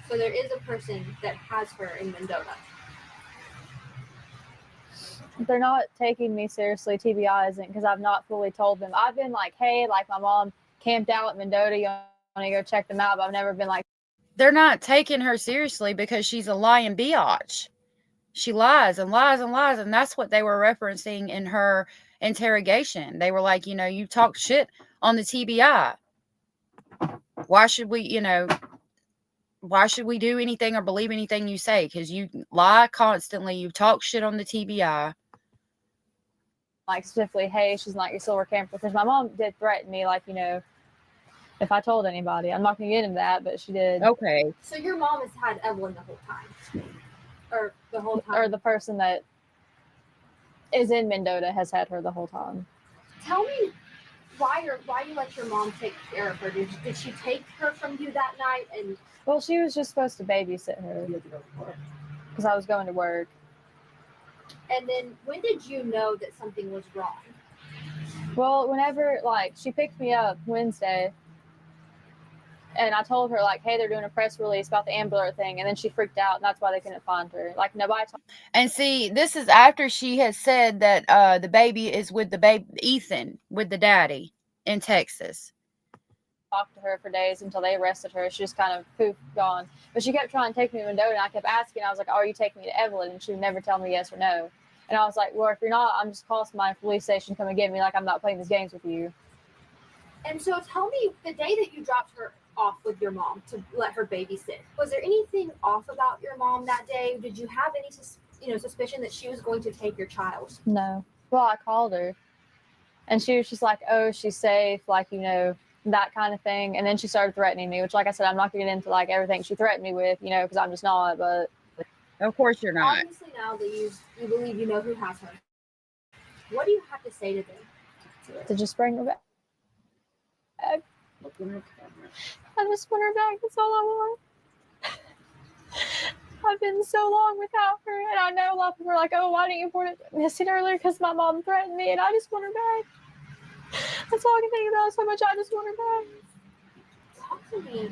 So there is a person that has her in Mendota. They're not taking me seriously. TBI isn't, because I've not fully told them. I've been like, hey, like my mom camped out at Mendota. You want to go check them out? But I've never been like, They're not taking her seriously because she's a lying biatch. She lies and lies and lies. And that's what they were referencing in her interrogation. They were like, you talked shit on the TBI. Why should we do anything or believe anything you say? Because you lie constantly. You talk shit on the TBI. like specifically, hey, she's not your silver camper. Because my mom did threaten me, like, if I told anybody. I'm not going to get into that, but she did. Okay. So your mom has had Evelyn the whole time? Or the whole time? Or the person that is in Mendota has had her the whole time. Tell me why you let your mom take care of her. Did she take her from you that night? And well, she was just supposed to babysit her because I was going to work. And then when did you know that something was wrong? Well, whenever, like, she picked me up Wednesday, and I told her, like, hey, they're doing a press release about the Ambler thing, and then she freaked out, and that's why they couldn't find her. Like, nobody told. And see, this is after she had said that the baby is with Ethan, with the daddy in Texas. Talked to her for days until they arrested her. She just kind of poof, gone. But she kept trying to take me to Mendota, and I kept asking. I was like, "Oh, are you taking me to Evelyn?" And she would never tell me yes or no. And I was like, "Well, if you're not, I'm just calling my police station to come and get me. Like, I'm not playing these games with you." And so tell me, the day that you dropped her off with your mom to let her babysit, was there anything off about your mom that day? Did you have any suspicion that she was going to take your child? No. Well, I called her, and she was just like, "Oh, she's safe," like, that kind of thing. And then she started threatening me, which, like I said, I'm not going to get into like everything she threatened me with, because I'm just not. But of course you're not. Obviously, now that you believe you know who has her, what do you have to say to them? To just bring her back. I just want her back. That's all I want. I've been so long without her, and I know a lot of people are like, "Oh, why didn't you report it missing earlier?" Because my mom threatened me, and I just want her back. That's all I can think about so much. I just want her back. Talk to me.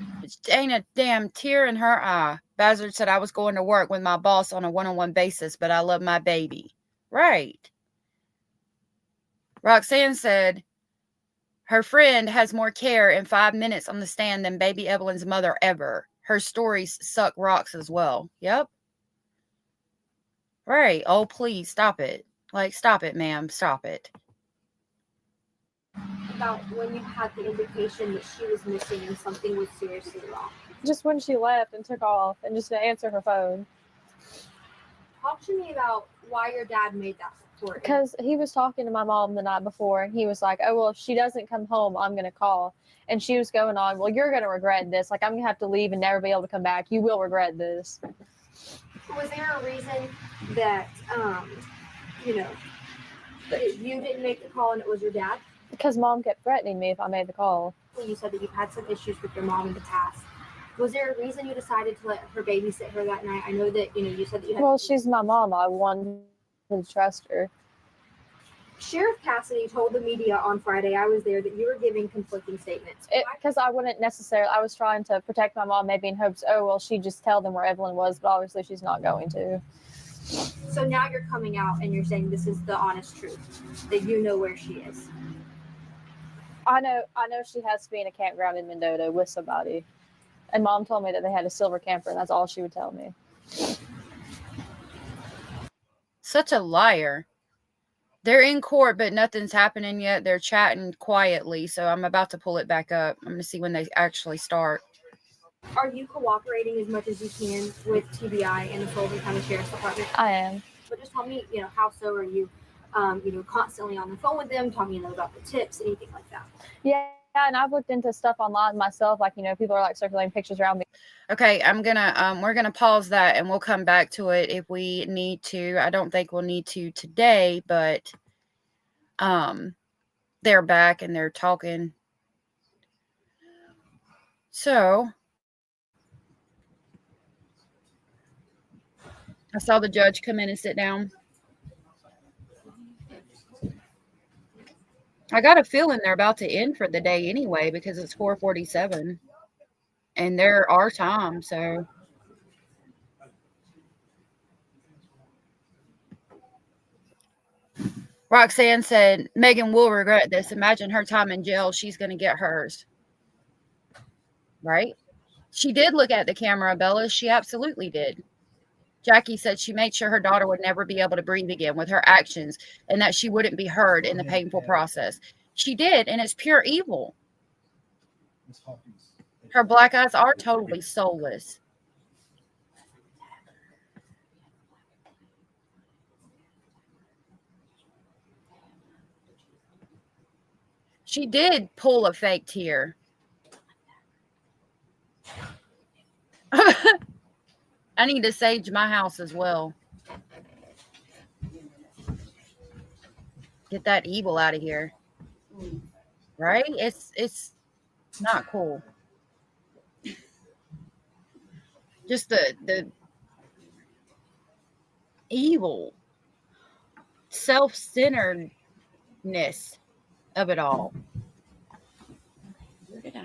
Ain't a damn tear in her eye. Bazard said I was going to work with my boss on a one-on-one basis, but I love my baby. Right. Roxanne said her friend has more care in 5 minutes on the stand than baby Evelyn's mother ever. Her stories suck rocks as well. Yep. Right. Oh, please stop it. Like, stop it, ma'am. Stop it. About when you had the indication that she was missing and something was seriously wrong. Just when she left and took off and just didn't answer her phone. Talk to me about why your dad made that report. Because he was talking to my mom the night before, and he was like, "Oh, well, if she doesn't come home, I'm going to call." And she was going on, "Well, you're going to regret this. Like, I'm going to have to leave and never be able to come back. You will regret this." Was there a reason that, that you didn't make the call and it was your dad? Because mom kept threatening me if I made the call. Well, you said that you've had some issues with your mom in the past. Was there a reason you decided to let her babysit her that night? I know that, you said that you had... Well, she's my mom. I wanted to trust her. Sheriff Cassidy told the media on Friday, I was there, that you were giving conflicting statements. Because I wouldn't necessarily... I was trying to protect my mom, maybe in hopes, oh, well, she'd just tell them where Evelyn was, but obviously she's not going to. So now you're coming out and you're saying this is the honest truth, that you know where she is. I know she has to be in a campground in Mendota with somebody. And mom told me that they had a silver camper, and that's all she would tell me. Such a liar. They're in court, but nothing's happening yet. They're chatting quietly, so I'm about to pull it back up. I'm going to see when they actually start. Are you cooperating as much as you can with TBI and the Sullivan County Sheriff's Department? I am. But just tell me, how so are you, constantly on the phone with them, talking about the tips, anything like that? Yeah, and I've looked into stuff online myself. Like, people are like circulating pictures around me. Okay, we're gonna pause that and we'll come back to it if we need to. I don't think we'll need to today, but they're back and they're talking. So I saw the judge come in and sit down. I got a feeling they're about to end for the day anyway because it's 4:47 and there are time. So Roxanne said, Megan will regret this. Imagine her time in jail. She's going to get hers. Right? She did look at the camera, Bella. She absolutely did. Jackie said she made sure her daughter would never be able to breathe again with her actions and that she wouldn't be heard in the painful process. She did, and it's pure evil. Her black eyes are totally soulless. She did pull a fake tear. I need to sage my house as well. Get that evil out of here. Right? It's not cool. Just the evil, self-centeredness of it all. Where did I?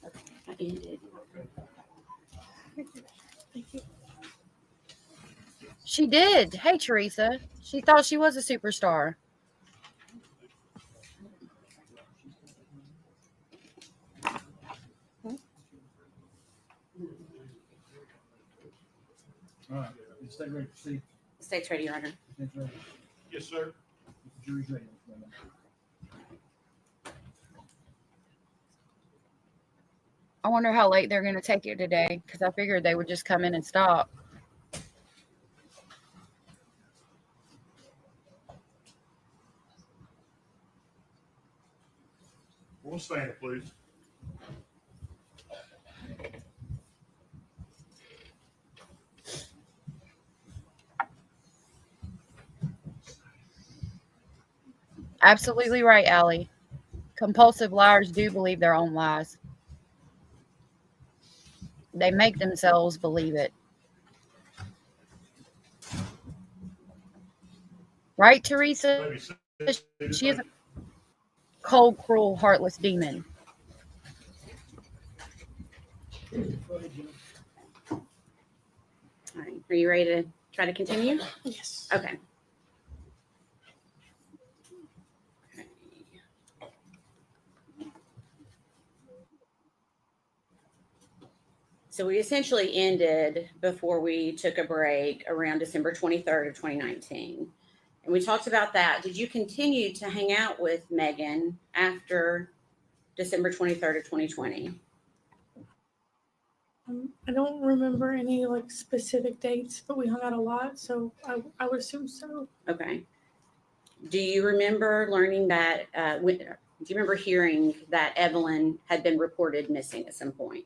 Okay, I ended. Thank you. She did. Hey, Teresa. She thought she was a superstar. All right, is state ready to proceed? State's ready, Your Honor. State's ready. Yes, sir. The jury's ready. I wonder how late they're going to take it today because I figured they would just come in and stop. We'll stand, please. Absolutely right, Allie. Compulsive liars do believe their own lies. They make themselves believe it. Right, Teresa? She is a cold, cruel, heartless demon. All right, are you ready to try to continue? Yes. Okay. So we essentially ended before we took a break around December 23rd of 2019. And we talked about that. Did you continue to hang out with Megan after December 23rd of 2020? I don't remember any like specific dates, but we hung out a lot, so I would assume so. Okay. Do you remember learning that, do you remember hearing that Evelyn had been reported missing at some point?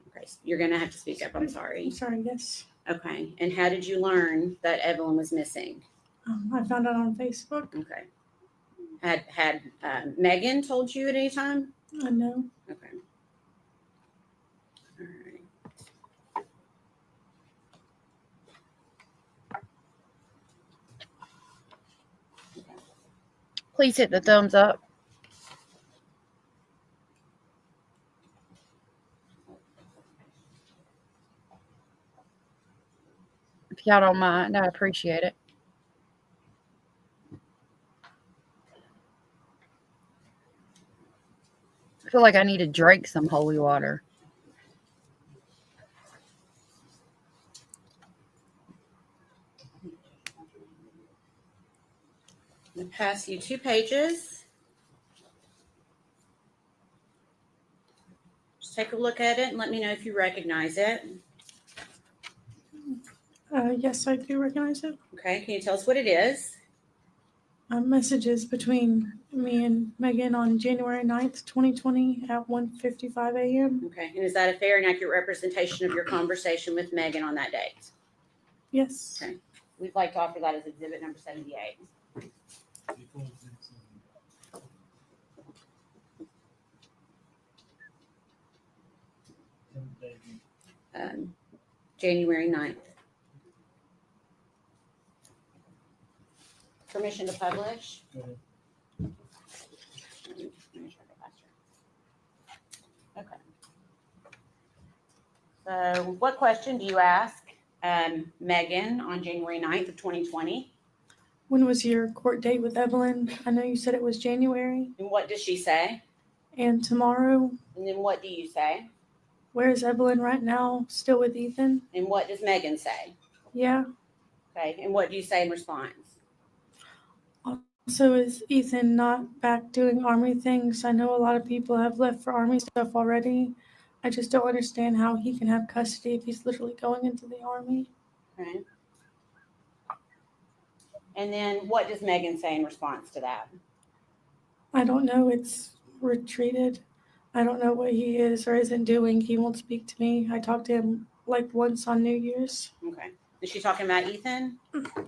Okay, so you're going to have to speak up. I'm sorry. I'm sorry, yes. Okay. And how did you learn that Evelyn was missing? I found out on Facebook. Okay. Had Megan told you at any time? No. Okay. All right. Please hit the thumbs up. If y'all don't mind, I appreciate it. I feel like I need to drink some holy water. I'm going to pass you 2 pages. Just take a look at it and let me know if you recognize it. Yes, I do recognize it. Okay, can you tell us what it is? Messages between me and Megan on January 9th, 2020 at 1:55 a.m. Okay, and is that a fair and accurate representation of your conversation with Megan on that date? Yes. Okay, we'd like to offer that as exhibit number 78. January 9th. Permission to publish? Go ahead. Okay. So what question do you ask Megan on January 9th of 2020? When was your court date with Evelyn? I know you said it was January. And what does she say? And tomorrow, And then what do you say? where is Evelyn right now? Still with Ethan? And what does Megan say? Yeah. Okay. And what do you say in response? So is Ethan not back doing Army things? I know a lot of people have left for Army stuff already. I just don't understand how he can have custody if he's literally going into the Army. Okay. And then what does Megan say in response to that? I don't know. It's retreated. I don't know what he is or isn't doing. He won't speak to me. I talked to him like once on New Year's. Okay. Is she talking about Ethan?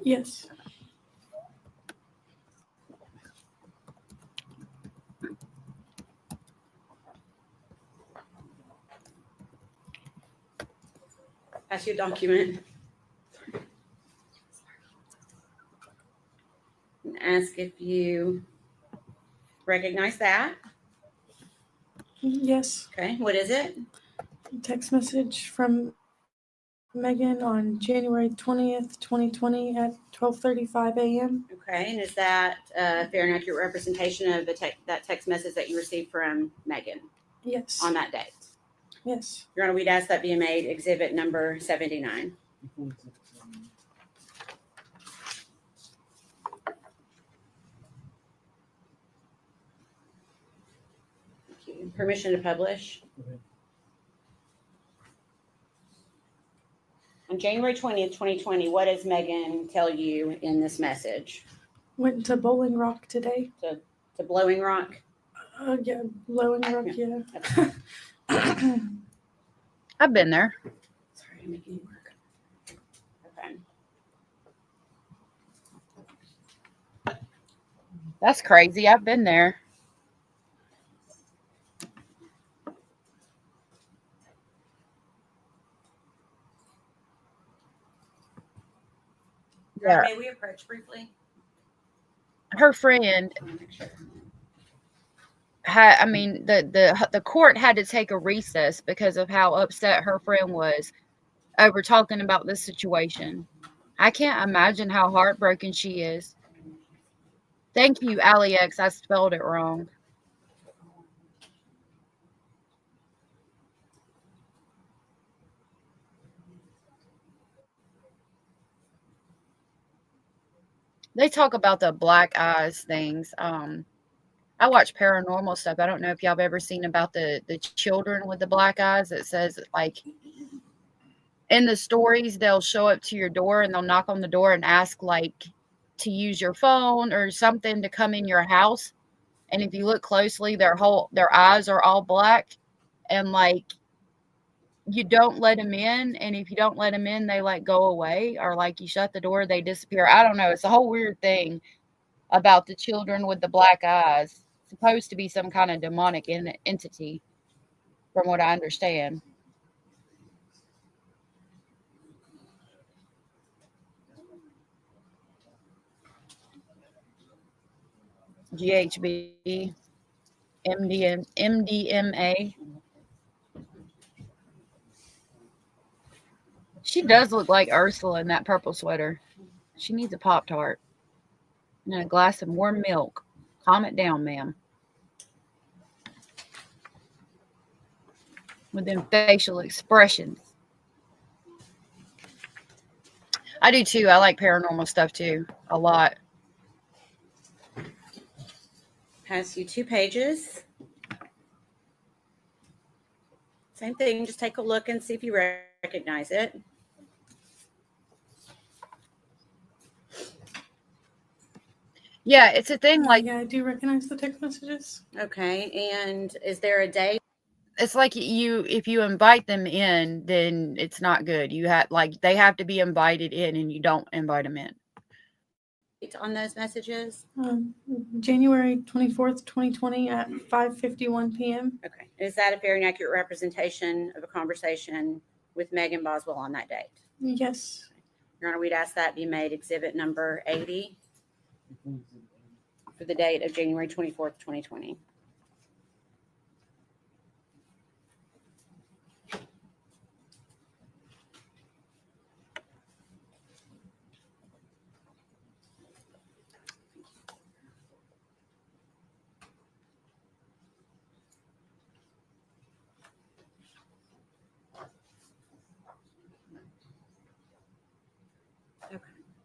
Yes. Pass your document. And ask if you recognize that. Yes. Okay. What is it? Text message from Megan on January 20th, 2020 at 12:35 a.m. Okay. And is that a fair and accurate representation of that text message that you received from Megan Yes. on that date? Yes. Your Honor, we'd ask that be made exhibit number 79. Thank you. Permission to publish. Go ahead. On January 20th, 2020, what does Megan tell you in this message? Went to Bowling Rock today. To Blowing Rock? Yeah, Blowing Rock, yeah. I've been there. Sorry, I'm making you work. Okay. That's crazy. I've been there. Yeah. May we approach briefly? Her friend had, I mean, the court had to take a recess because of how upset her friend was over talking about this situation. I can't imagine how heartbroken she is. Thank you, Alex. I spelled it wrong. They talk about the black eyes things. I watch paranormal stuff. I don't know if y'all have ever seen about the children with the black eyes. It says like in the stories, they'll show up to your door and they'll knock on the door and ask like to use your phone or something to come in your house. And if you look closely, their eyes are all black, and like you don't let them in. And if you don't let them in, they like go away, or like you shut the door, they disappear. I don't know. It's a whole weird thing about the children with the black eyes. It's supposed to be some kind of demonic entity, from what I understand. GHB, MDMA. She does look like Ursula in that purple sweater. She needs a Pop-Tart and a glass of warm milk. Calm it down, ma'am. With them facial expressions. I do too. I like paranormal stuff too. A lot. Pass you 2 pages. Same thing. Just take a look and see if you recognize it. Yeah, it's a thing like. Yeah, I do recognize the text messages. Okay. And is there a date? It's like if you invite them in, then it's not good. You have they have to be invited in, and you don't invite them in. On those messages? January 24th, 2020 at 5:51 p.m. Okay. Is that a fair and accurate representation of a conversation with Megan Boswell on that date? Yes. Your Honor, we'd ask that be made exhibit number 80. for the date of January 24th, 2020. Okay.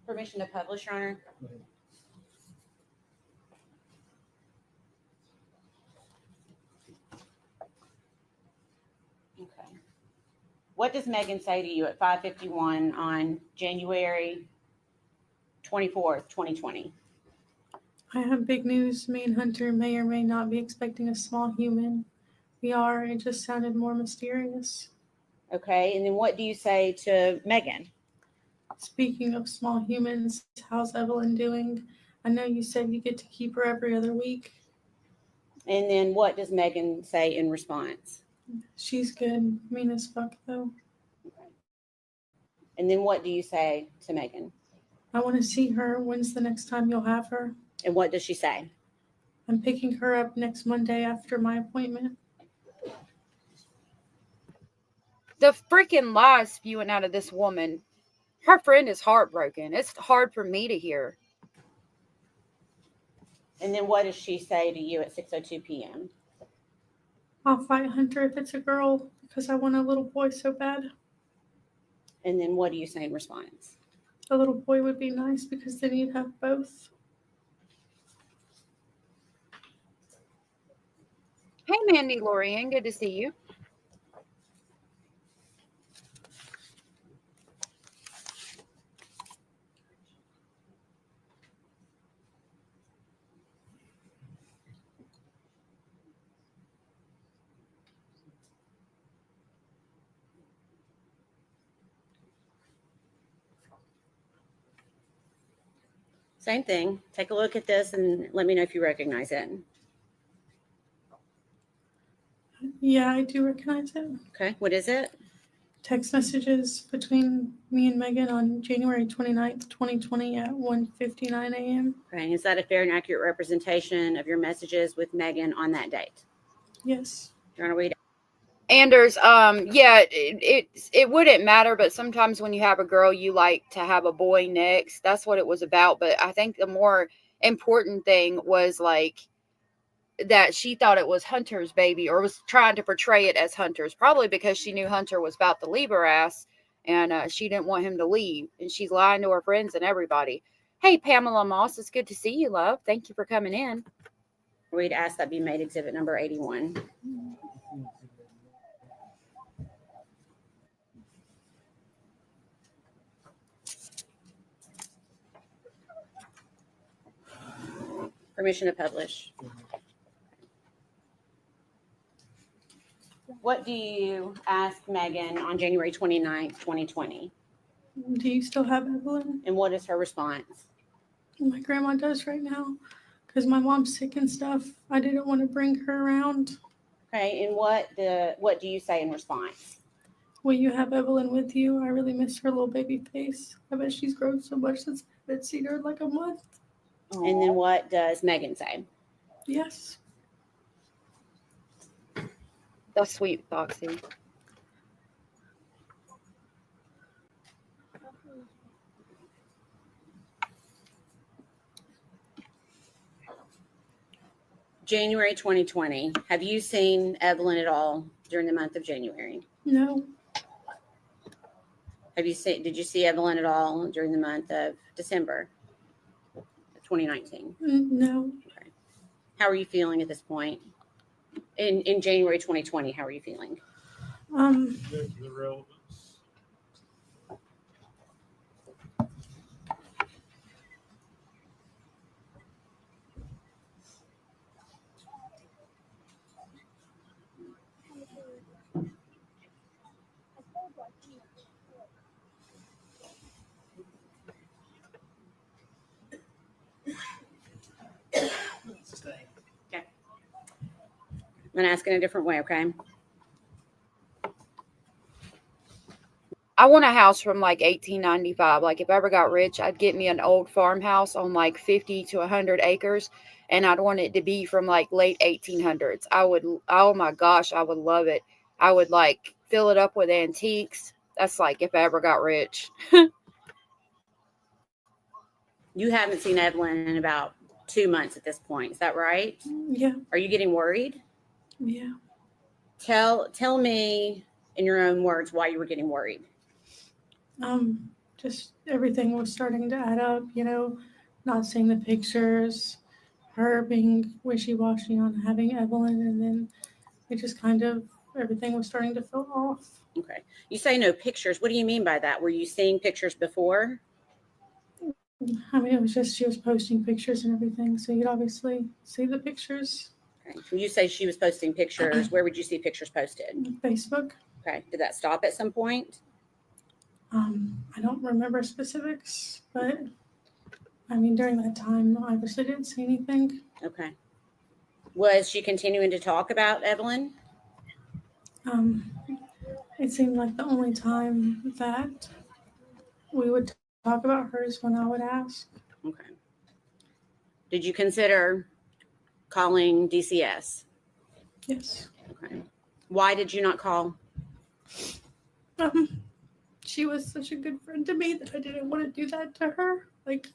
Permission to publish, Your Honor? Okay. What does Megan say to you at 5:51 on January 24th, 2020? I have big news. Me and Hunter may or may not be expecting a small human. We are. It just sounded more mysterious. Okay, and then what do you say to Megan? Speaking of small humans, how's Evelyn doing? I know you said you get to keep her every other week. And then what does Megan say in response? She's good. Mean as fuck, though. And then what do you say to Megan? I want to see her. When's the next time you'll have her? And what does she say? I'm picking her up next Monday after my appointment. The freaking lies spewing out of this woman. Her friend is heartbroken. It's hard for me to hear. And then what does she say to you at 6:02 p.m.? I'll fight Hunter if it's a girl because I want a little boy so bad. And then what do you say in response? A little boy would be nice because then you'd have both. Hey, Mandy Lorian, good to see you. Same thing. Take a look at this and let me know if you recognize it. Yeah, I do recognize it. Okay, what is it? Text messages between me and Megan on January 29th, 2020 at 1:59 a.m. Okay, is that a fair and accurate representation of your messages with Megan on that date? Yes. You want to read it? Anders, yeah, it wouldn't matter, but sometimes when you have a girl, you like to have a boy next. That's what it was about. But I think the more important thing was like that she thought it was Hunter's baby, or was trying to portray it as Hunter's, probably because she knew Hunter was about to leave her ass, and she didn't want him to leave, and she's lying to her friends and everybody. Hey, Pamela Moss, it's good to see you, love. Thank you for coming in. We'd ask that be made exhibit number 81. Permission to publish. What do you ask Megan on January 29th, 2020? Do you still have Evelyn? And what is her response? My grandma does right now because my mom's sick and stuff. I didn't want to bring her around. Okay, and what do you say in response? Will you have Evelyn with you? I really miss her little baby face. I bet she's grown so much since I haven't seen her in like a month. And then what does Megan say? Yes. That's sweet, Foxy. January 2020. Have you seen Evelyn at all during the month of January? No. Did you see Evelyn at all during the month of December of 2019? No. Okay. How are you feeling at this point? In January 2020, how are you feeling? The relevance. Okay. I'm going to ask in a different way, okay? I want a house from like 1895. Like if I ever got rich, I'd get me an old farmhouse on like 50 to 100 acres. And I'd want it to be from like late 1800s. I would, oh my gosh, I would love it. I would like fill it up with antiques. That's like if I ever got rich. You haven't seen Evelyn in about 2 months at this point. Is that right? Yeah. Are you getting worried? Yeah. Tell me in your own words why you were getting worried. Just everything was starting to add up, not seeing the pictures, her being wishy-washy on having Evelyn, and then it just kind of, everything was starting to feel off. Okay. You say no pictures. What do you mean by that? Were you seeing pictures before? I mean, it was just, she was posting pictures and everything, so you'd obviously see the pictures. Okay. When you say she was posting pictures, where would you see pictures posted? Facebook. Okay. Did that stop at some point? I don't remember specifics, but I mean, during that time, I obviously didn't see anything. Okay. Was she continuing to talk about Evelyn? It seemed like the only time that we would talk about her is when I would ask. Okay. Did you consider calling DCS? Yes. Okay. Why did you not call? She was such a good friend to me that I didn't want to do that to her. Like,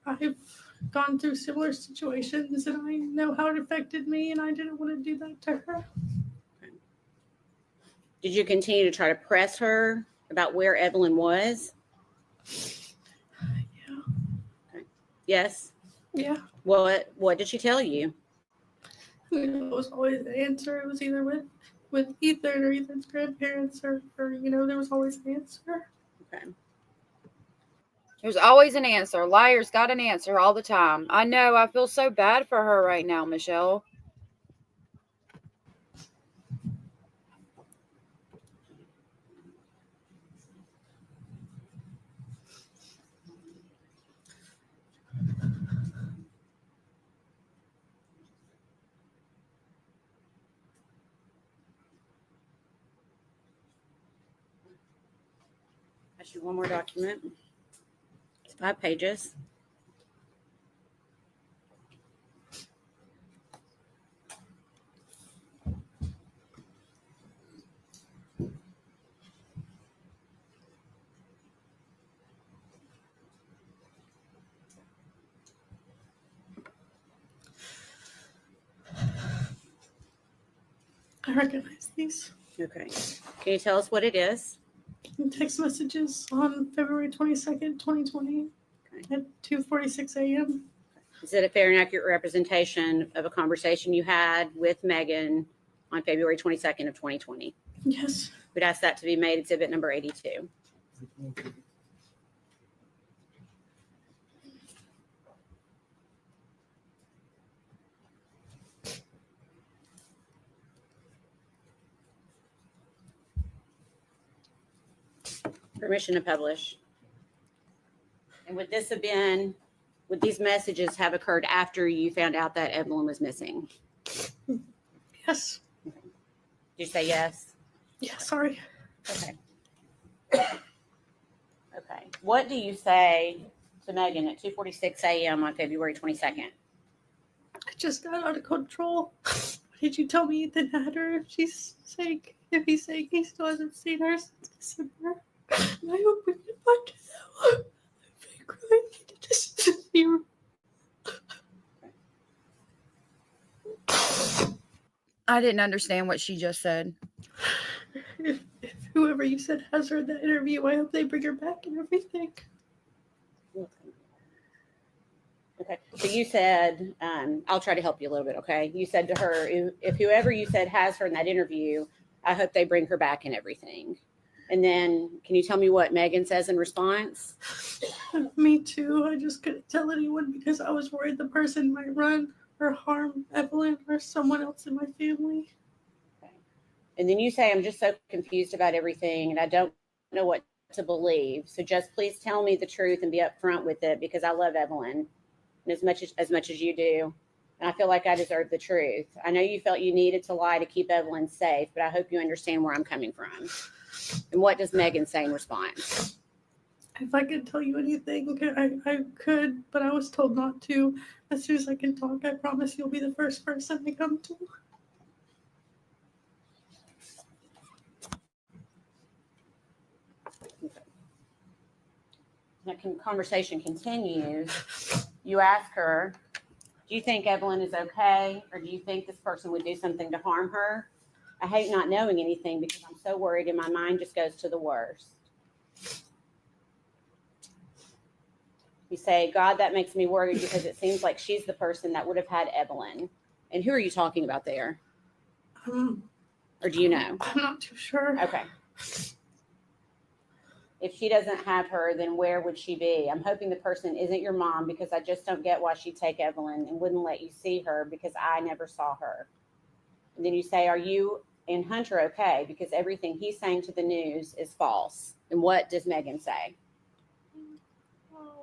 I've gone through similar situations and I know how it affected me, and I didn't want to do that to her. Okay. Did you continue to try to press her about where Evelyn was? Yeah. Okay. Yes? Yeah. What did she tell you? It was always the answer. It was either with Ethan or Ethan's grandparents or there was always an answer. Okay. There's always an answer. Liars got an answer all the time. I know. I feel so bad for her right now, Michelle. Actually, one more document. It's 5 pages. I recognize these. Okay. Can you tell us what it is? Text messages on February 22nd, 2020 at 2:46 a.m. Is it a fair and accurate representation of a conversation you had with Megan on February 22nd of 2020? Yes. We'd ask that to be made exhibit number 82. Permission to publish. And would these messages have occurred after you found out that Evelyn was missing? Yes. Did you say yes? Yeah, sorry. Okay. Okay. What do you say to Megan at 2:46 a.m. on February 22nd? I just got out of control. Did you tell me Ethan had her? If he's saying he still hasn't seen her since December. I hope we can find her. I'm crying. Just see her. I didn't understand what she just said. If whoever you said has her in that interview, I hope they bring her back and everything. Okay. So you said, I'll try to help you a little bit, okay? You said to her, if whoever you said has her in that interview, I hope they bring her back and everything. And then can you tell me what Megan says in response? Me too. I just couldn't tell anyone because I was worried the person might run or harm Evelyn or someone else in my family. Okay. And then you say, I'm just so confused about everything and I don't know what to believe. So just please tell me the truth and be upfront with it because I love Evelyn and as much as you do. And I feel like I deserve the truth. I know you felt you needed to lie to keep Evelyn safe, but I hope you understand where I'm coming from. And what does Megan say in response? If I could tell you anything, I could, but I was told not to. As soon as I can talk, I promise you'll be the first person I come to. That conversation continues. You ask her, do you think Evelyn is okay? Or do you think this person would do something to harm her? I hate not knowing anything because I'm so worried and my mind just goes to the worst. You say, God, that makes me worried because it seems like she's the person that would have had Evelyn. And who are you talking about there? Or do you know? I'm not too sure. Okay. If she doesn't have her, then where would she be? I'm hoping the person isn't your mom because I just don't get why she'd take Evelyn and wouldn't let you see her because I never saw her. And then you say, are you and Hunter okay? Because everything he's saying to the news is false. And what does Megan say?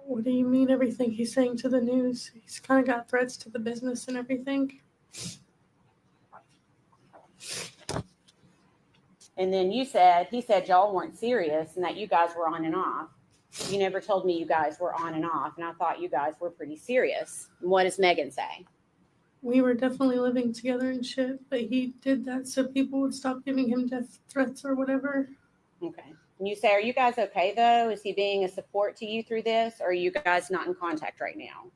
What do you mean everything he's saying to the news? He's kind of got threats to the business and everything. And then he said y'all weren't serious and that you guys were on and off. You never told me you guys were on and off, and I thought you guys were pretty serious. And what does Megan say? We were definitely living together and shit, but he did that so people would stop giving him death threats or whatever. Okay. And you say, are you guys okay though? Is he being a support to you through this, or are you guys not in contact right now?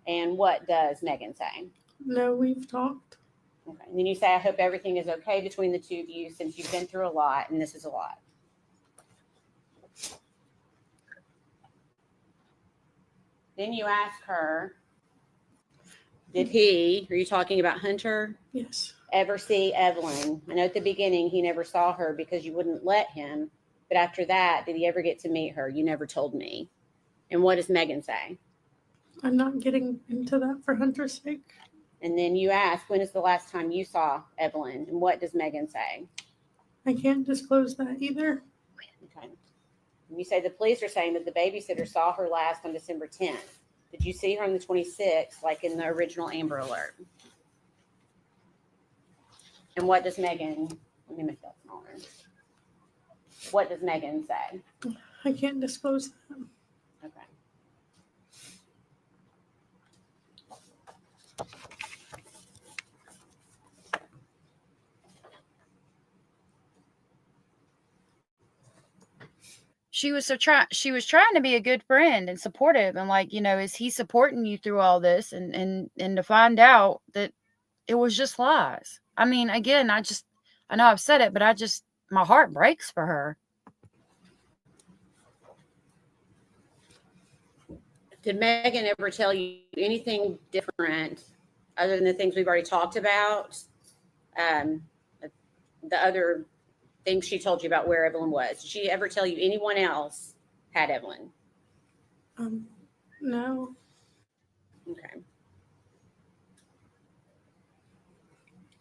And what does Megan say? No, we've talked. Okay. And then you say, I hope everything is okay between the two of you since you've been through a lot and this is a lot. Then you ask her, did he, are you talking about Hunter? Yes. Ever see Evelyn? I know at the beginning he never saw her because you wouldn't let him. But after that, did he ever get to meet her? You never told me. And what does Megan say? I'm not getting into that for Hunter's sake. And then you ask, when is the last time you saw Evelyn? And what does Megan say? I can't disclose that either. Okay. And you say the police are saying that the babysitter saw her last on December 10th. Did you see her on the 26th, like in the original Amber Alert? And what does Megan, let me make that smaller. What does Megan say? I can't disclose that. Okay. She was trying to be a good friend and supportive, and like, is he supporting you through all this? And to find out that it was just lies. I mean, again, I know I've said it, but my heart breaks for her. Did Megan ever tell you anything different other than the things we've already talked about? The other things she told you about where Evelyn was. Did she ever tell you anyone else had Evelyn? No. Okay.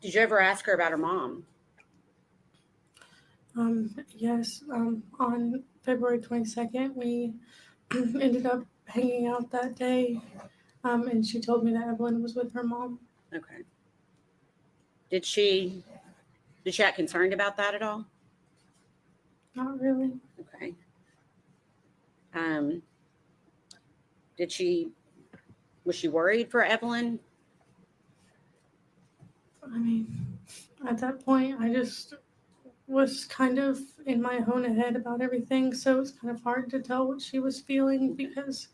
Did you ever ask her about her mom? Yes. On February 22nd, we ended up hanging out that day. And she told me that Evelyn was with her mom. Okay. Did she act concerned about that at all? Not really. Okay. Was she worried for Evelyn? I mean, at that point, I just was kind of in my own head about everything. So it was kind of hard to tell what she was feeling because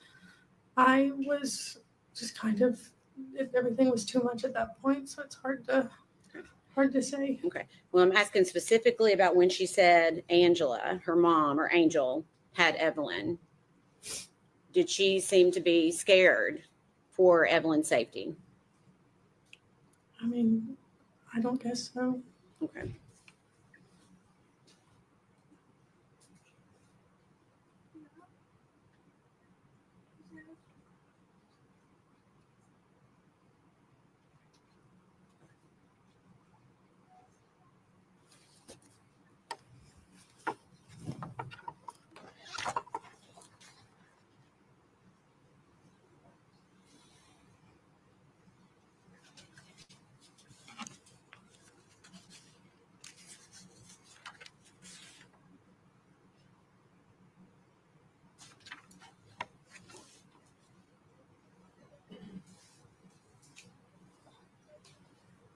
I was just everything was too much at that point. So it's hard to say. Okay. Well, I'm asking specifically about when she said Angela, her mom, or Angel, had Evelyn. Did she seem to be scared for Evelyn's safety? I mean, I don't guess so. Okay.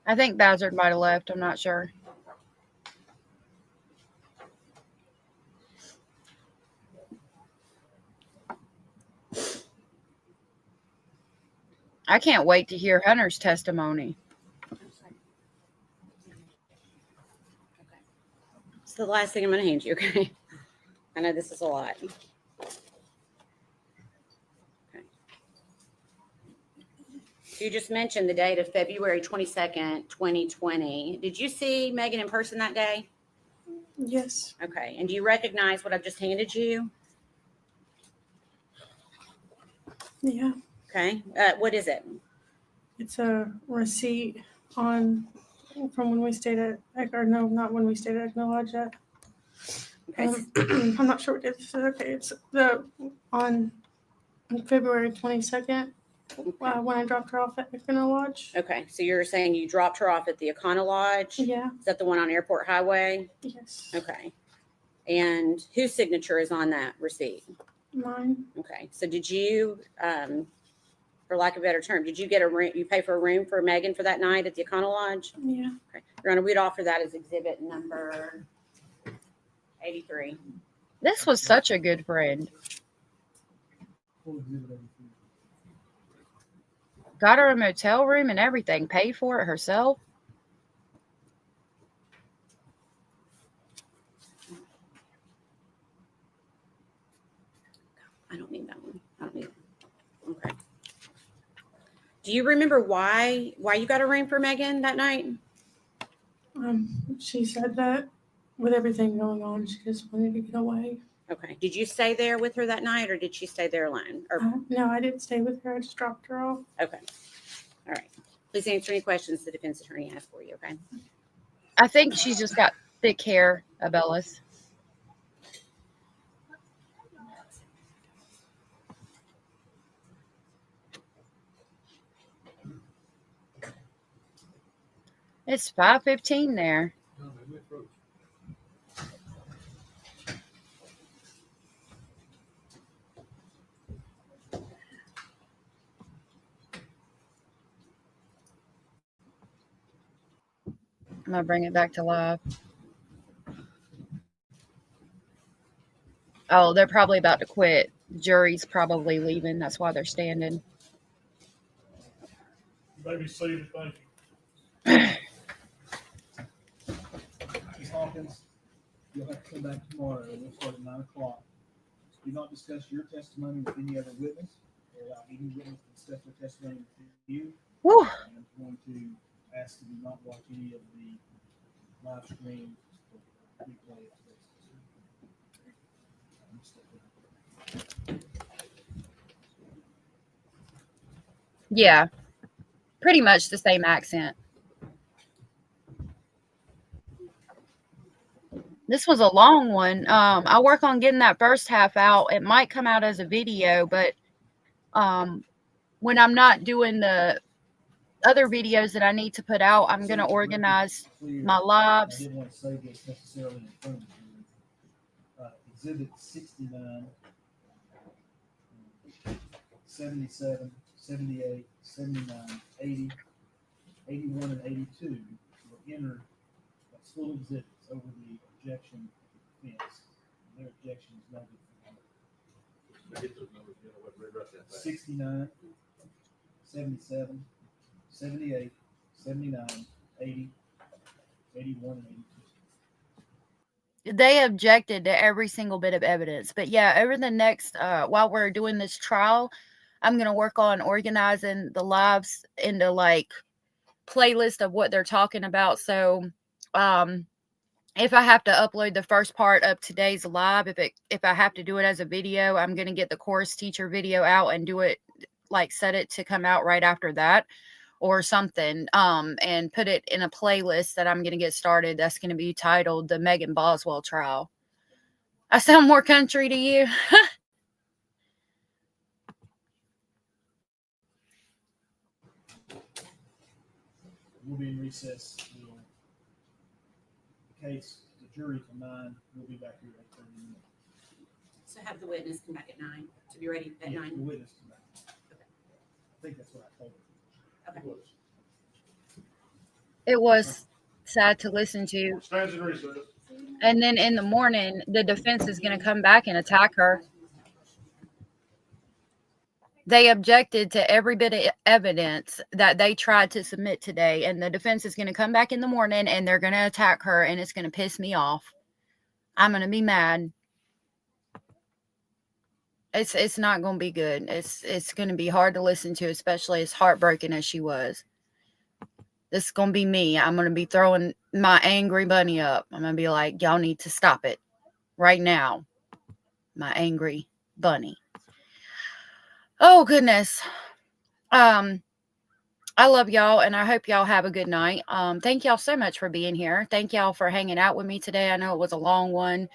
I think Bazard might have left. I'm not sure. I can't wait to hear Hunter's testimony. It's the last thing I'm going to hand you, okay? I know this is a lot. Okay. You just mentioned the date of February 22nd, 2020. Did you see Megan in person that day? Yes. Okay. And do you recognize what I've just handed you? Yeah. Okay. What is it? It's a receipt from when we stayed at, or no, not when we stayed at Echo Lodge yet. Okay. I'm not sure what it is. Okay, it's on February 22nd when I dropped her off at Echo Lodge. Okay. So you're saying you dropped her off at the Econo Lodge? Yeah. Is that the one on Airport Highway? Yes. Okay. And whose signature is on that receipt? Mine. Okay. So did you, for lack of a better term, did you get a room, you pay for a room for Megan for that night at the Econo Lodge? Yeah. Okay. Your Honor, we'd offer that as exhibit number 83. This was such a good friend. Got her a motel room and everything. Paid for it herself. I don't need that one. I don't need it. Okay. Do you remember why you got a room for Megan that night? She said that with everything going on, she just wanted to get away. Okay. Did you stay there with her that night, or did she stay there alone? Or No, I didn't stay with her. I just dropped her off. okay. All right. Please answer any questions the defense attorney has for you. Okay. I think she's just got thick hair, Abellis. It's 5:15 there. I'm gonna bring it back to live. Oh, they're probably about to quit. The jury's probably leaving. That's why they're standing. Baby seated, thank you. Ms. Hawkins, you'll have to come back tomorrow. We'll start at 9 o'clock. Do not discuss your testimony with any other witness or allow any witness to discuss their testimony with you. Woo. And I'm going to ask that you not watch any of the live stream or replay of today's. Yeah, pretty much the same accent. This was a long one. I work on getting that first half out. It might come out as a video, but when I'm not doing the other videos that I need to put out, I'm going to organize my lives. I didn't want to say this necessarily in front of you. Exhibit 69, 77, 78, 79, 80, 81, and 82 were entered as full exhibits over the objection defense. Their objection is no good. 69, 77, 78, 79, 80, 81, and 82. They objected to every single bit of evidence. But yeah, over the next, while we're doing this trial, I'm going to work on organizing the lives into like playlist of what they're talking about. So if I have to upload the first part of today's live, if I have to do it as a video, I'm going to get the course teacher video out and do it, like set it to come out right after that or something, and put it in a playlist that I'm going to get started. That's going to be titled The Megan Boswell Trial. I sound more country to you? We'll be in recess. The case, the jury till 9. We'll be back here at 30 minutes. So have the witness come back at 9 to be ready at 9. The witness come back. Okay. I think that's what I told her. Okay. It was sad to listen to. Stands in recess. And then in the morning, the defense is going to come back and attack her. They objected to every bit of evidence that they tried to submit today. And the defense is going to come back in the morning and they're going to attack her, and it's going to piss me off. I'm going to be mad. It's not going to be good. It's going to be hard to listen to, especially as heartbroken as she was. This is going to be me. I'm going to be throwing my angry bunny up. I'm going to be like, y'all need to stop it right now. My angry bunny. Oh, goodness. I love y'all, and I hope y'all have a good night. Thank y'all so much for being here. Thank y'all for hanging out with me today. I know it was a long one.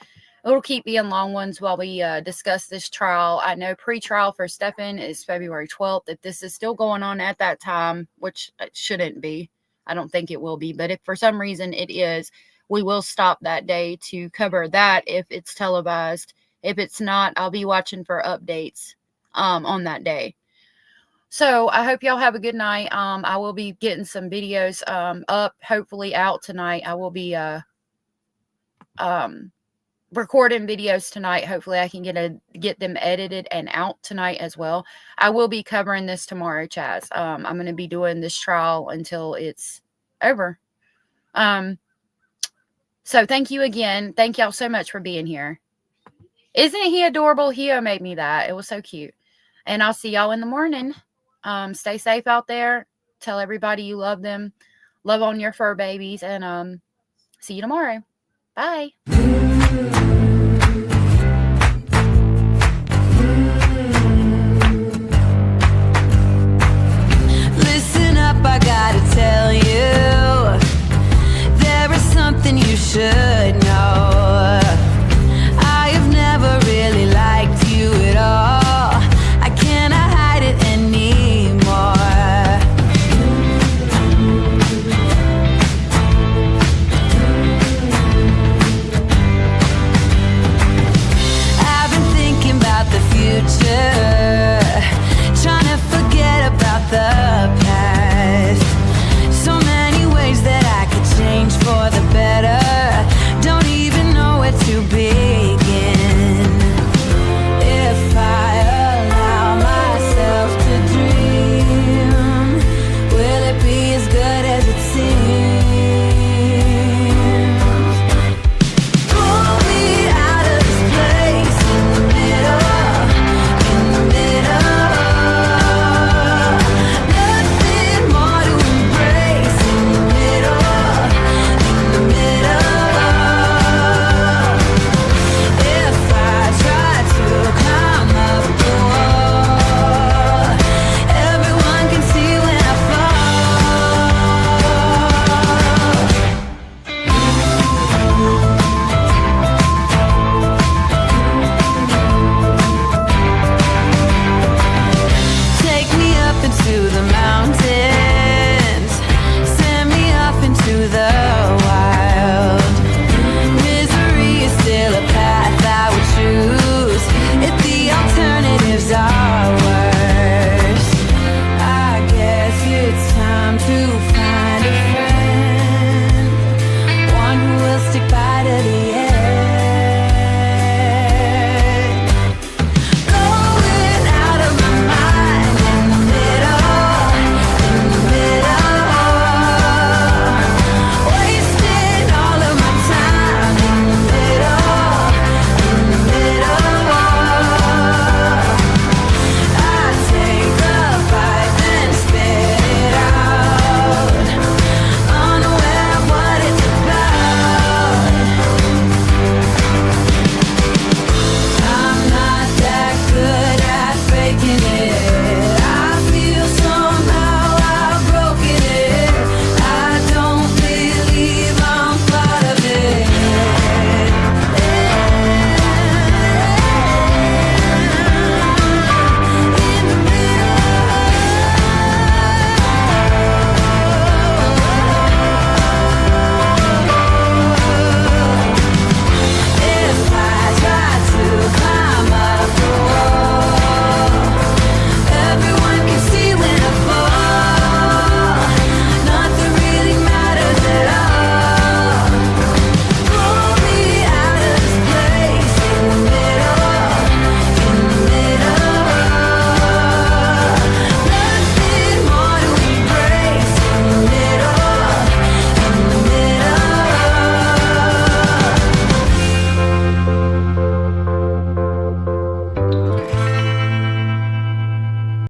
It'll keep being long ones while we discuss this trial. I know pre-trial for Stefan is February 12th. If this is still going on at that time, which it shouldn't be, I don't think it will be, but if for some reason it is, we will stop that day to cover that if it's televised. If it's not, I'll be watching for updates on that day. So I hope y'all have a good night. I will be getting some videos up, hopefully out tonight. I will be recording videos tonight. Hopefully I can get them edited and out tonight as well. I will be covering this tomorrow, Chaz. I'm going to be doing this trial until it's over. So thank you again. Thank y'all so much for being here. Isn't he adorable? Hio made me that. It was so cute. And I'll see y'all in the morning. Stay safe out there. Tell everybody you love them. Love on your fur babies. And see you tomorrow. Bye.